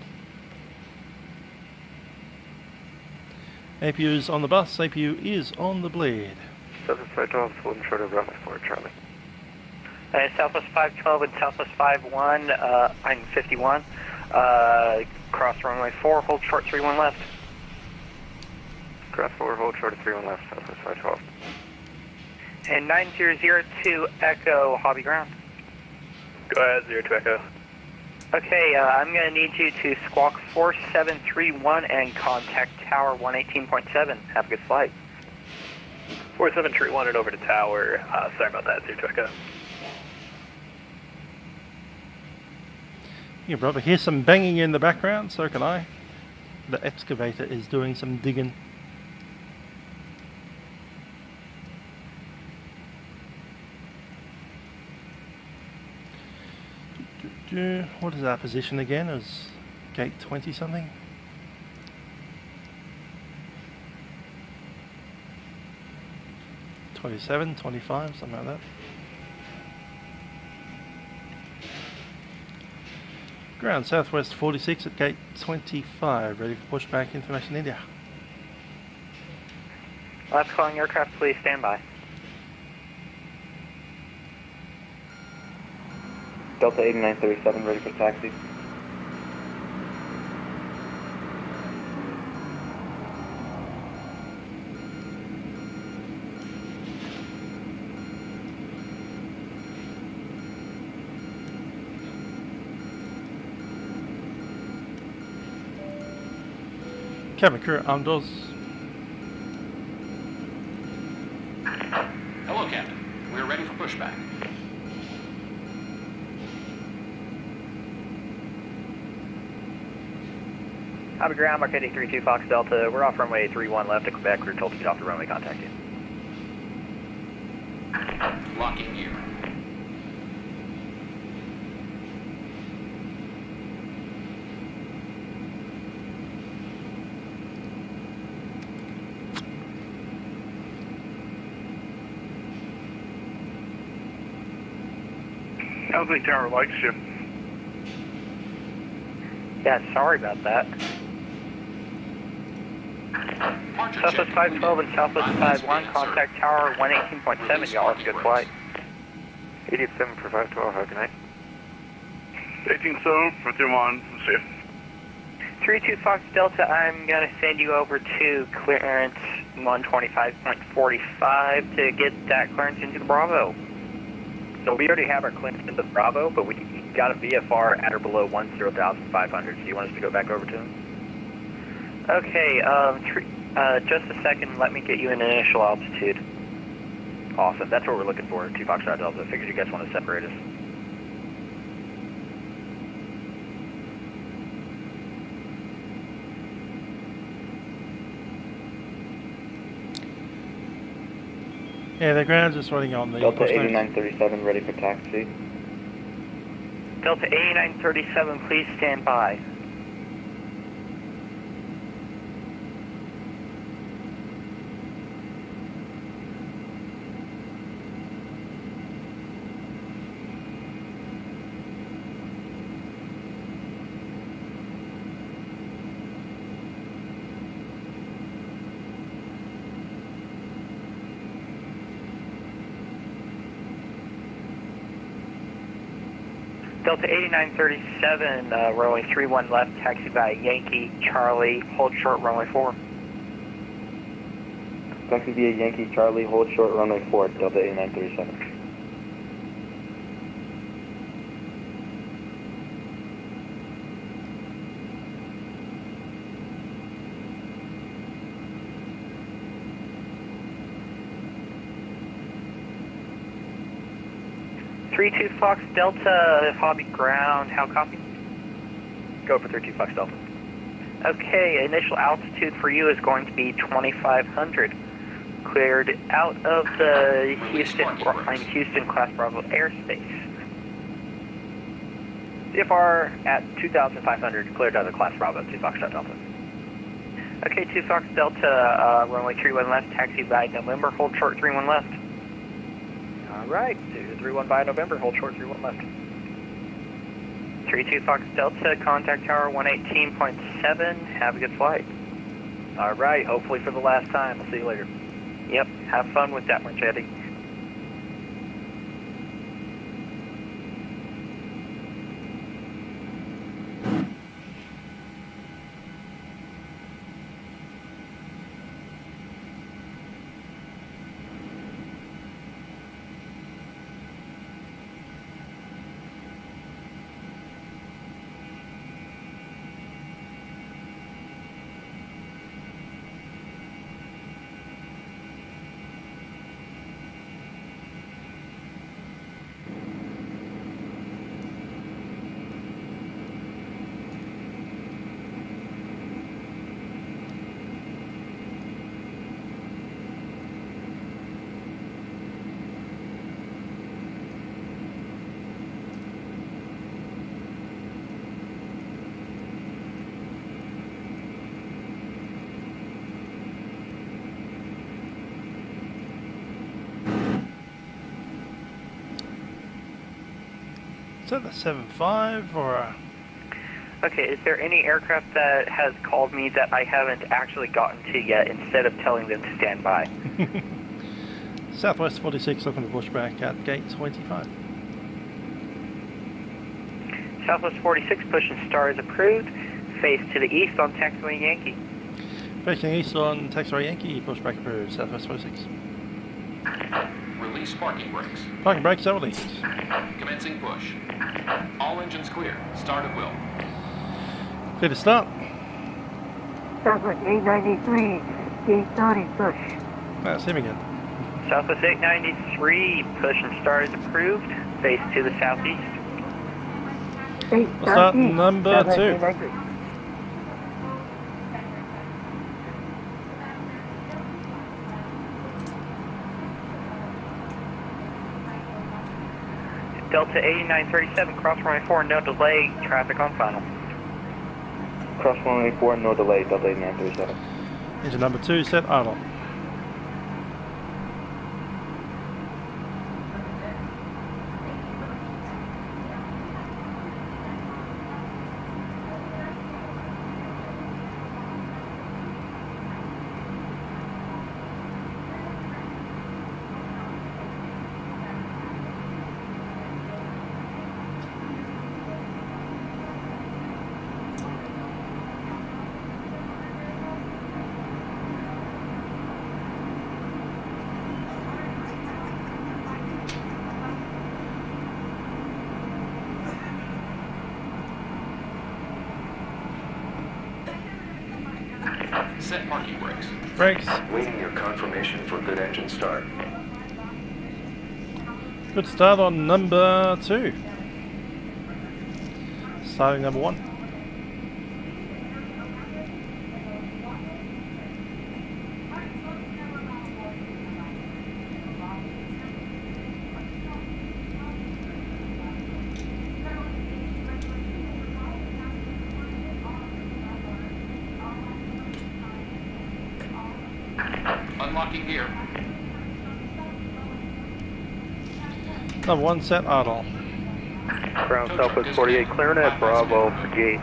[SPEAKER 1] APU is on the bus, APU is on the bleed.
[SPEAKER 11] Southwest 512, holding short of runway 4, Charlie.
[SPEAKER 5] Southwest 512 and Southwest 51, I'm 51. Cross runway 4, hold short 31 left.
[SPEAKER 11] Cross 4, hold short of 31 left, Southwest 512.
[SPEAKER 5] And 9002 Echo, hobby ground.
[SPEAKER 19] Go ahead, 02 Echo.
[SPEAKER 5] Okay, I'm going to need you to squawk 4731 and contact tower 118.7. Have a good flight.
[SPEAKER 19] 4731 and over to tower. Sorry about that, 02 Echo.
[SPEAKER 1] You can probably hear some banging in the background, so can I. The excavator is doing some digging. What is our position again? Is gate 20 something? $27, $25, something like that. Ground Southwest 46 at gate 25, ready for pushback, information India.
[SPEAKER 5] Last calling aircraft, please stand by.
[SPEAKER 8] Delta 8937, ready for taxi.
[SPEAKER 1] Cabin crew, arm doors.
[SPEAKER 9] Hello, Captain. We're ready for pushback.
[SPEAKER 12] Hobby ground, Mark 832 Fox Delta. We're off runway 31 left to Quebec. We're told to get off the runway, contact you.
[SPEAKER 9] Locking gear.
[SPEAKER 19] I don't think tower likes you.
[SPEAKER 5] Yeah, sorry about that. Southwest 512 and Southwest 51, contact tower 118.7, y'all. Have a good flight.
[SPEAKER 11] 87 for 512, have a good night.
[SPEAKER 19] 187 for 21, see you.
[SPEAKER 5] 32 Fox Delta, I'm going to send you over to clearance 125.45 to get that clearance into the Bravo.
[SPEAKER 12] So we already have our clearance into the Bravo, but we got a VFR at or below 10,500. So you want us to go back over to him?
[SPEAKER 5] Okay, just a second, let me get you an initial altitude.
[SPEAKER 12] Awesome, that's what we're looking for, 2 Foxtrot Delta. I figured you guys want to separate us.
[SPEAKER 1] Yeah, the ground's just running on the
[SPEAKER 8] Delta 8937, ready for taxi.
[SPEAKER 5] Delta 8937, please stand by. Delta 8937, runway 31 left, taxi by Yankee Charlie, hold short runway 4.
[SPEAKER 8] Taxi via Yankee Charlie, hold short runway 4, Delta 8937.
[SPEAKER 5] Three-two Fox Delta, hobby ground, how copy?
[SPEAKER 12] Go for 32 Fox Delta.
[SPEAKER 5] Okay, initial altitude for you is going to be 2,500. Cleared out of the Houston Class Bravo airspace.
[SPEAKER 12] VFR at 2,500, cleared out of the Class Bravo, 2 Foxtrot Delta.
[SPEAKER 5] Okay, 2 Fox Delta, runway 31 left, taxi by November, hold short 31 left.
[SPEAKER 12] Alright, 231 by November, hold short 31 left.
[SPEAKER 5] 32 Fox Delta, contact tower 118.7, have a good flight.
[SPEAKER 12] Alright, hopefully for the last time. I'll see you later.
[SPEAKER 5] Yep, have fun with that one, Jetty.
[SPEAKER 1] Is that the 7.5 or a...
[SPEAKER 5] Okay, is there any aircraft that has called me that I haven't actually gotten to yet instead of telling them to stand by?
[SPEAKER 1] Southwest 46 looking to push back at gate 25.
[SPEAKER 5] Southwest 46, push and star is approved. Face to the east on taxiway Yankee.
[SPEAKER 1] Facing east on taxiway Yankee, push back approved, Southwest 46.
[SPEAKER 9] Release parking brakes.
[SPEAKER 1] Parking brakes are released.
[SPEAKER 9] Commencing push. All engines clear. Start at will.
[SPEAKER 1] Clear to start.
[SPEAKER 10] Southwest 893, gate 30, push.
[SPEAKER 1] That's him again.
[SPEAKER 5] Southwest 893, push and start is approved. Face to the southeast.
[SPEAKER 10] We'll
[SPEAKER 1] start number 2.
[SPEAKER 5] Delta 8937, cross runway 4, no delay, traffic on final.
[SPEAKER 13] Cross runway 4, no delay, Delta 8937.
[SPEAKER 1] Engine number 2, set idle.
[SPEAKER 9] Set parking brakes.
[SPEAKER 1] Brakes.
[SPEAKER 7] Waiting your confirmation for good engine start.
[SPEAKER 1] Good start on number 2. Starting number 1.
[SPEAKER 9] Unlocking gear.
[SPEAKER 1] Number 1, set idle.
[SPEAKER 12] Ground Southwest 48, clearing at Bravo for gate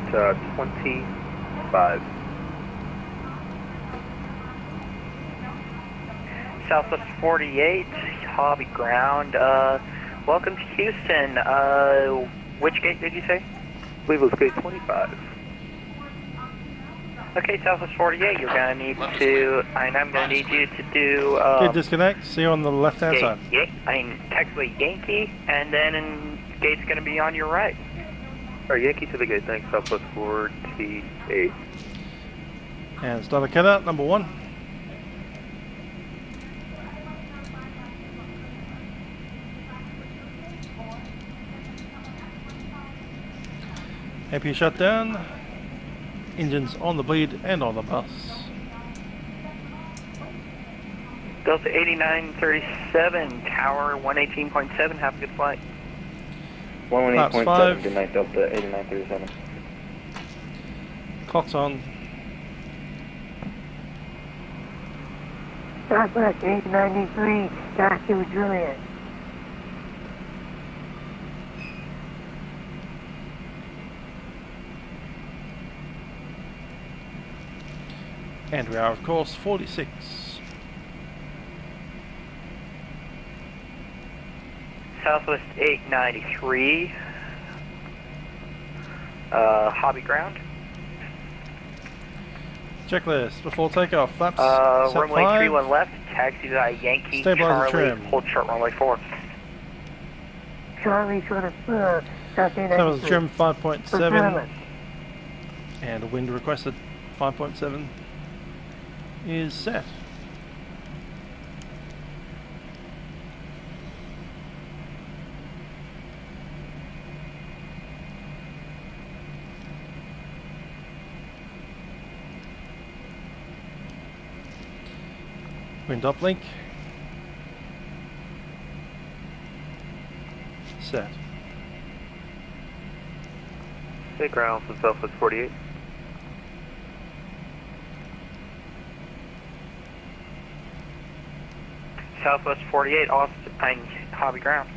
[SPEAKER 12] 25.
[SPEAKER 5] Southwest 48, hobby ground. Welcome to Houston. Which gate did you say?
[SPEAKER 12] I believe it was gate 25.
[SPEAKER 5] Okay, Southwest 48, you're gonna need to, and I'm gonna need you to do,
[SPEAKER 1] Okay, disconnect, see you on the left hand side.
[SPEAKER 5] taxiway Yankee, and then gate's gonna be on your right.
[SPEAKER 12] Alright, Yankee to the gate, thanks, Southwest 48.
[SPEAKER 1] And start the cutout, number 1. AP shutdown. Engines on the bleed and on the bus.
[SPEAKER 5] Delta 8937, tower 118.7, have a good flight.
[SPEAKER 13] 118.7, good night, Delta 8937.
[SPEAKER 1] Clock's on.
[SPEAKER 10] Southwest 893, Dr. Juliet.
[SPEAKER 1] And we are, of course, 46.
[SPEAKER 5] Southwest 893, hobby ground.
[SPEAKER 1] Checklist before takeoff. Flaps. set
[SPEAKER 5] Runway
[SPEAKER 1] 5.
[SPEAKER 5] 31 left, taxi to Yankee
[SPEAKER 1] Stabilizer
[SPEAKER 5] Charlie,
[SPEAKER 1] trim.
[SPEAKER 5] hold short runway 4.
[SPEAKER 10] Charlie short of South
[SPEAKER 1] Stabilizer
[SPEAKER 10] 893.
[SPEAKER 1] trim 5.7.
[SPEAKER 10] Fulfillment.
[SPEAKER 1] And wind requested 5.7 is set. Wind uplink. Set.
[SPEAKER 13] Take ground from Southwest 48.
[SPEAKER 5] Southwest 48, Austin, hobby ground.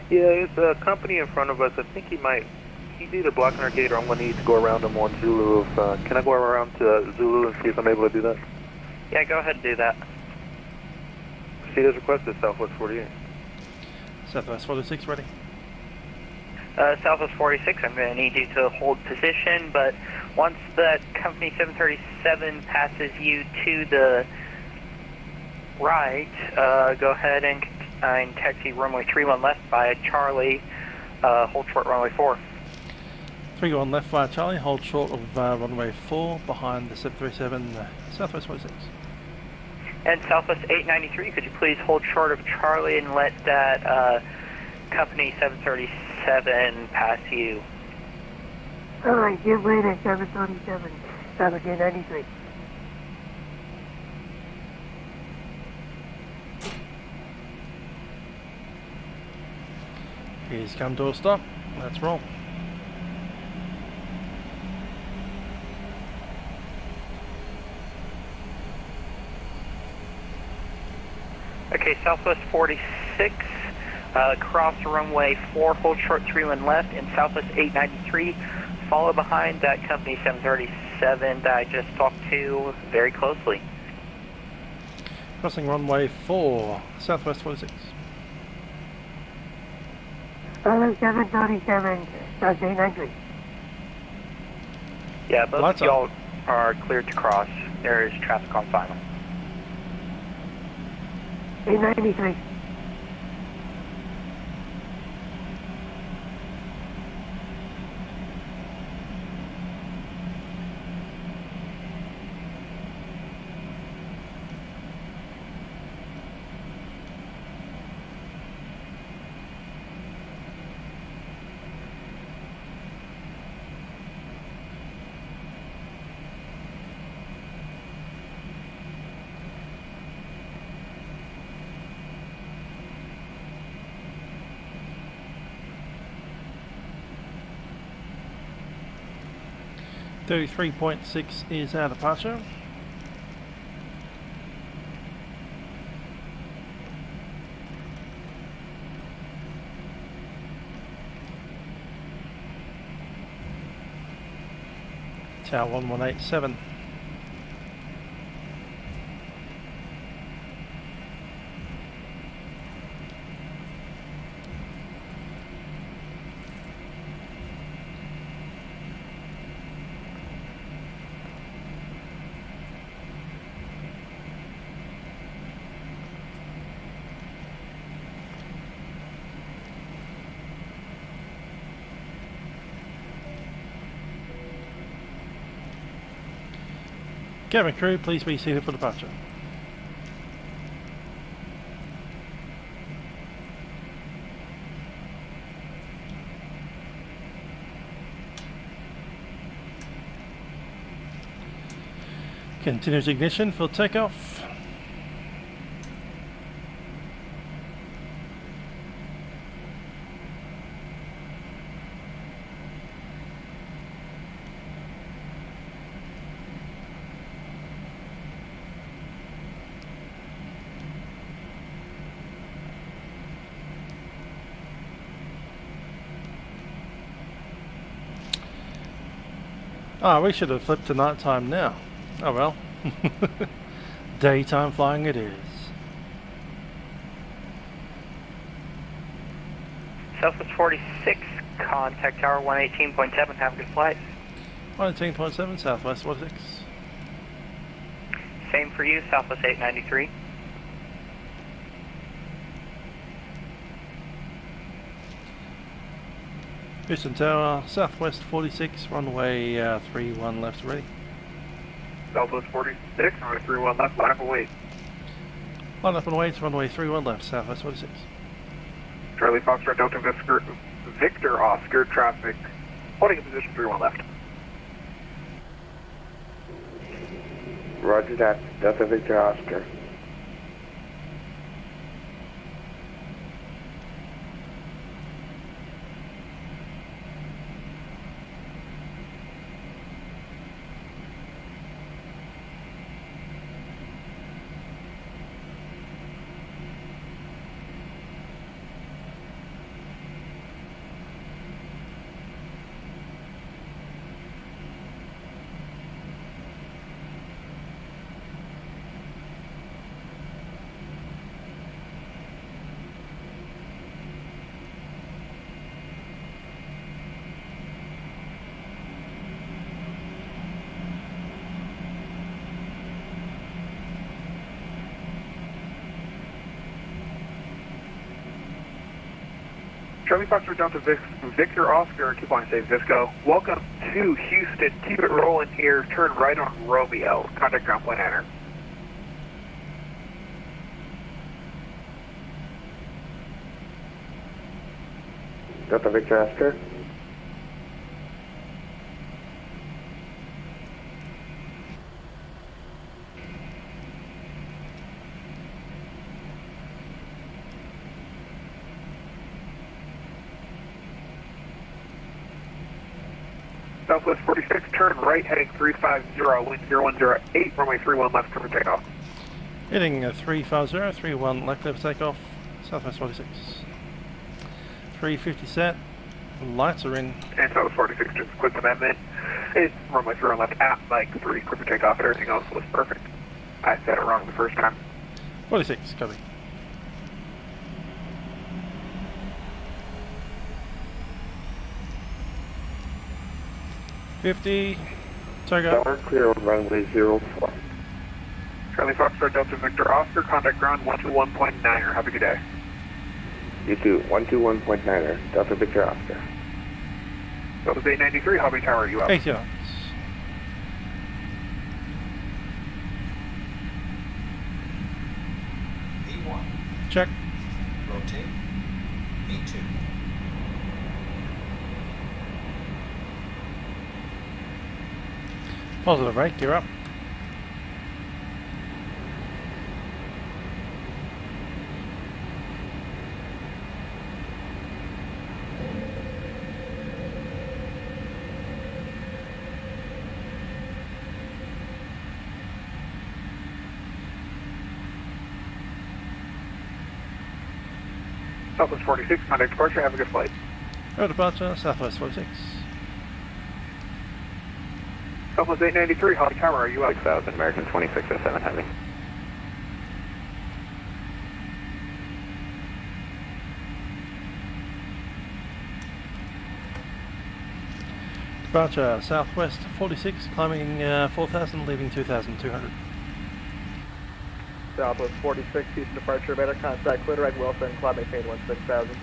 [SPEAKER 13] Yeah, it's a company in front of us. I think he's either blocking our gate or I'm going to need to go around him on Zulu. Can I go around to Zulu and see if I'm able to do that?
[SPEAKER 5] Yeah, go ahead and do that.
[SPEAKER 13] Proceed as requested, Southwest 48.
[SPEAKER 1] Southwest 46 ready.
[SPEAKER 5] Southwest 46, I'm going to need you to hold position, but once that company 737 passes you to the right, go ahead and taxi runway 31 left by Charlie, hold short runway 4.
[SPEAKER 1] 31 left via Charlie, hold short of runway 4 behind the 737 Southwest 46.
[SPEAKER 5] And Southwest 893, could you please hold short of Charlie and let that company 737 pass you?
[SPEAKER 10] Alright, give way to 727, Southwest 893.
[SPEAKER 1] He's come to a stop. Let's roll.
[SPEAKER 5] Okay, Southwest 46, cross runway 4, hold short 31 left, and Southwest 893, follow behind that company 737 that I just talked to very closely.
[SPEAKER 1] Crossing runway 4, Southwest 46.
[SPEAKER 10] Follow 737, South 893.
[SPEAKER 5] Yeah, both of y'all are cleared to cross. There is traffic on final.
[SPEAKER 10] 893.
[SPEAKER 1] .6 is our departure. Tower 1187. Cabin crew, please be seated for departure. Continuous ignition for takeoff. Ah, we should have flipped to nighttime now. Oh well. Daytime flying it is.
[SPEAKER 5] Southwest 46, contact tower 118.7, have a good flight.
[SPEAKER 1] 118.7, Southwest 46.
[SPEAKER 5] Same for you, Southwest 893.
[SPEAKER 1] Houston Tower, Southwest 46, runway 31 left ready.
[SPEAKER 19] Southwest 46, runway 31 left, line up and wait.
[SPEAKER 1] Line up and wait, runway 31 left, Southwest 46.
[SPEAKER 19] Charlie Foxtrot Delta Victor Oscar, traffic, holding in position 31 left.
[SPEAKER 11] Roger that, Delta Victor Oscar.
[SPEAKER 19] Charlie Foxtrot Delta Victor Oscar, keep on say Visco. Welcome to Houston, keep it rolling here, turn right on Romeo, contact ground point enter.
[SPEAKER 11] Delta Victor Oscar.
[SPEAKER 19] Southwest 46, turn right, heading 350, wind 0108, runway 31 left, cover takeoff.
[SPEAKER 1] Heading 350, 31 left clear for takeoff, Southwest 46. 350 set, lights are in.
[SPEAKER 19] And Southwest 46, just a quick amendment. It's runway 31 left at Mike 3, clear for takeoff, and everything else was perfect. I said it wrong the first time.
[SPEAKER 1] 46, copy. $50, Togo.
[SPEAKER 11] Tower clear on runway 04.
[SPEAKER 19] Charlie Foxtrot Delta Victor Oscar, contact ground 121.9er. Have a good day.
[SPEAKER 11] You too, 121.9er, Delta Victor Oscar.
[SPEAKER 19] Delta 893, Hobby Tower, you up?
[SPEAKER 1] 80 knots.
[SPEAKER 15] V1.
[SPEAKER 1] Check.
[SPEAKER 15] Rotate. V2.
[SPEAKER 1] Positive rate, gear up.
[SPEAKER 19] Southwest 46, contact departure, have a good flight.
[SPEAKER 1] Go departure, Southwest 46.
[SPEAKER 19] Southwest 893, Hobby Tower, are you up?
[SPEAKER 11] 6000, American 2607 Heavy.
[SPEAKER 1] Departure, Southwest 46, climbing 4,000, leaving 2,200.
[SPEAKER 12] Southwest 46, Houston departure, better contact, clear right Wilson, climb maintain 16,000.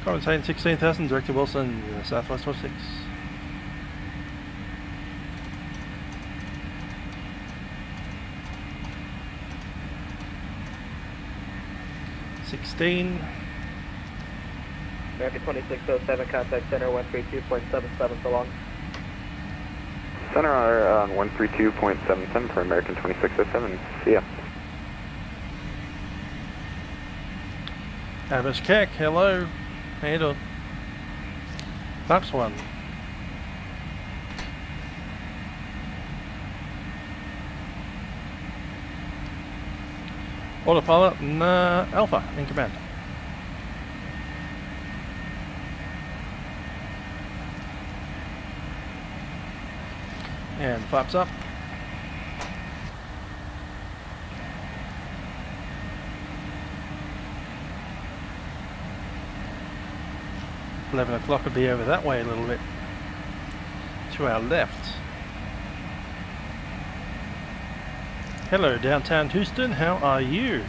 [SPEAKER 1] Maintain 16,000, direct to Wilson, Southwest 46.
[SPEAKER 12] American 2607, contact center 132.77 so long.
[SPEAKER 11] Center on 132.77 for American 2607, see ya.
[SPEAKER 1] ActiveSky, hello. How you doing? Next one. Autopilot and Alpha in command. And flaps up. $11 will be over that way a little bit. To our left. Hello, downtown Houston, how are you?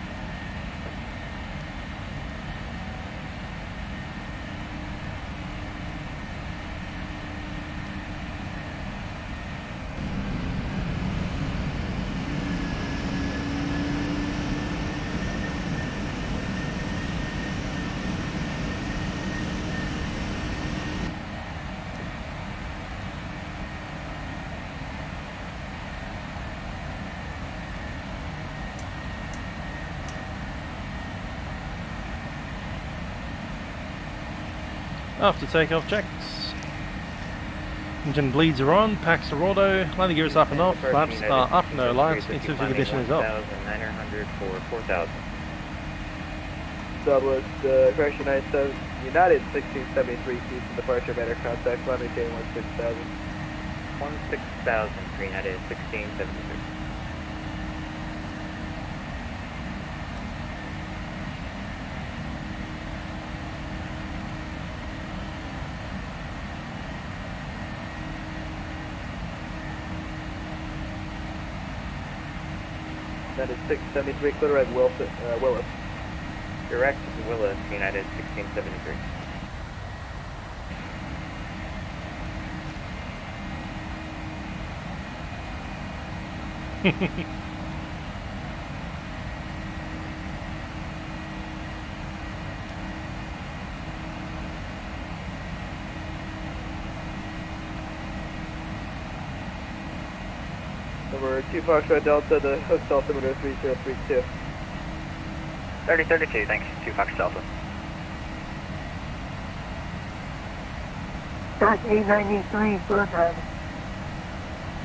[SPEAKER 1] After takeoff checks. Engine bleeds are on, packs are auto, landing gear is up and off, flaps are up, no lights, insufficient condition is off.
[SPEAKER 8] 900 for 4,000.
[SPEAKER 12] Southwest, correction 97, United 1673, Houston departure, matter contact, landing maintain 16,000.
[SPEAKER 8] 16,000 for United 1673.
[SPEAKER 12] That is 673, clear at Willis.
[SPEAKER 8] Direct Willis, United 1673.
[SPEAKER 12] Number 2 Foxtrot Delta, the host altimeter 3032.
[SPEAKER 5] 3032, thanks. 2 Fox Delta.
[SPEAKER 10] That's 893, full time.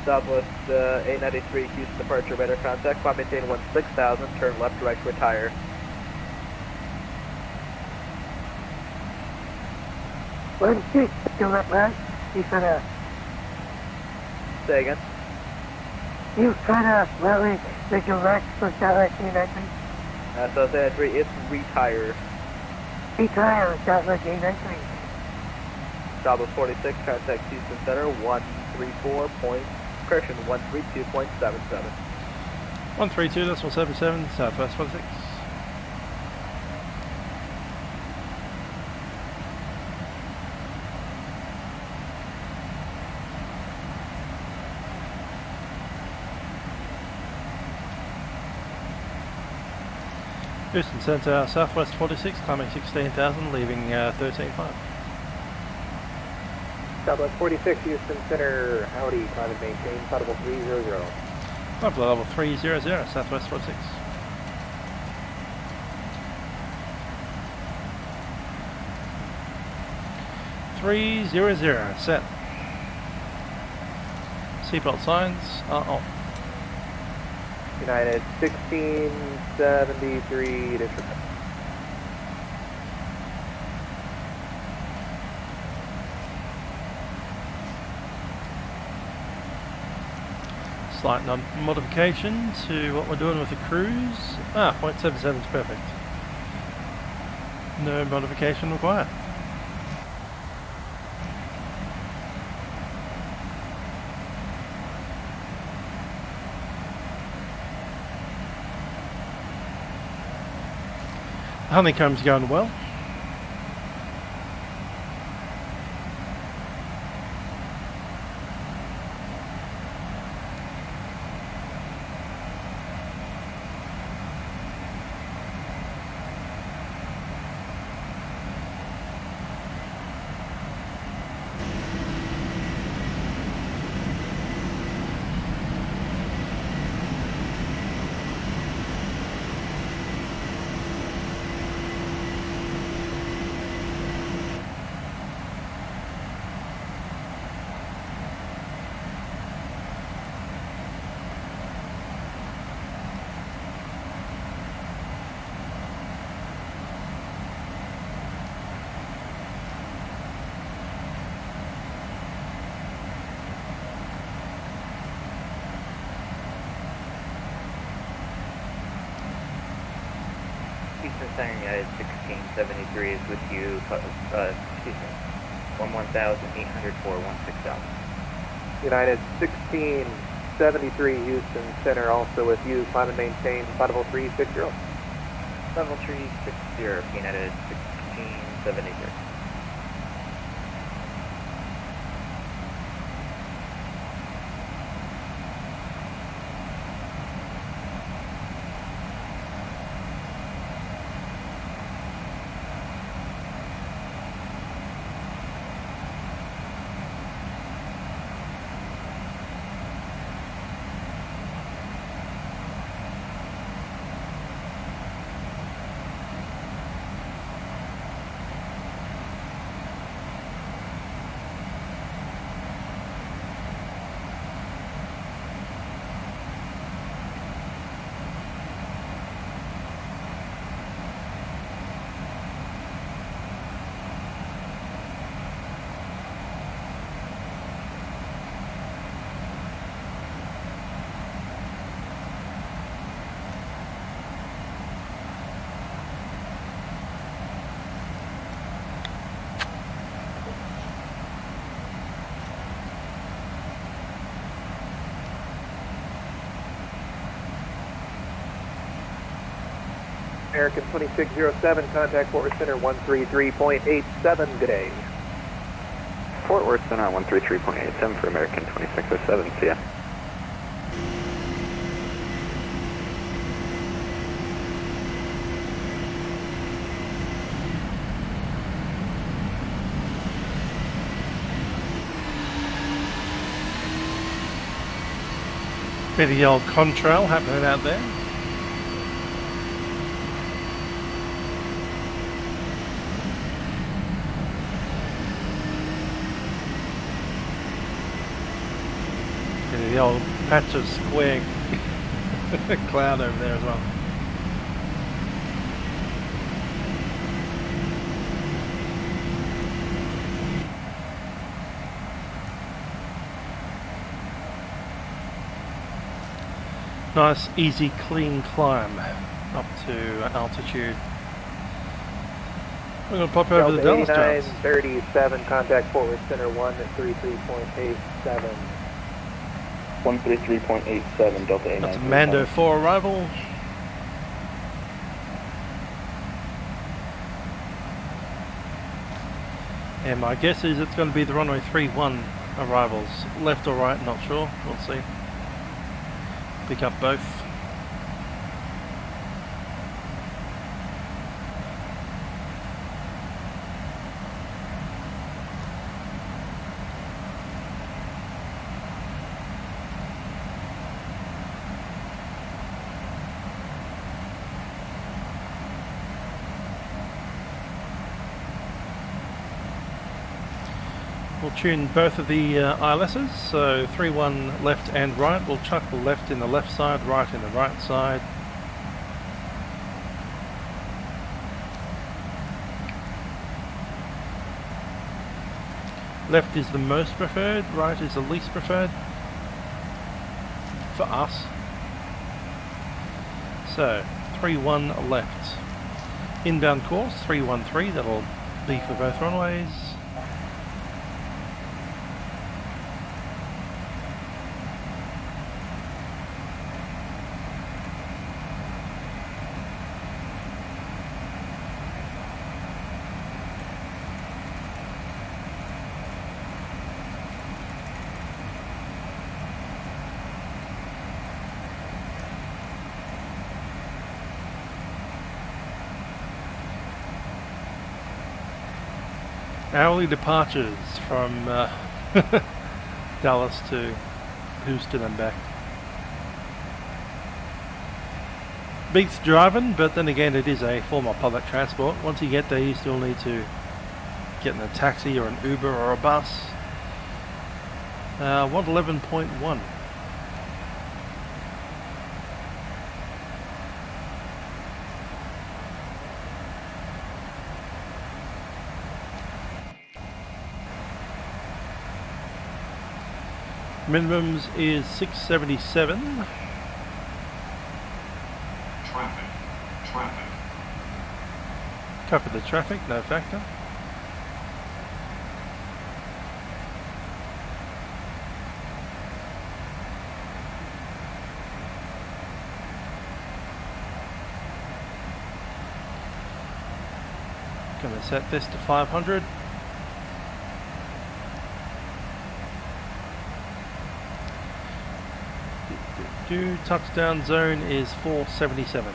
[SPEAKER 12] Southwest 893, Houston departure, radar contact, climb maintain 16,000, turn left direct to retire.
[SPEAKER 10] One six, direct left, you cut off.
[SPEAKER 12] Say again?
[SPEAKER 10] You cut off, well, the direct for Southwest 893.
[SPEAKER 12] Southwest 893, it's retire.
[SPEAKER 10] Retire, Southwest 893.
[SPEAKER 12] Southwest 46, contact Houston Center, 134 point, correction, 132.77.
[SPEAKER 1] 132.77, Southwest 46. Houston Center, Southwest 46, climbing 16,000, leaving 13.5.
[SPEAKER 12] Southwest 46, Houston Center, howdy, climb and maintain, flight level 300.
[SPEAKER 1] Flight level 300, Southwest 46. Set. Seatbelt signs are off.
[SPEAKER 12] United 1673 to
[SPEAKER 1] Slight modification to what we're doing with the cruise. 0.77 is perfect. No modification required. Honeycomb's going well.
[SPEAKER 8] Houston Center, United 1673 is with you, 11,804, 16,000.
[SPEAKER 20] United 1673 Houston Center, also with you, climb and maintain level 360.
[SPEAKER 8] Level 360, United 1673.
[SPEAKER 20] American 2607, contact Fort Worth Center 133.87, good day.
[SPEAKER 11] Fort Worth Center 133.87 for American 2607, see ya.
[SPEAKER 1] Bit of the old contrail happening out there. The old patch of square cloud over there as well. Nice, easy, clean climb up to altitude. We're going to pop over to the Dallas Jobs.
[SPEAKER 20] 8937, contact Fort Worth Center 133.87.
[SPEAKER 11] 133.87, Delta A9.
[SPEAKER 1] That's Mando 4 arrival. And my guess is it's going to be the runway 31 arrivals. Left or right, not sure. We'll see. Pick up both. We'll tune both of the ILSs, so 3-1 left and right. We'll chuck the left in the left side, right in the right side. Left is the most preferred, right is the least preferred for us. So 3-1 left. Inbound course 313, that'll be for both runways. Hourly departures from Dallas to Houston and back. Beats driving, but then again it is a form of public transport. Once you get there you still need to get in a taxi or an Uber or a bus. 111.1. Minimums is 677.
[SPEAKER 9] Traffic.
[SPEAKER 1] Copy the traffic, no factor. Gonna set this to 500. Touchdown zone is 477.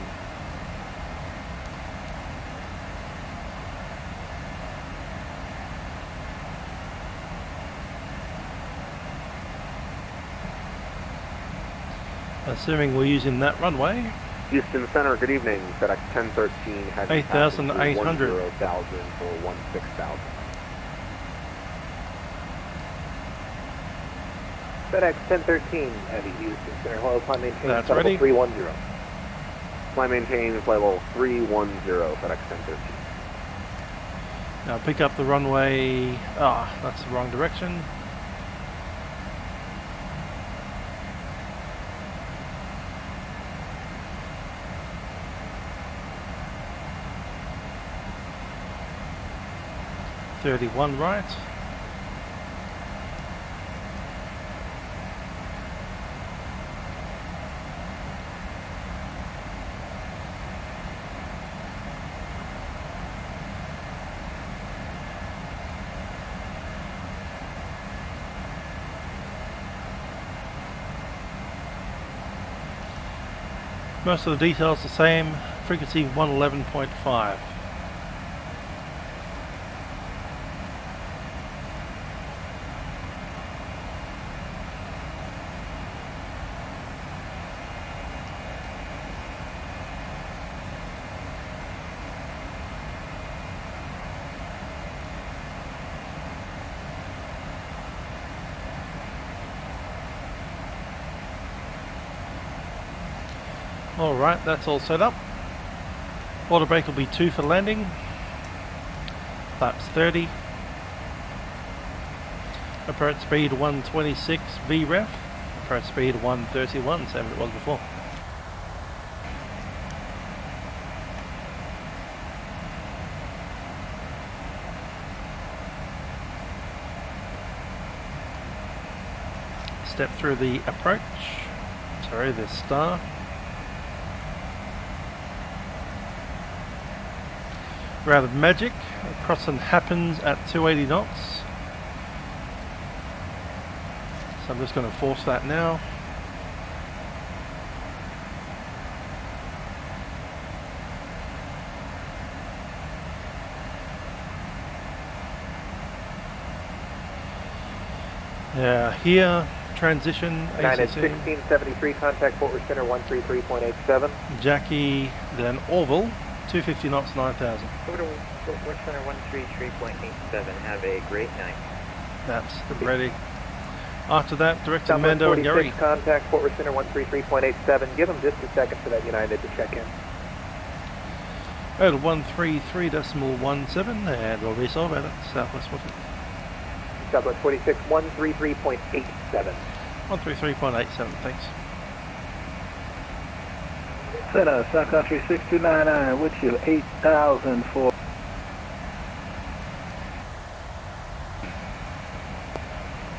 [SPEAKER 1] Assuming we're using that runway.
[SPEAKER 20] Houston Center, good evening. FedEx 1013 has
[SPEAKER 1] 8,800.
[SPEAKER 20] 10,000 for 16,000. FedEx 1013 at Houston Center. Hello, flight maintain
[SPEAKER 1] That's
[SPEAKER 20] level
[SPEAKER 1] ready.
[SPEAKER 20] 310. Flight maintain level 310, FedEx 1013.
[SPEAKER 1] Now pick up the runway. Ah, that's the wrong direction. .31 right. Most of the details the same. Frequency 111.5. Alright, that's all set up. Auto brake will be 2 for landing. Flaps 30. Approach speed 126 VREF. Approach speed 131, same as it was before. Step through the approach. Sorry, the star. Rather magic. Crossing happens at 280 knots. So I'm just going to force that now. Yeah, here, transition,
[SPEAKER 20] United
[SPEAKER 1] ACC.
[SPEAKER 20] 1673, contact Fort Center 133.87.
[SPEAKER 1] Jackie, then Orville, 250 knots, 9,000.
[SPEAKER 8] Fort Center 133.87. Have a great night.
[SPEAKER 1] That's ready. After that, direct to
[SPEAKER 20] Southwest
[SPEAKER 1] Mando and
[SPEAKER 20] 46,
[SPEAKER 1] Gary.
[SPEAKER 20] contact Fort Center 133.87. Give them just a second for that United to check in.
[SPEAKER 1] Total 133.17, and we'll resolve at it. Southwest 46.
[SPEAKER 20] Southwest 46, 133.87.
[SPEAKER 1] 133.87, thanks.
[SPEAKER 21] Center, South Country 6299, with you, 8,000 for...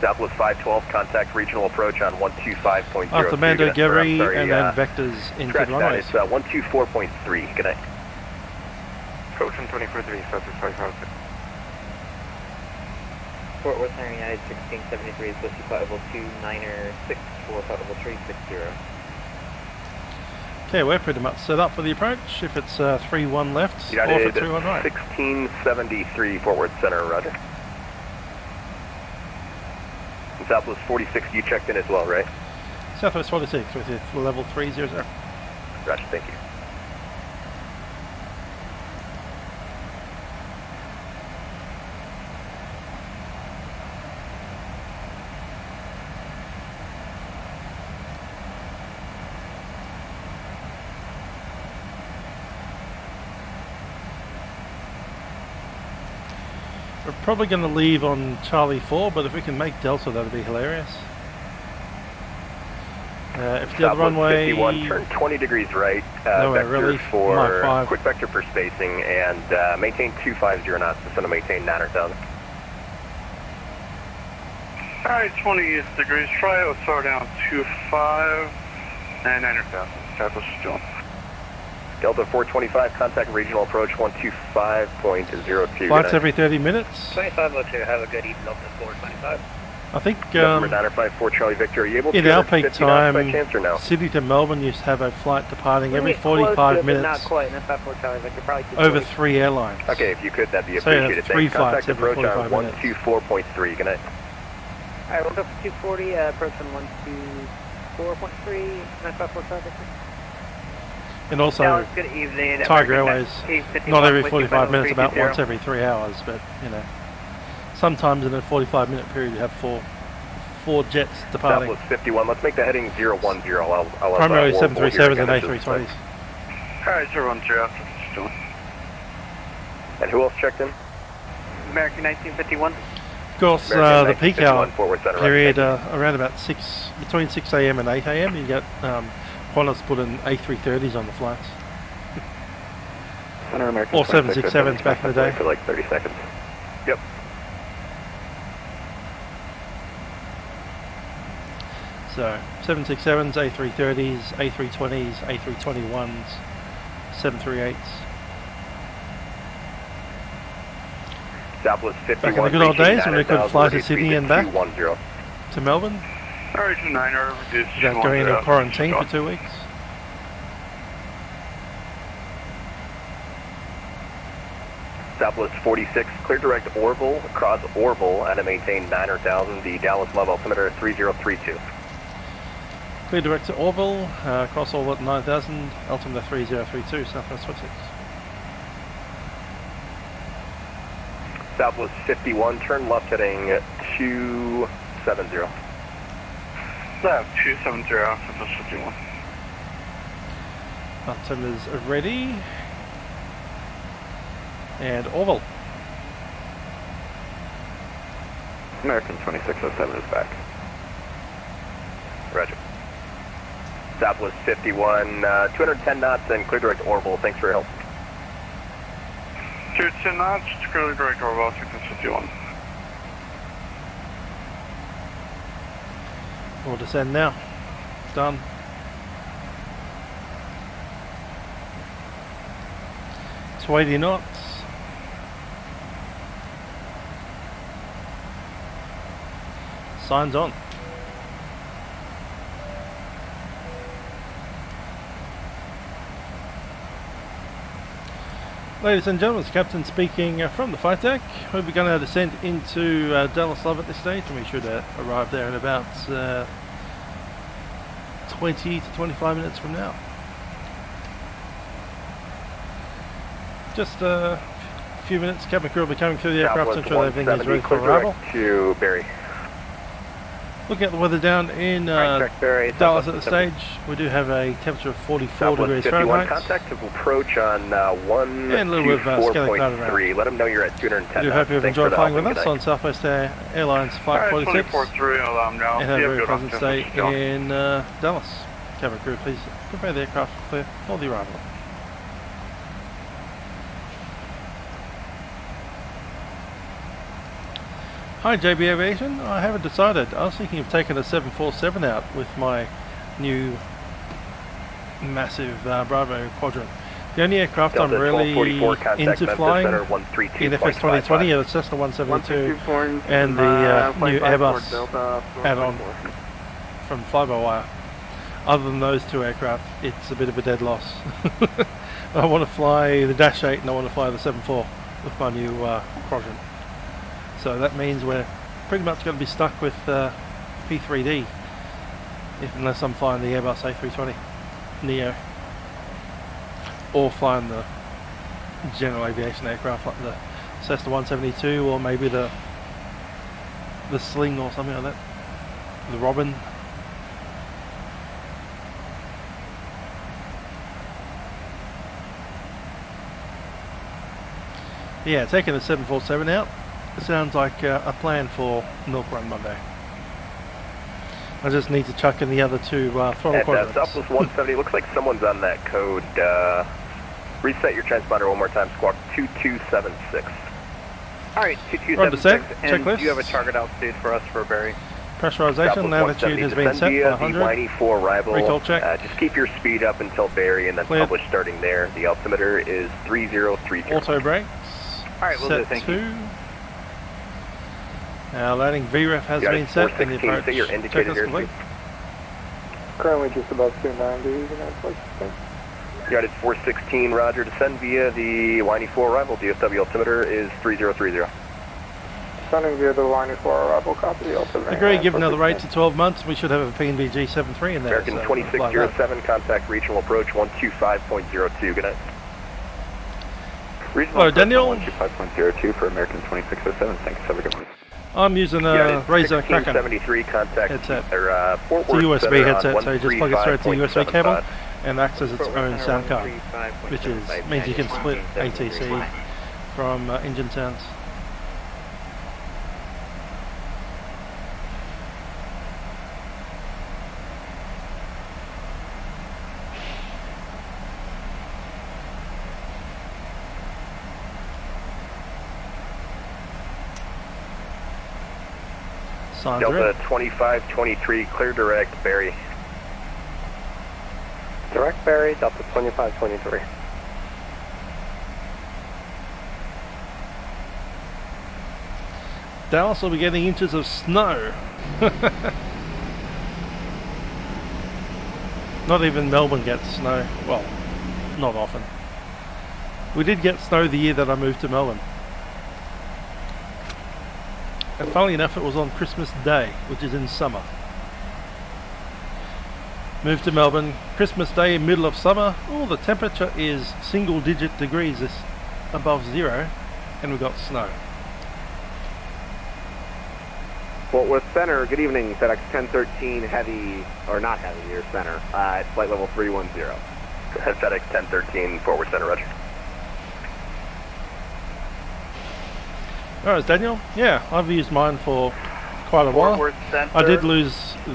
[SPEAKER 11] Southwest 512, contact regional approach on 125.0.
[SPEAKER 1] After Mando, Gary, and then vectors into the runways.
[SPEAKER 11] It's 124.3. Good night.
[SPEAKER 19] Approach 124.3, Southwest 512.
[SPEAKER 8] Fort Worth Center United 1673 is listed flight level 296 for flight level 360.
[SPEAKER 1] Okay, we're pretty much set up for the approach. If it's 3-1 left, or if it's 3-1 right.
[SPEAKER 11] 1673 Fort Worth Center, roger. And Southwest 46, you checked in as well, right?
[SPEAKER 1] Southwest 46 with your level 300.
[SPEAKER 11] Roger, thank you.
[SPEAKER 1] We're probably going to leave on Charlie 4, but if we can make Delta, that'd be hilarious. If the other runway...
[SPEAKER 11] 51, turn 20 degrees right,
[SPEAKER 1] nowhere
[SPEAKER 11] vector
[SPEAKER 1] really,
[SPEAKER 11] for
[SPEAKER 1] Mach 5.
[SPEAKER 11] quick vector for spacing, and maintain 250 knots, descend to maintain 900,000.
[SPEAKER 17] Alright, 20 degrees right, let's start down 25 and 900,000. Southwest still.
[SPEAKER 11] Delta 425, contact regional approach 125.02.
[SPEAKER 1] Flights every 30 minutes.
[SPEAKER 12] 2502, have a good evening, Delta 425.
[SPEAKER 1] I think
[SPEAKER 11] Number 954 Charlie Victor, are you able to
[SPEAKER 1] in
[SPEAKER 11] get
[SPEAKER 1] our
[SPEAKER 11] us
[SPEAKER 1] peak
[SPEAKER 11] 50 knots by
[SPEAKER 1] time,
[SPEAKER 11] chance or no?
[SPEAKER 1] Sydney to Melbourne used to have a flight departing every
[SPEAKER 12] Close to
[SPEAKER 1] 45
[SPEAKER 12] it, but
[SPEAKER 1] minutes
[SPEAKER 12] not quite, and that's 54 Charlie Victor, probably
[SPEAKER 1] over 3 airlines.
[SPEAKER 11] Okay, if you could, that'd be
[SPEAKER 1] So you have
[SPEAKER 11] appreciated.
[SPEAKER 1] 3
[SPEAKER 11] Thanks. Contact
[SPEAKER 1] flights every
[SPEAKER 11] approach on
[SPEAKER 1] 45 minutes.
[SPEAKER 11] 124.3. Good night.
[SPEAKER 12] Alright, we'll go for 240, approach on 124.3, 954 Charlie Victor.
[SPEAKER 1] And also,
[SPEAKER 12] Dallas, good evening.
[SPEAKER 1] Tiger
[SPEAKER 12] American
[SPEAKER 1] Airways,
[SPEAKER 12] 51
[SPEAKER 1] not every
[SPEAKER 12] with
[SPEAKER 1] 45 minutes, about
[SPEAKER 12] 320.
[SPEAKER 1] once every 3 hours, but you know, sometimes in a 45-minute period you have four jets departing.
[SPEAKER 11] Southwest 51, let's make the heading 010. I'll
[SPEAKER 1] Primarily
[SPEAKER 11] have,
[SPEAKER 1] 737s and A320s.
[SPEAKER 17] Alright, 010, still.
[SPEAKER 11] And who else checked in?
[SPEAKER 17] American 1951.
[SPEAKER 1] Of course,
[SPEAKER 11] American
[SPEAKER 1] the peak
[SPEAKER 11] 1951
[SPEAKER 1] hour
[SPEAKER 11] forward center,
[SPEAKER 1] period around about between 6 a.m. and 8 a.m. you get Qantas put in A330s on the flights.
[SPEAKER 11] Center American
[SPEAKER 1] Or 767s back in the day.
[SPEAKER 11] For like 30 seconds. Yep.
[SPEAKER 1] So 767s, A330s, A320s, A321s, 738s.
[SPEAKER 11] Southwest 51.
[SPEAKER 1] Back in the good old days when we could fly to Sydney and back
[SPEAKER 11] 210.
[SPEAKER 1] to Melbourne
[SPEAKER 17] Alright, 9er, reduce
[SPEAKER 1] without going into quarantine for 2 weeks.
[SPEAKER 11] Southwest 46, clear direct Orville, across Orville, and to maintain 900,000, the Dallas Love altimeter 3032.
[SPEAKER 1] Clear direct to Orville, cross Orville at 9000, altimeter 3032, Southwest 46.
[SPEAKER 11] Southwest 51, turn left heading 270.
[SPEAKER 17] Left 270, Southwest 51.
[SPEAKER 1] Altimeters are ready. And Orville.
[SPEAKER 11] American 2607 is back. Roger. Southwest 51, 210 knots and clear direct Orville. Thanks for your help.
[SPEAKER 17] 210 knots, clear direct Orville, 651.
[SPEAKER 1] We'll descend now. Done. It's 80 knots. Signs on. Ladies and gentlemen, it's Captain speaking from the flight deck. We'll be going to descend into Dallas Love at this stage, and we should arrive there in about 20 to 25 minutes from now. Just a few minutes, cabin crew will be coming through the aircraft to ensure everything is ready for arrival.
[SPEAKER 11] To Barry.
[SPEAKER 1] Looking at the weather down in Dallas at the stage, we do have a temperature of 44 degrees Fahrenheit.
[SPEAKER 11] Contact to approach on
[SPEAKER 1] and a little bit of scaly cloud around.
[SPEAKER 11] 124.3. Let them know you're at 210.
[SPEAKER 1] We do hope you've enjoyed flying with us on Southwest Airlines Flight 46. And have a very pleasant stay in Dallas. Cabin crew, please prepare the aircraft clear for the arrival. Hi JB Aviation, I haven't decided. I was thinking of taking a 747 out with my new massive Bravo quadrant. The only aircraft I'm really into flying in FS 2020 is Cessna 172 and the new Airbus add-on from Fly-by-Wire. Other than those two aircraft, it's a bit of a dead loss. I want to fly the Dash 8 and I want to fly the 74 with my new quadrant. So that means we're pretty much going to be stuck with P3D, unless I'm flying the Airbus A320 Neo, or flying the general aviation aircraft like the Cessna 172, or maybe the Sling or something like that, the Robin. Yeah, taking the 747 out. Sounds like a plan for Milk Run Monday. I just need to chuck in the other two throttle
[SPEAKER 11] At
[SPEAKER 1] quadrants.
[SPEAKER 11] Southwest 170, looks like someone's on that code. Reset your transponder one more time, squawk 2276.
[SPEAKER 12] Alright,
[SPEAKER 1] Roger,
[SPEAKER 12] 2276,
[SPEAKER 1] set.
[SPEAKER 12] and
[SPEAKER 1] Checklist.
[SPEAKER 12] do you have a target altitude for us for Barry?
[SPEAKER 1] Pressurization altitude has been set for 100.
[SPEAKER 11] Whiny 4 arrival.
[SPEAKER 1] Recall check.
[SPEAKER 11] Just keep your speed up until Barry and then
[SPEAKER 1] Cleared.
[SPEAKER 11] publish starting there. The altimeter is 3030.
[SPEAKER 1] Auto brakes.
[SPEAKER 12] Alright, we'll do,
[SPEAKER 1] Set
[SPEAKER 12] thank
[SPEAKER 1] 2.
[SPEAKER 12] you.
[SPEAKER 1] Landing VREF has
[SPEAKER 11] United
[SPEAKER 1] been set and the
[SPEAKER 11] 416,
[SPEAKER 1] approach
[SPEAKER 11] set your indicator
[SPEAKER 1] checklist
[SPEAKER 11] here,
[SPEAKER 1] complete.
[SPEAKER 20] Currently just above 290, United Flight System.
[SPEAKER 11] United 416, roger, descend via the Whiny 4 arrival. DFW altimeter is 3030.
[SPEAKER 20] Descending via the line 4 arrival, copy the altimeter.
[SPEAKER 1] Agree, give another rate to 12 months. We should have a PMDG 73 in there.
[SPEAKER 11] American
[SPEAKER 1] so
[SPEAKER 11] 2607, contact regional approach 125.02. Good night.
[SPEAKER 13] Regional
[SPEAKER 1] Hello,
[SPEAKER 13] approach
[SPEAKER 1] Daniel.
[SPEAKER 13] 125.02 for American 2607. Thanks, have a good one.
[SPEAKER 1] I'm using a Razer Kraken
[SPEAKER 11] 73 contact
[SPEAKER 1] headset.
[SPEAKER 11] Fort
[SPEAKER 1] It's a
[SPEAKER 11] Worth
[SPEAKER 1] USB
[SPEAKER 11] Center
[SPEAKER 1] headset,
[SPEAKER 11] on
[SPEAKER 1] so you just plug it straight to the USB cable
[SPEAKER 11] 135.75.
[SPEAKER 1] and acts as its own sound card, which means you can split ATC from engine sounds.
[SPEAKER 11] Delta 2523, clear direct, Barry.
[SPEAKER 12] Direct Barry, Delta 2523.
[SPEAKER 1] Dallas will be getting inches of snow. Not even Melbourne gets snow. Well, not often. We did get snow the year that I moved to Melbourne. And funnily enough, it was on Christmas Day, which is in summer. Moved to Melbourne, Christmas Day, middle of summer. Oh, the temperature is single-digit degrees above zero, and we've got snow.
[SPEAKER 18] Fort Worth Center, good evening. FedEx 1013 heavy, or not heavy, or center, at flight level 310.
[SPEAKER 11] FedEx 1013, Fort Worth Center, roger.
[SPEAKER 1] Alright, Daniel. Yeah, I've used mine for quite a while.
[SPEAKER 12] Worth Center,
[SPEAKER 1] I did lose the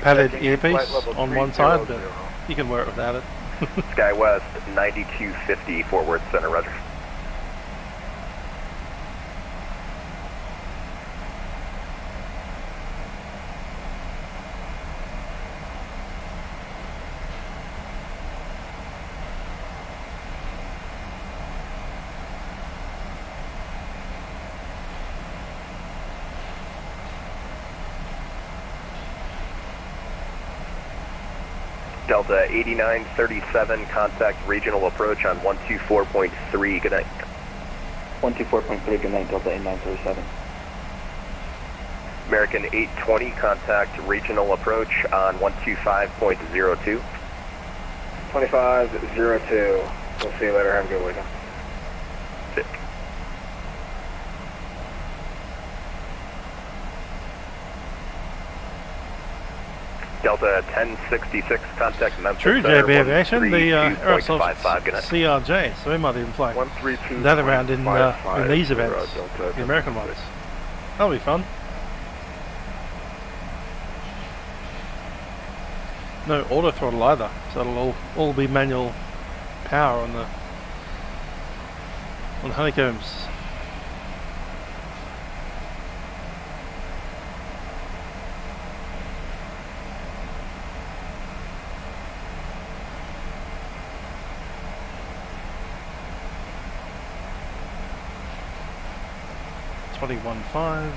[SPEAKER 1] padded
[SPEAKER 12] checking
[SPEAKER 1] earpiece
[SPEAKER 12] flight level
[SPEAKER 1] on one
[SPEAKER 12] 300.
[SPEAKER 1] side, but you can wear it without it.
[SPEAKER 11] SkyWest 9250, Fort Worth Center, roger. Delta 8937, contact regional approach on 124.3. Good night.
[SPEAKER 13] 124.3, good night, Delta 8937.
[SPEAKER 11] American 820, contact regional approach on 125.02.
[SPEAKER 18] 2502. We'll see you later. Have a good weekend.
[SPEAKER 11] Delta 1066, contact Memphis.
[SPEAKER 1] True,
[SPEAKER 11] Center,
[SPEAKER 1] JB Aviation, the
[SPEAKER 11] 132.55. Good night.
[SPEAKER 1] CRJ, so we might even fly that around in these events, the American ones. That'll be fun. No auto throttle either, so it'll all be manual power on the honeycombs. .15.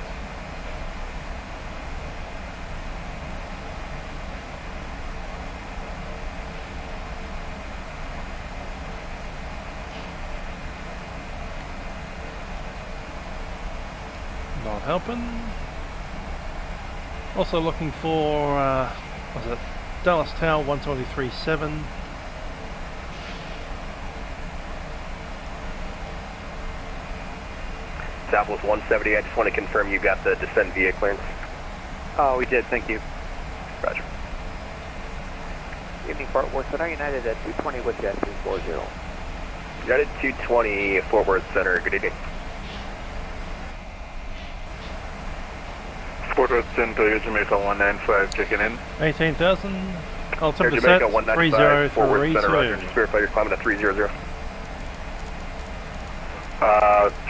[SPEAKER 1] Not helping. Also looking for was it Dallas Tower 123.7.
[SPEAKER 11] Southwest 170, I just want to confirm you got the descent via clearance.
[SPEAKER 12] Oh, we did, thank you.
[SPEAKER 11] Roger.
[SPEAKER 18] Evening, Fort Worth Center, United at 220 with jet 240.
[SPEAKER 11] United 220, Fort Worth Center, good evening.
[SPEAKER 17] Fort Southwest Interior Jamaica 195 checking in.
[SPEAKER 1] 18,000. Altimeter
[SPEAKER 11] Air
[SPEAKER 1] set,
[SPEAKER 11] Jamaica 195, Fort Worth Center, Roger.
[SPEAKER 1] 3032.
[SPEAKER 11] Just verify you're climbing at 300.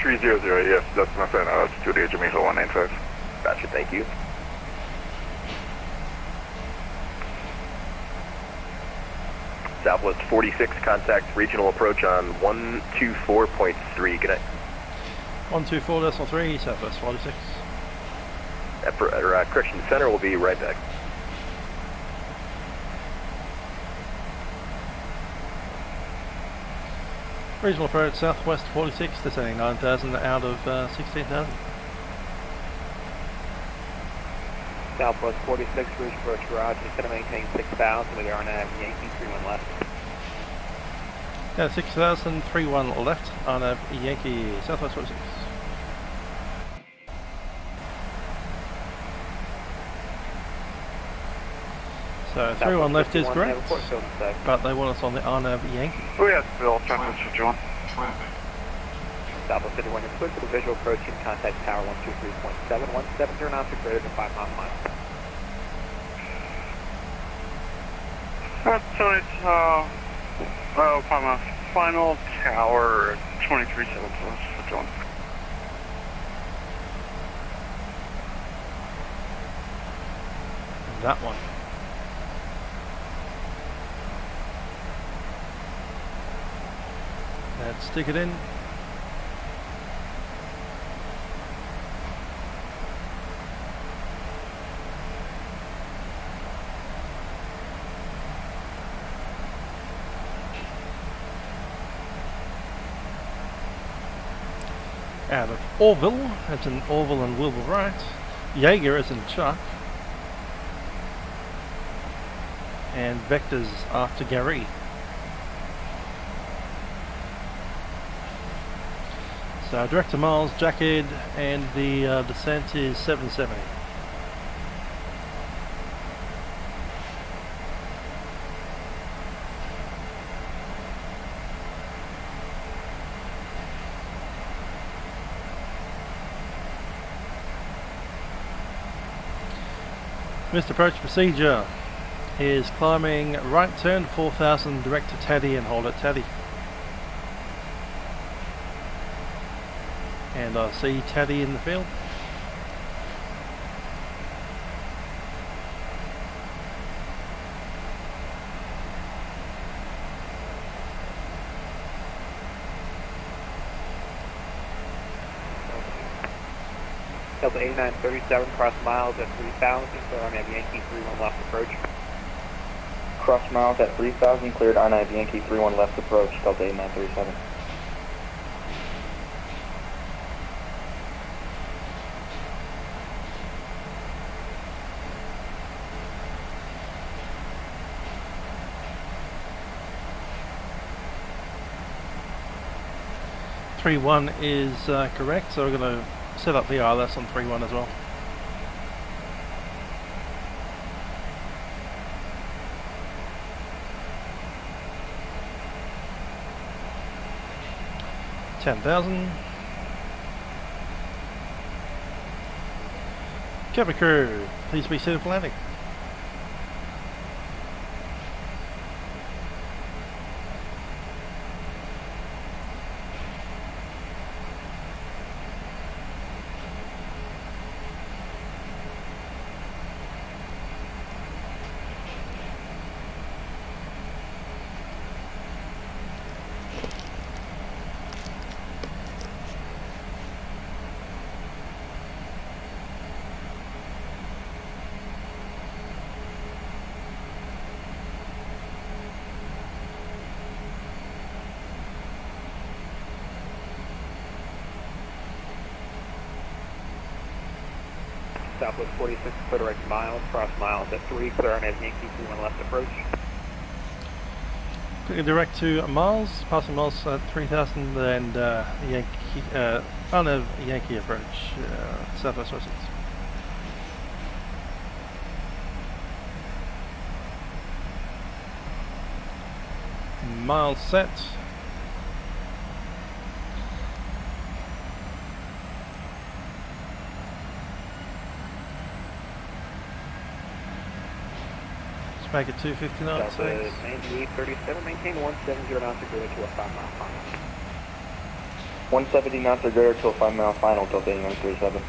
[SPEAKER 17] 300, yes, that's my sign. Altitude Air Jamaica 195.
[SPEAKER 11] Gotcha, thank you. Southwest 46, contact regional approach on 124.3. Good night.
[SPEAKER 1] 124.3, Southwest 46.
[SPEAKER 11] Correction Center will be right back.
[SPEAKER 1] Regional approach Southwest 46, descending 9,000 out of 16,000.
[SPEAKER 12] Southwest 46, Rouge approach garage, just going to maintain 6,000 with RNAV Yankee 31 left.
[SPEAKER 1] Yeah, 6,000, 31 left, RNAV Yankee, Southwest 46. So 31 left is correct, but they want us on the RNAV Yankee.
[SPEAKER 17] Oh yes, Bill, traffic 51.
[SPEAKER 9] Traffic.
[SPEAKER 12] Southwest 51, you're clear for the visual approach, you can contact tower 123.7, 170 knots or greater than 5 miles per mile.
[SPEAKER 17] So it's, upon my final tower, 23.7, so it's
[SPEAKER 1] That one. Let's stick it in. Out of Orville, that's in Orville and Wilbur right. Jaeger is in Chuck. And Vector's after Gary. So direct to Miles, Jacked, and the descent is 770. Missed approach procedure is climbing right turn 4,000 direct to Taddy and hold at Taddy. And I see Taddy in the field.
[SPEAKER 12] Delta 8937, cross miles at 3,000, clear on Yankee 31 left approach.
[SPEAKER 14] Cross miles at 3,000, cleared RNAV Yankee 31 left approach, Delta 8937.
[SPEAKER 1] One is correct, so we're going to set up the ILS on 3-1 as well. $10,000. Cabin crew, please be seated for landing.
[SPEAKER 12] Southwest 46, clear direct miles, cross miles at 3, clear on Yankee 31 left approach.
[SPEAKER 1] Clicking direct to Miles, passing Miles at 3,000 and Yankee, on a Yankee approach, Southwest 46. Miles set. Make it 250 knots.
[SPEAKER 12] Delta 9837, maintain 170 knots or greater to a 5-mile final.
[SPEAKER 14] 170 knots or greater to a 5-mile final, Delta 8937.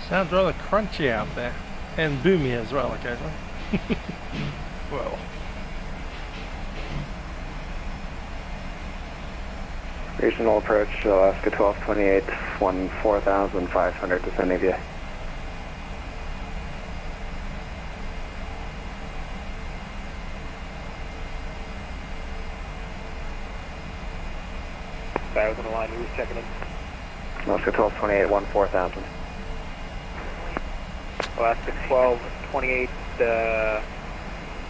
[SPEAKER 1] Sounds rather crunchy out there, and boomy as well occasionally. Well,
[SPEAKER 11] Regional approach, Alaska 1228, 14,500 descending view.
[SPEAKER 12] Fires on the line, who's checking in?
[SPEAKER 11] Alaska 1228, 14,000.
[SPEAKER 12] Alaska 1228,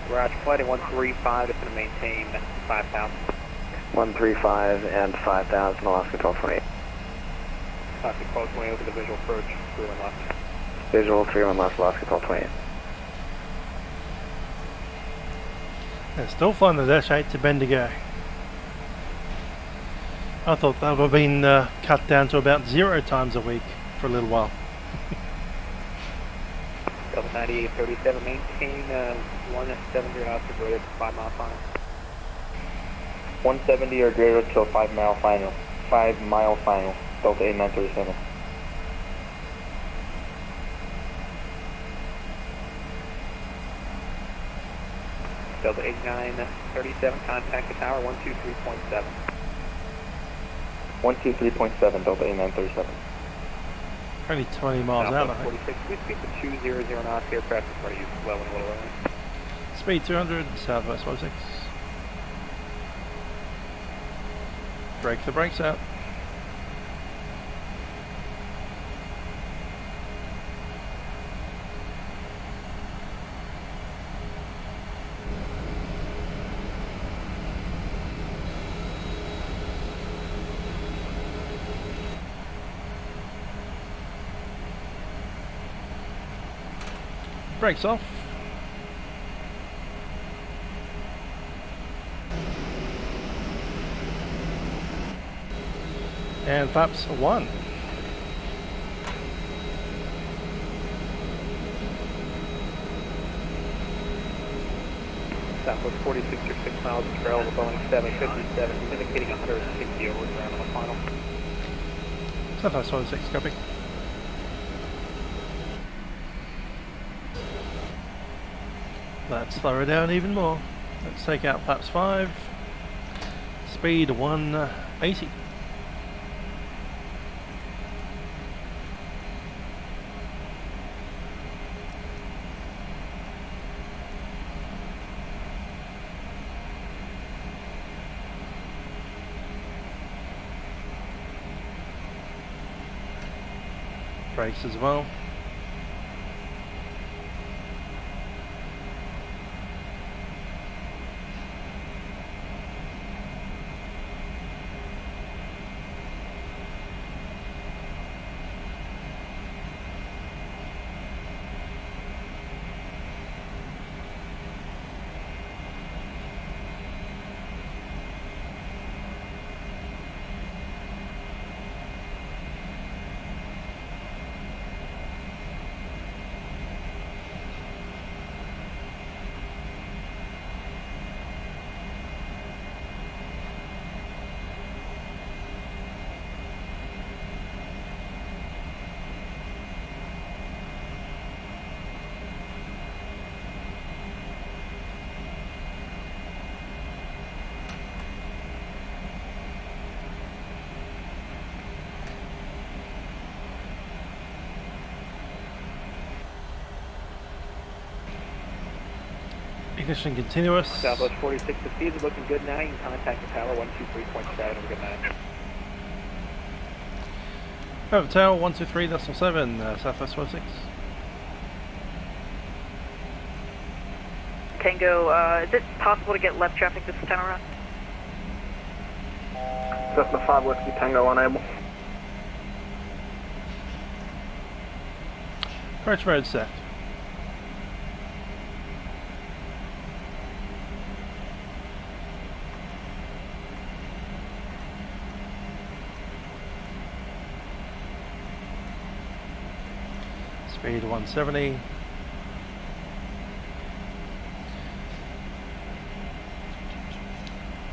[SPEAKER 12] garage flight at 135, it's going to maintain 5,000.
[SPEAKER 11] 135 and 5,000, Alaska 1228.
[SPEAKER 12] Alaska 1228 over the visual approach, 31 left.
[SPEAKER 11] Visual 31 left, Alaska 1228.
[SPEAKER 1] they're still flying the Dash 8 to Bendigo. I thought that would have been cut down to about 0 times a week for a little while.
[SPEAKER 12] Delta 9837, maintain 170 knots or greater to 5-mile final.
[SPEAKER 14] 170 or greater to a 5-mile final. 5-mile final, Delta 8937.
[SPEAKER 12] Delta 8937, contact the tower 123.7.
[SPEAKER 14] 123.7, Delta 8937.
[SPEAKER 1] Only 20 miles out, I think.
[SPEAKER 12] 46, we speed to 200 knots, aircraft is ready to use low and a little early.
[SPEAKER 1] Speed 200, Southwest 16. Break the brakes out. Brakes off. And flaps 1.
[SPEAKER 12] Southwest 46 or 6 miles of trail with Boeing 757, indicating 160 over ground on the final.
[SPEAKER 1] Southwest 16, copy. Let's slow her down even more. Let's take out flaps 5. Speed 180. Brakes as well. ignition continuous.
[SPEAKER 12] Southwest 46, the speeds are looking good now. You can contact the tower 123.7. Have a good night.
[SPEAKER 1] Over tower 123.7, Southwest 46.
[SPEAKER 16] Tango, is it possible to get left traffic this time around?
[SPEAKER 20] Cessna 5 Whiskey Tango unable.
[SPEAKER 1] Approach mode set. Speed 170.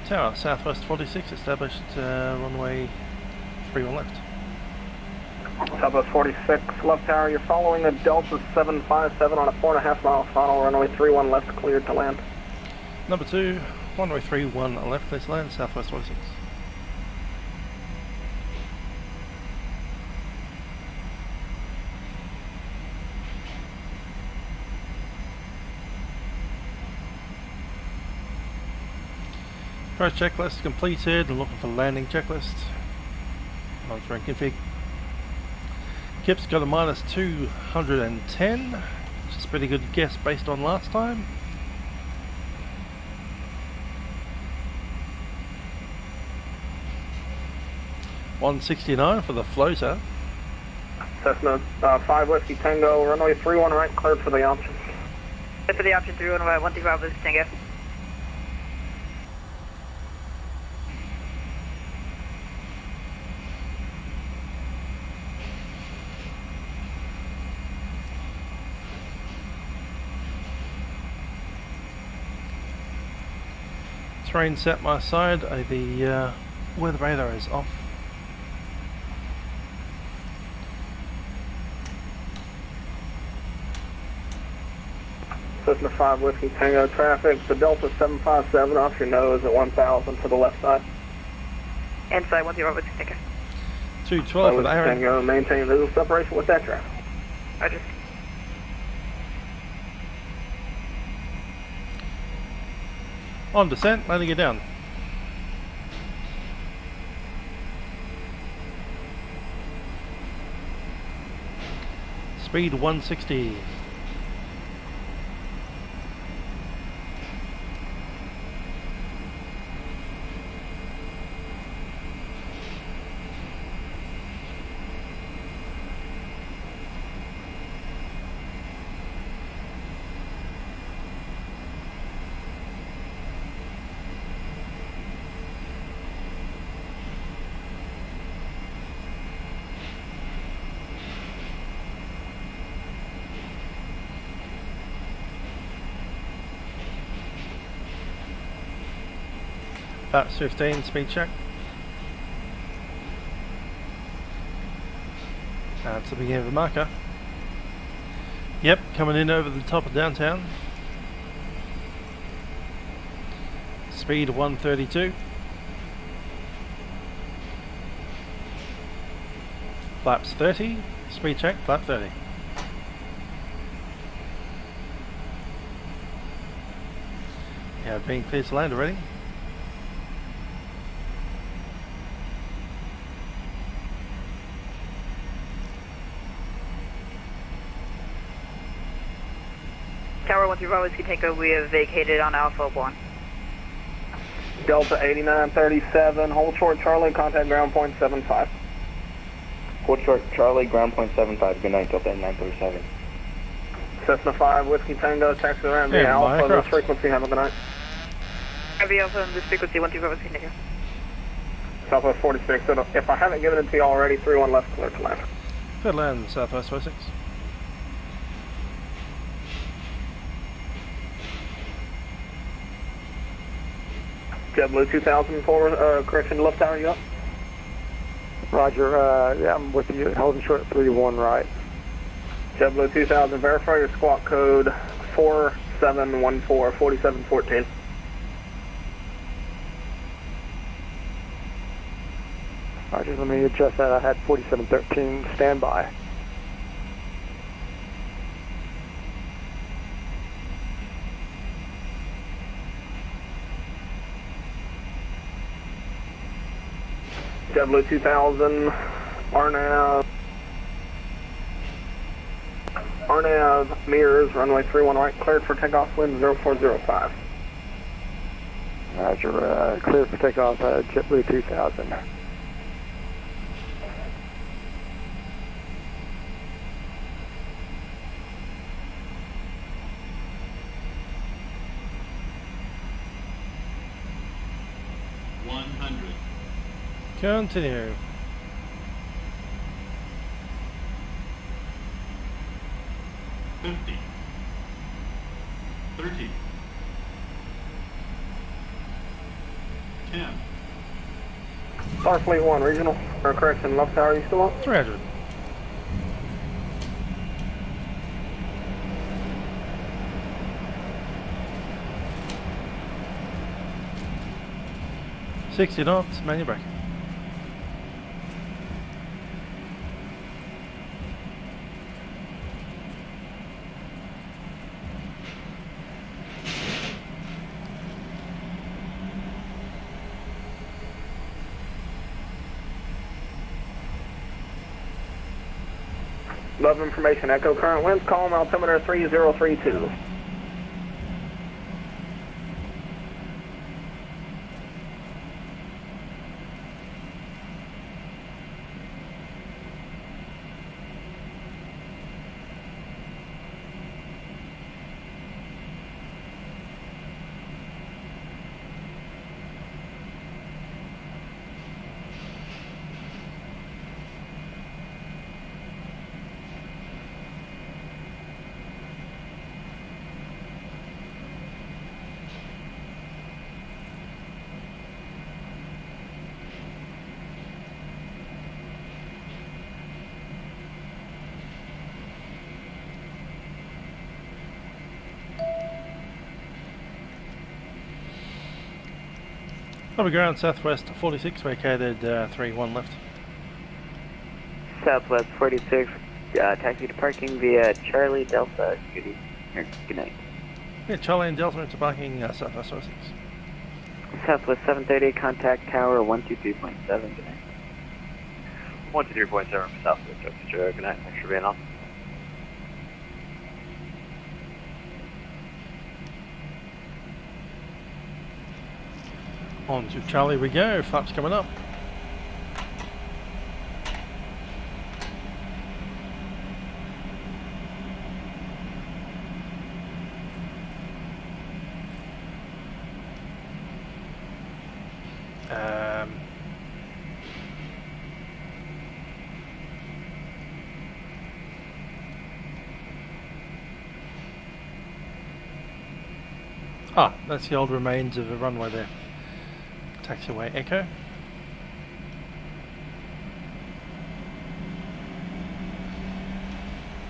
[SPEAKER 1] Tower, Southwest 46, established runway 31 left.
[SPEAKER 20] Southwest 46, left tower, you're following a Delta 757 on a 4.5 mile final, runway 31 left, cleared to land.
[SPEAKER 1] Number 2, runway 31 left, clear to land, Southwest 46. Approach checklist completed. I'm looking for landing checklist. Monitoring config. Kip's got a minus 210, which is a pretty good guess based on last time. $169 for the floater.
[SPEAKER 20] Cessna 5 Whiskey Tango, runway 31 right, cleared for the option.
[SPEAKER 16] For the option 31 right, 135 Whiskey Tango.
[SPEAKER 1] Terrain set my side, the weather radar is off.
[SPEAKER 20] Cessna 5 Whiskey Tango traffic, the Delta 757 off your nose at 1000 to the left side.
[SPEAKER 16] Inside 135 Whiskey Tango.
[SPEAKER 1] 212 with Aaron.
[SPEAKER 20] Tango, maintain visual separation with that traffic.
[SPEAKER 16] Roger.
[SPEAKER 1] On descent, letting it down. Speed 160. That's 15, speed check. That's the beginning of the marker. Yep, coming in over the top of downtown. Speed 132. Flaps 30, speed check, flap 30. Yeah, being cleared to land already.
[SPEAKER 16] Tower 135 Whiskey Tango, we have vacated on Alpha 1.
[SPEAKER 20] Delta 8937, hold short Charlie, contact ground point 75.
[SPEAKER 14] Hold short Charlie, ground point 75, good night, Delta 8937.
[SPEAKER 20] Cessna 5 Whiskey Tango, taxi around via Alpha, this frequency, have a good night.
[SPEAKER 16] Heavy Alpha on this frequency, 135 Whiskey Tango.
[SPEAKER 20] Southwest 46, if I haven't given it to you already, 31 left, clear to land.
[SPEAKER 1] Clear to land, Southwest 46.
[SPEAKER 20] JetBlue 2004, correction, left tower, you up?
[SPEAKER 22] Roger, yeah, I'm with you, holding short 31 right.
[SPEAKER 20] JetBlue 2000, verify your squawk code 4714, 4714.
[SPEAKER 22] Roger, let me adjust that, I had 4713 standby.
[SPEAKER 20] JetBlue 2000, RNAV mirrors, runway 31 right, cleared for takeoff, wind 0405.
[SPEAKER 22] Roger, cleared for takeoff, JetBlue 2000.
[SPEAKER 1] Continue.
[SPEAKER 2] $50. $30. $10.
[SPEAKER 20] Starfleet 1, regional, correction, left tower, you still up?
[SPEAKER 1] 300. $60 knots, manual brake.
[SPEAKER 20] Love information, echo current winds, column altimeter 3032.
[SPEAKER 1] Lobby ground southwest 46, vacated 3-1 left.
[SPEAKER 8] Southwest 46, taxi to parking via Charlie Delta. Good night.
[SPEAKER 1] Yeah, Charlie and Delta into parking southwest 46.
[SPEAKER 8] Southwest 730, contact tower 123.7. Good night.
[SPEAKER 13] 123.7 for Southwest Extra. Good night. Thanks for being on.
[SPEAKER 1] On to Charlie we go, flaps coming up. That's the old remains of a runway there. Taxiway Echo.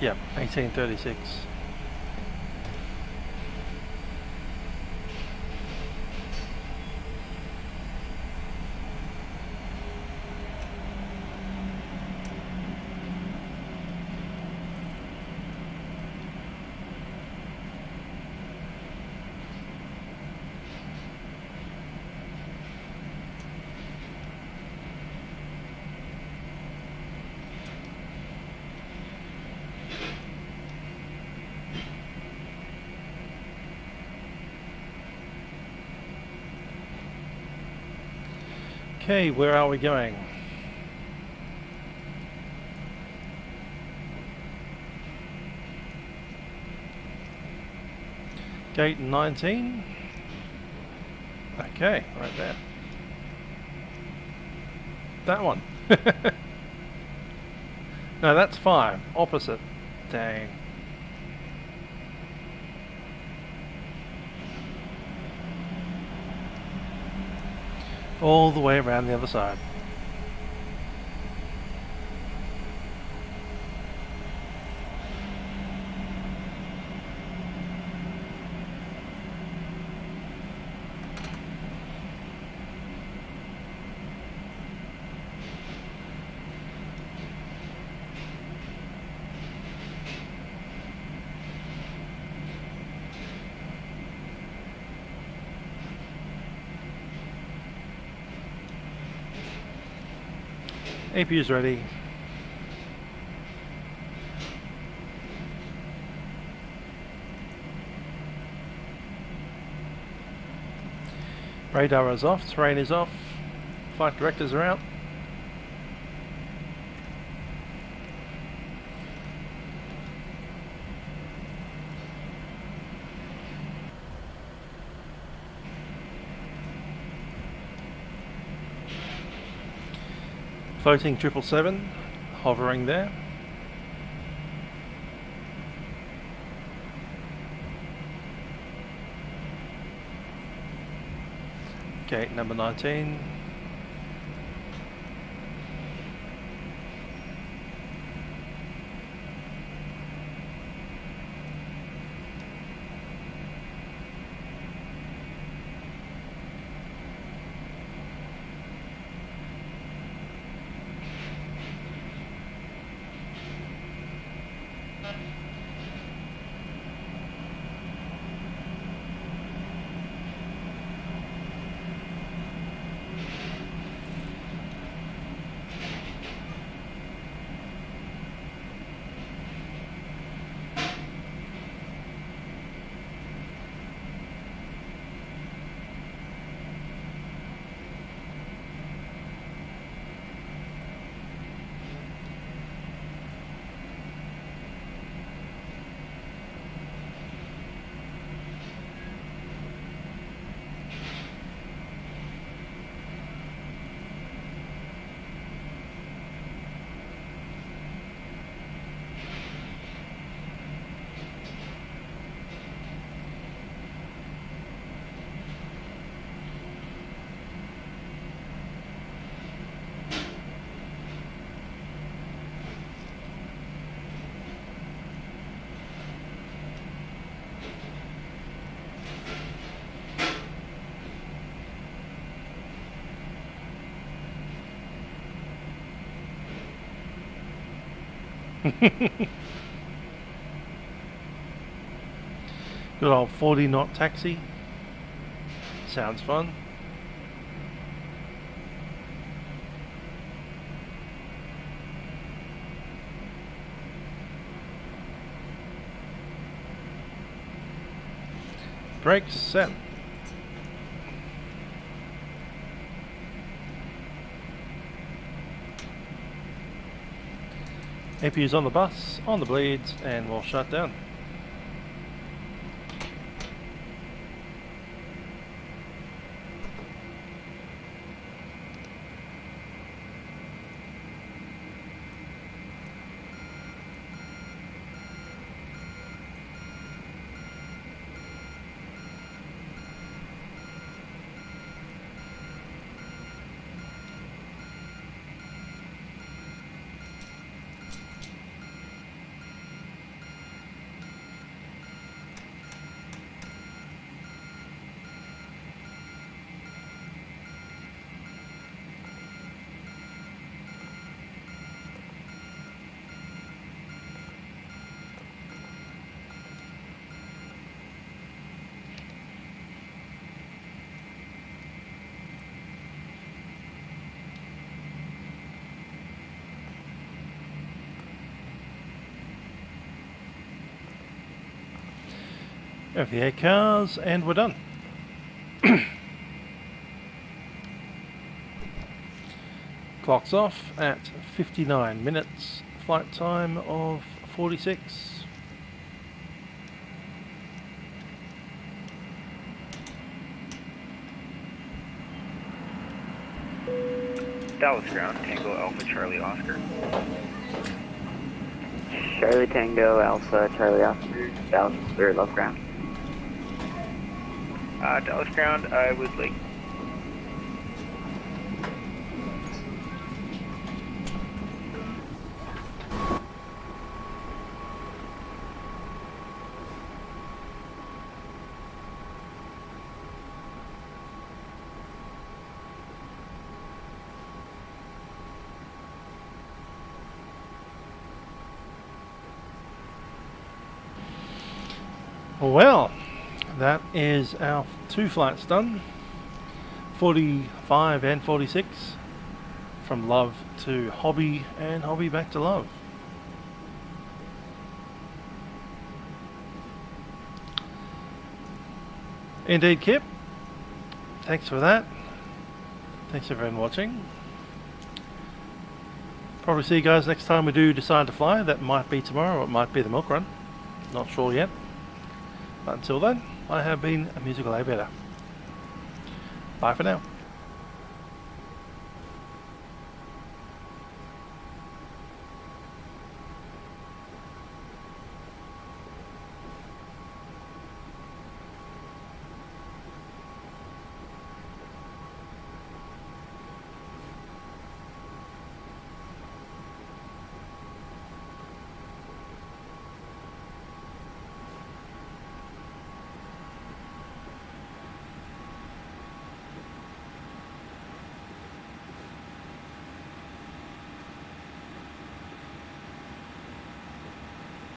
[SPEAKER 1] Yep, 1836. Okay, where are we going? Gate 19. Okay, right there. That one. No, that's 5. Opposite. Dang. All the way around the other side. APU's ready. Radar is off, terrain is off, flight directors are out. Floating 777, hovering there. Gate number 19. Good old 40 knot taxi. Sounds fun. Brakes set. APU's on the bus, on the bleeds, and we'll shut down. FLAi cars, and we're done. Clock's off at 59 minutes, flight time of 46.
[SPEAKER 4] Dallas ground, Tango Alpha Charlie Oscar.
[SPEAKER 8] Charlie Tango Alpha Charlie Oscar, Dallas clear left ground.
[SPEAKER 4] Dallas ground, I would like.
[SPEAKER 1] Well, that is our 2 flights done, 45 and 46. from love to hobby, and hobby back to love. Indeed, Kip. Thanks for that. Thanks everyone watching. Probably see you guys next time we do decide to fly. That might be tomorrow, or it might be the milk run. Not sure yet. But until then, I have been a musical aviator. Bye for now.